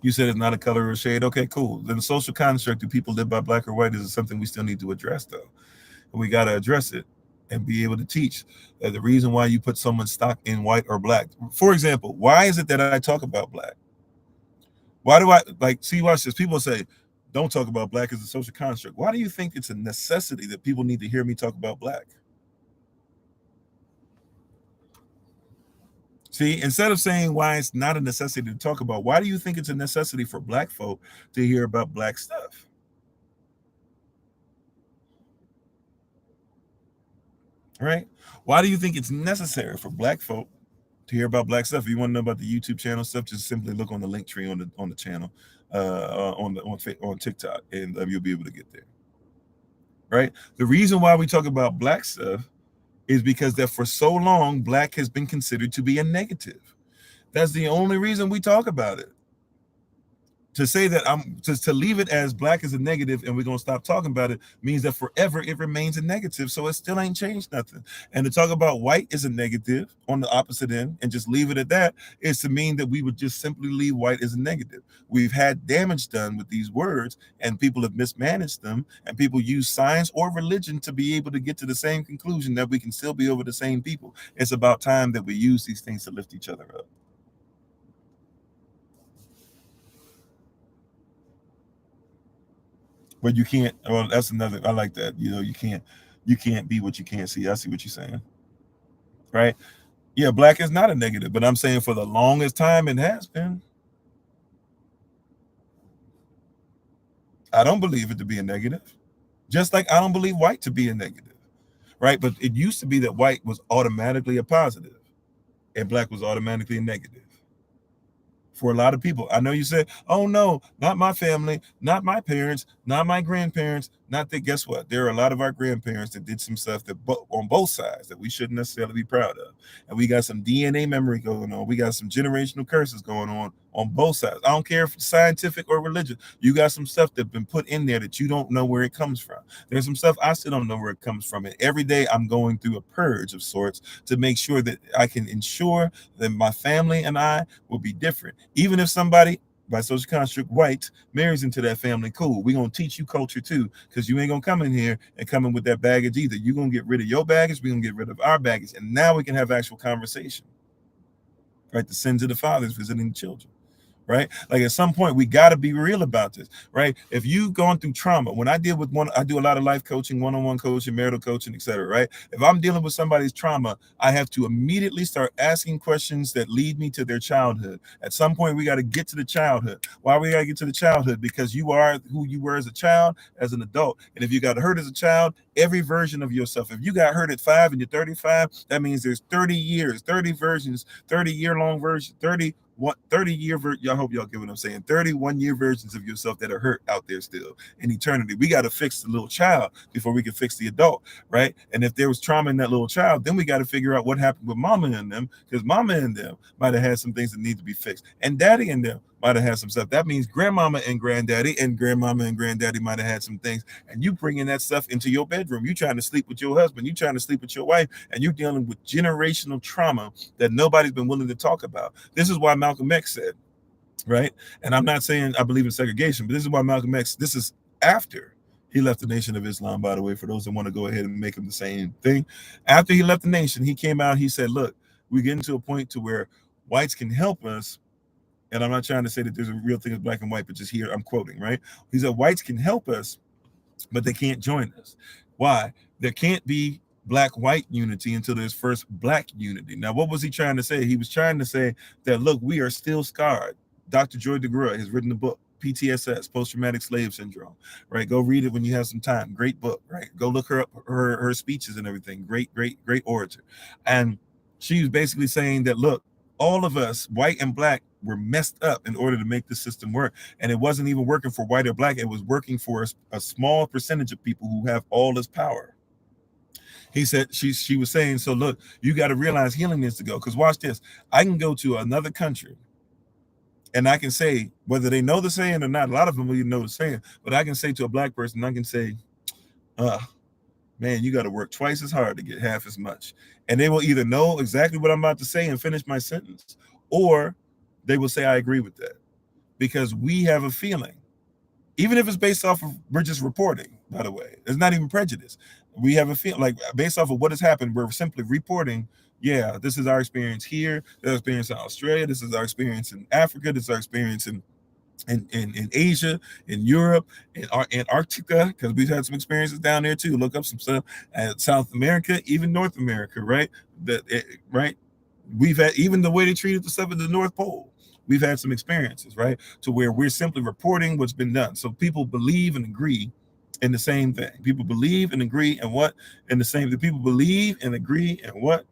S1: You said it's not a color or a shade. Okay, cool. Then the social construct, do people live by black or white, is something we still need to address, though. And we got to address it and be able to teach that the reason why you put someone's stock in white or black. For example, why is it that I talk about black? Why do I, watch this? People say, don't talk about black as a social construct. Why do you think it's a necessity that people need to hear me talk about black? See, instead of saying why it's not a necessity to talk about, why do you think it's a necessity for black folk to hear about black stuff? Right? Why do you think it's necessary for black folk to hear about black stuff? If you want to know about the YouTube channel stuff, just simply look on the link tree on the channel on TikTok, and you'll be able to get there. Right? The reason why we talk about black stuff is because that for so long, black has been considered to be a negative. That's the only reason we talk about it. To say that I'm just to leave it as black is a negative and we're gonna stop talking about it means that forever it remains a negative. So it still ain't changed nothing. And to talk about white is a negative on the opposite end and just leave it at that is to mean that we would just simply leave white as a negative. We've had damage done with these words and people have mismanaged them, and people use science or religion to be able to get to the same conclusion that we can still be over the same people. It's about time that we use these things to lift each other up. But you can't. Well, that's another. I like that. You can't be what you can't see. I see what you're saying, right? Yeah, black is not a negative, but I'm saying for the longest time it has been. I don't believe it to be a negative, just like I don't believe white to be a negative, right? But it used to be that white was automatically a positive and black was automatically a negative. For a lot of people, I know you said, oh no, not my family, not my parents, not my grandparents, not that. Guess what? There are a lot of our grandparents that did some stuff that on both sides that we shouldn't necessarily be proud of. And we got some DNA memory going on. We got some generational curses going on both sides. I don't care if it's scientific or religious. You got some stuff that's been put in there that you don't know where it comes from. There's some stuff I still don't know where it comes from. And every day I'm going through a purge of sorts to make sure that I can ensure that my family and I will be different. Even if somebody by social construct white marries into that family, cool. We're gonna teach you culture too, because you ain't gonna come in here and come in with that baggage either. You're gonna get rid of your baggage, we're gonna get rid of our baggage, and now we can have actual conversation. Right? The sins of the fathers visiting the children. Right? Like at some point, we got to be real about this, right? If you've gone through trauma, when I deal with one, I do a lot of life coaching, one-on-one coaching, marital coaching, etc. Right? If I'm dealing with somebody's trauma, I have to immediately start asking questions that lead me to their childhood. At some point, we got to get to the childhood. Why we got to get to the childhood? Because you are who you were as a child, as an adult, and if you got hurt as a child, every version of yourself. If you got hurt at 5 and you're 35, that means there's 30 years, 30 versions, 30-year-long version, 30-year I hope y'all get what I'm saying. 31-year versions of yourself that are hurt out there still in eternity. We got to fix the little child before we can fix the adult, right? And if there was trauma in that little child, then we got to figure out what happened with mama and them, because mama and them might have had some things that need to be fixed, and daddy and them might have had some stuff. That means grandmama and grandmama and granddaddy might have had some things, and you bringing that stuff into your bedroom. You trying to sleep with your husband, you trying to sleep with your wife, and you're dealing with generational trauma that nobody's been willing to talk about. This is why Malcolm X said, right? And I'm not saying I believe in segregation, but this is why Malcolm X, this is after he left the Nation of Islam, by the way, for those that want to go ahead and make him the same thing. After he left the nation, he came out, he said, look, we're getting to a point to where whites can help us. And I'm not trying to say that there's a real thing as black and white, but just here I'm quoting, right? He said, whites can help us, but they can't join us. Why? There can't be black-white unity until there's first black unity. Now, what was he trying to say? He was trying to say that, look, we are still scarred. Dr. Joy DeGruy has written a book, PTSS, post-traumatic slave syndrome, right? Go read it when you have some time. Great book, right? Go look her up, her speeches and everything. Great orator. And she was basically saying that, look, all of us, white and black, were messed up in order to make the system work. And it wasn't even working for white or black. It was working for a small percentage of people who have all this power. He said, she was saying, so look, you got to realize healing needs to go. Because watch this. I can go to another country and I can say, whether they know the saying or not, a lot of them will even know the saying, but I can say to a black person, I can say, man, you got to work twice as hard to get half as much. And they will either know exactly what I'm about to say and finish my sentence, or they will say, I agree with that. Because we have a feeling, even if it's based off of, we're just reporting, by the way, it's not even prejudice. We have a feeling, like based off of what has happened, we're simply reporting, yeah, this is our experience here, this is our experience in Australia, this is our experience in Africa, this is our experience in Asia, in Europe, in Antarctica, because we've had some experiences down there too. Look up some stuff at South America, even North America, right? Right? We've had even the way they treated the stuff at the North Pole. We've had some experiences, right? To where we're simply reporting what's been done. So people believe and agree in the same thing. People believe and agree and what in the same. The people believe and agree and what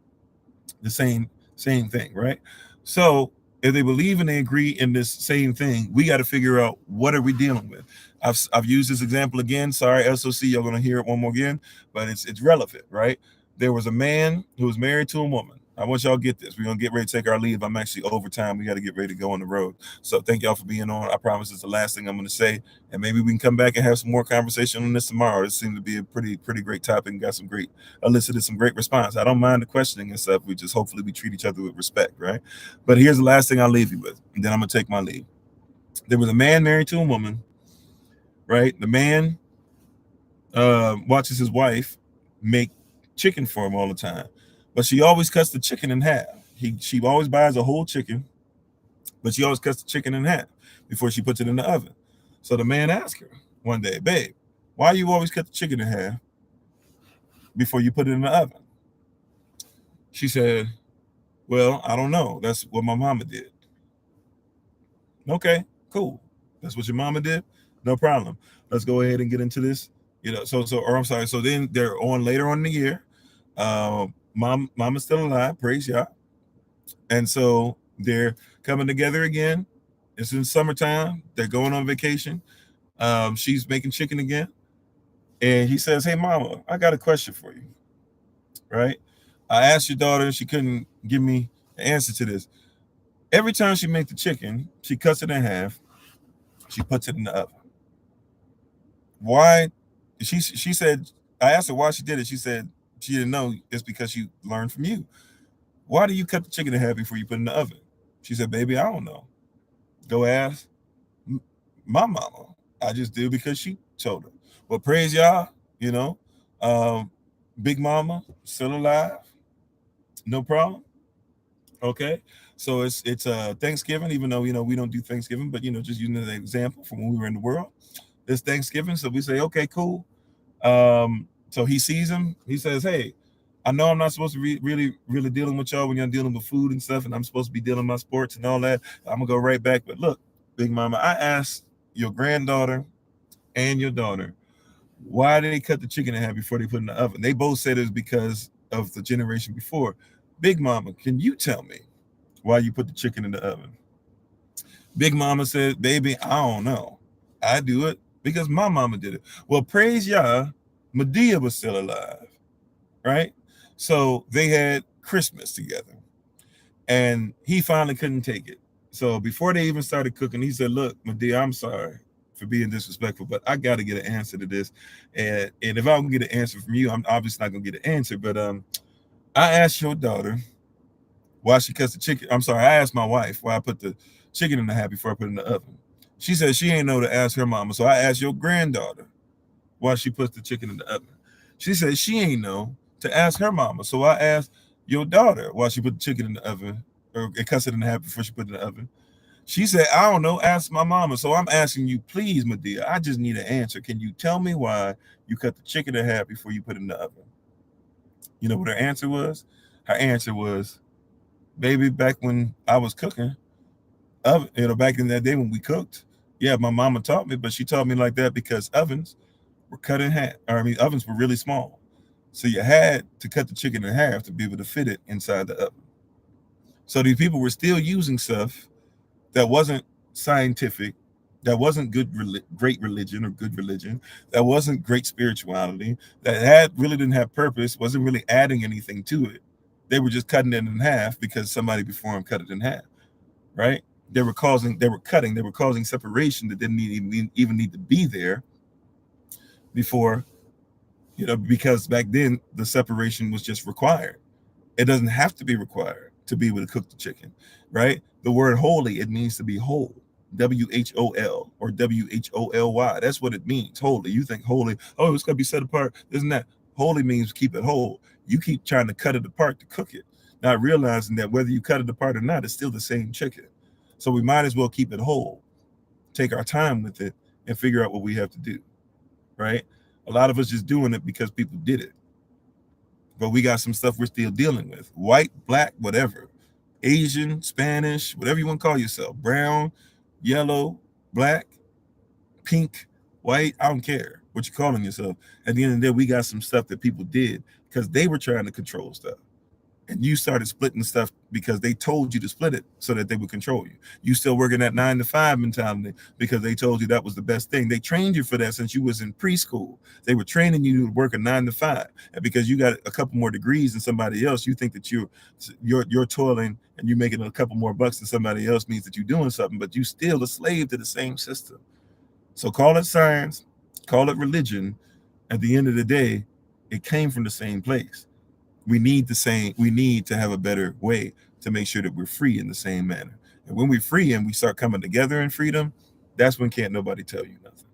S1: the same thing, right? So if they believe and they agree in this same thing, we got to figure out what are we dealing with. I've used this example again. Sorry, SOC, you're gonna hear it one more again, but it's relevant, right? There was a man who was married to a woman. I want y'all to get this. We're gonna get ready to take our leave. I'm actually over time. We got to get ready to go on the road. So thank y'all for being on. I promise it's the last thing I'm gonna say, and maybe we can come back and have some more conversation on this tomorrow. It seemed to be a pretty great topic and got some great elicited some great response. I don't mind the questioning and stuff. We just hopefully we treat each other with respect, right? But here's the last thing I'll leave you with, and then I'm gonna take my leave. There was a man married to a woman, right? The man watches his wife make chicken for him all the time, but she always cuts the chicken in half. She always buys a whole chicken, but she always cuts the chicken in half before she puts it in the oven. So the man asked her one day, "Babe, why you always cut the chicken in half before you put it in the oven?" She said, "Well, I don't know. That's what my mama did." Okay, cool. That's what your mama did. No problem. Let's go ahead and get into this. Or I'm sorry. So then they're on later on in the year. Mama's still alive. Praise y'all. And so they're coming together again. It's in summertime. They're going on vacation. She's making chicken again. And he says, "Hey, mama, I got a question for you. Right? I asked your daughter, she couldn't give me the answer to this. Every time she makes the chicken, she cuts it in half. She puts it in the oven. Why?" She said, I asked her why she did it. She said she didn't know. It's because she learned from you. Why do you cut the chicken in half before you put it in the oven? She said, "Baby, I don't know. Go ask my mama. I just did because she told her." Well, praise y'all, you know. Um, Big Mama still alive, no problem. Okay, so it's Thanksgiving, even though we don't do Thanksgiving, but just using an example from when we were in the world. It's Thanksgiving, so we say, okay, cool. So he sees him. He says, "Hey, I know I'm not supposed to be really dealing with y'all when you're dealing with food and stuff, and I'm supposed to be dealing with my sports and all that. I'm gonna go right back. But look, Big Mama, I asked your granddaughter and your daughter why they cut the chicken in half before they put it in the oven. They both said it's because of the generation before. Big Mama, can you tell me why you put the chicken in the oven?" Big Mama said, "Baby, I don't know. I do it because my mama did it." Well, praise Yah, Medea was still alive, right? So they had Christmas together, and he finally couldn't take it. So before they even started cooking, he said, "Look, Medea, I'm sorry for being disrespectful, but I got to get an answer to this. And if I can get an answer from you, I'm obviously not gonna get an answer. But I asked your daughter why she cuts the chicken. I'm sorry, I asked my wife why I put the chicken in the half before I put it in the oven. She said she ain't know to ask her mama. So I asked your granddaughter why she puts the chicken in the oven. She said she ain't know to ask her mama. So I asked your daughter why she put the chicken in the oven or cuts it in the half before she put it in the oven. She said, "I don't know, ask my mama." So I'm asking you, please, Medea, I just need an answer. Can you tell me why you cut the chicken in half before you put it in the oven? You know what her answer was? Her answer was, "Baby, back when I was cooking, back in that day when we cooked, yeah, my mama taught me, but she taught me like that because ovens were cut in half. Ovens were really small. So you had to cut the chicken in half to be able to fit it inside the oven." So these people were still using stuff that wasn't scientific, that wasn't great religion or good religion, that wasn't great spirituality, that really didn't have purpose, wasn't really adding anything to it. They were just cutting it in half because somebody before them cut it in half, right? They were causing separation that didn't even need to be there before, because back then the separation was just required. It doesn't have to be required to be able to cook the chicken, right? The word holy, it means to be whole. WHOL or WHOLY. That's what it means. Holy. You think holy, oh, it's gonna be set apart. Isn't that holy means keep it whole? You keep trying to cut it apart to cook it, not realizing that whether you cut it apart or not, it's still the same chicken. So we might as well keep it whole, take our time with it, and figure out what we have to do, right? A lot of us just doing it because people did it. But we got some stuff we're still dealing with. White, black, whatever. Asian, Spanish, whatever you want to call yourself. Brown, yellow, black, pink, white. I don't care what you're calling yourself. At the end of the day, we got some stuff that people did because they were trying to control stuff. and you started splitting stuff because they told you to split it so that they would control you. You still working that 9 to 5 mentality because they told you that was the best thing. They trained you for that since you was in preschool. They were training you to work a 9 to 5, and because you got a couple more degrees than somebody else, you think that you're toiling and you're making a couple more bucks than somebody else means that you're doing something, but you still a slave to the same system. So call it science, call it religion. At the end of the day, it came from the same place. We need to have a better way to make sure that we're free in the same manner. And when we're free and we start coming together in freedom, that's when can't nobody tell you nothing.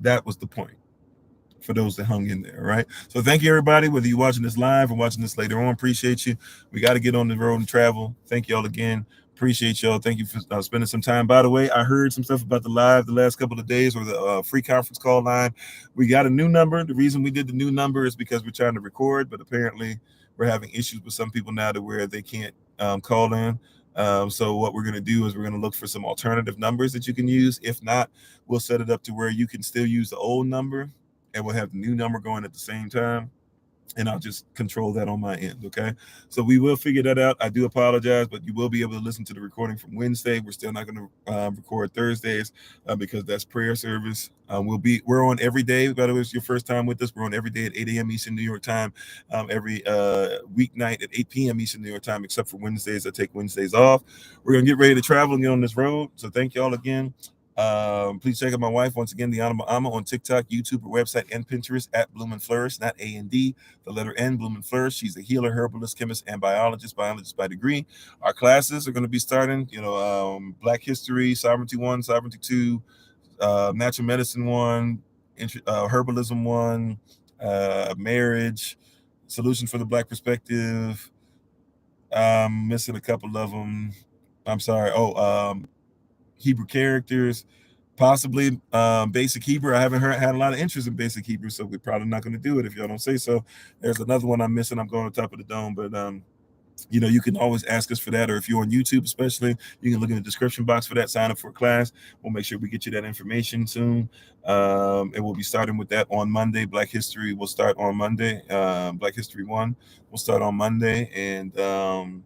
S1: That was the point for those that hung in there. Right. So thank you, everybody, whether you're watching this live or watching this later on. Appreciate you. We got to get on the road and travel. Thank y'all again. Appreciate y'all. Thank you for spending some time. By the way, I heard some stuff about the live the last couple of days, or the free conference call line. We got a new number. The reason we did the new number is because we're trying to record, but apparently we're having issues with some people now to where they can't call in. So what we're going to do is we're going to look for some alternative numbers that you can use. If not, we'll set it up to where you can still use the old number, and we'll have the new number going at the same time, and I'll just control that on my end. Okay. So we will figure that out. I do apologize, but you will be able to listen to the recording from Wednesday. We're still not going to record Thursdays because that's prayer service. We're on every day. By the way, it's your first time with us. We're on every day at 8 a.m. Eastern New York time, every weeknight at 8 p.m. Eastern New York time, except for Wednesdays. I take Wednesdays off. We're going to get ready to travel and get on this road. So thank y'all again. Please check out my wife once again, the Honorable Amma, on TikTok, YouTube, her website, and Pinterest at Bloom and Flourish, not A&D, the letter N, Bloom and Flourish. She's a healer, herbalist, chemist, and biologist by degree. Our classes are going to be starting, Black History, Sovereignty 1, Sovereignty 2, Natural Medicine 1, Herbalism 1, Marriage, Solution for the Black Perspective. I'm missing a couple of them. I'm sorry. Hebrew characters, possibly basic Hebrew. I haven't had a lot of interest in basic Hebrew, so we're probably not going to do it if y'all don't say so. There's another one I'm missing. I'm going on top of the dome, but you can always ask us for that, or if you're on YouTube especially, you can look in the description box for that. Sign up for a class. We'll make sure we get you that information soon, and we'll be starting with that on Monday. Black History will start on Monday. Black History 1 will start on Monday, and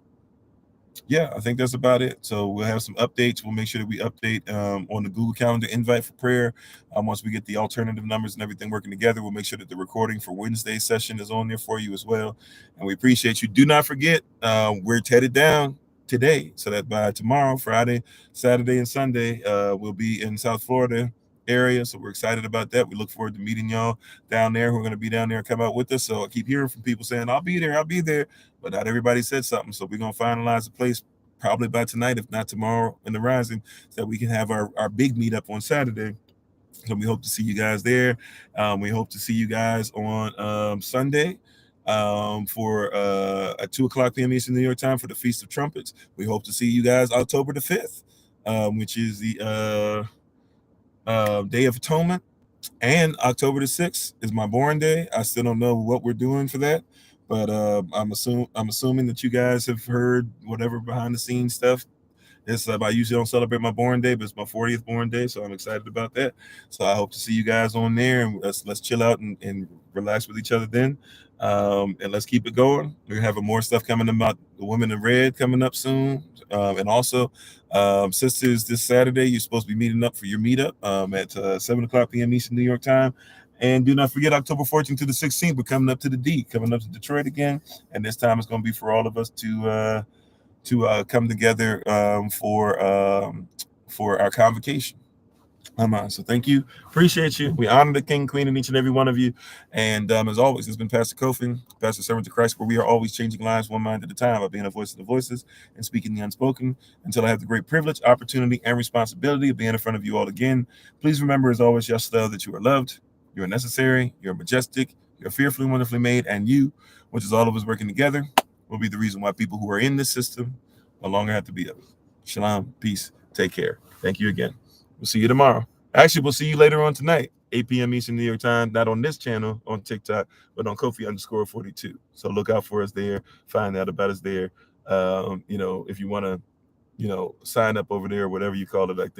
S1: yeah, I think that's about it. So we'll have some updates. We'll make sure that we update on the Google Calendar invite for prayer. Once we get the alternative numbers and everything working together, we'll make sure that the recording for Wednesday's session is on there for you as well. And we appreciate you. Do not forget, we're headed down today, so that by tomorrow, Friday, Saturday, and Sunday, we'll be in South Florida area. So we're excited about that. We look forward to meeting y'all down there who are going to be down there and come out with us. So I keep hearing from people saying, I'll be there, but not everybody said something. So we're going to finalize the place probably by tonight, if not tomorrow in the rising, so that we can have our big meetup on Saturday. So we hope to see you guys there. We hope to see you guys on Sunday for at 2:00 p.m. Eastern New York time for the Feast of Trumpets. We hope to see you guys October the 5th, which is the Day of Atonement. And October the 6th is my born day. I still don't know what we're doing for that, but I'm assuming that you guys have heard whatever behind the scenes stuff. I usually don't celebrate my born day, but it's my 40th born day, so I'm excited about that. So I hope to see you guys on there, and let's chill out and relax with each other then. And let's keep it going. We're having more stuff coming about the Women in Red coming up soon, and also sisters, this Saturday you're supposed to be meeting up for your meetup at 7:00 p.m. Eastern New York time. And do not forget, October 14th to the 16th, we're coming up to the D, coming up to Detroit again, and this time it's going to be for all of us to come together for our convocation. So thank you. Appreciate you. We honor the King, Queen, and each and every one of you. And as always, it's been Pastor Kofi, Pastor Servant of Christ, where we are always changing lives one mind at a time by being a voice of the voiceless and speaking the unspoken until I have the great privilege, opportunity, and responsibility of being in front of you all again. Please remember, as always, Yashla, that you are loved, you are necessary, you're majestic, you're fearfully and wonderfully made, and you, which is all of us working together, will be the reason why people who are in this system no longer have to be of it. Shalom, peace, take care. Thank you again. We'll see you tomorrow. Actually, we'll see you later on tonight, 8 p.m. Eastern New York time, not on this channel on TikTok, but on Kofi_42. So look out for us there. Find out about us there. If you want to, sign up over there, whatever you call it, like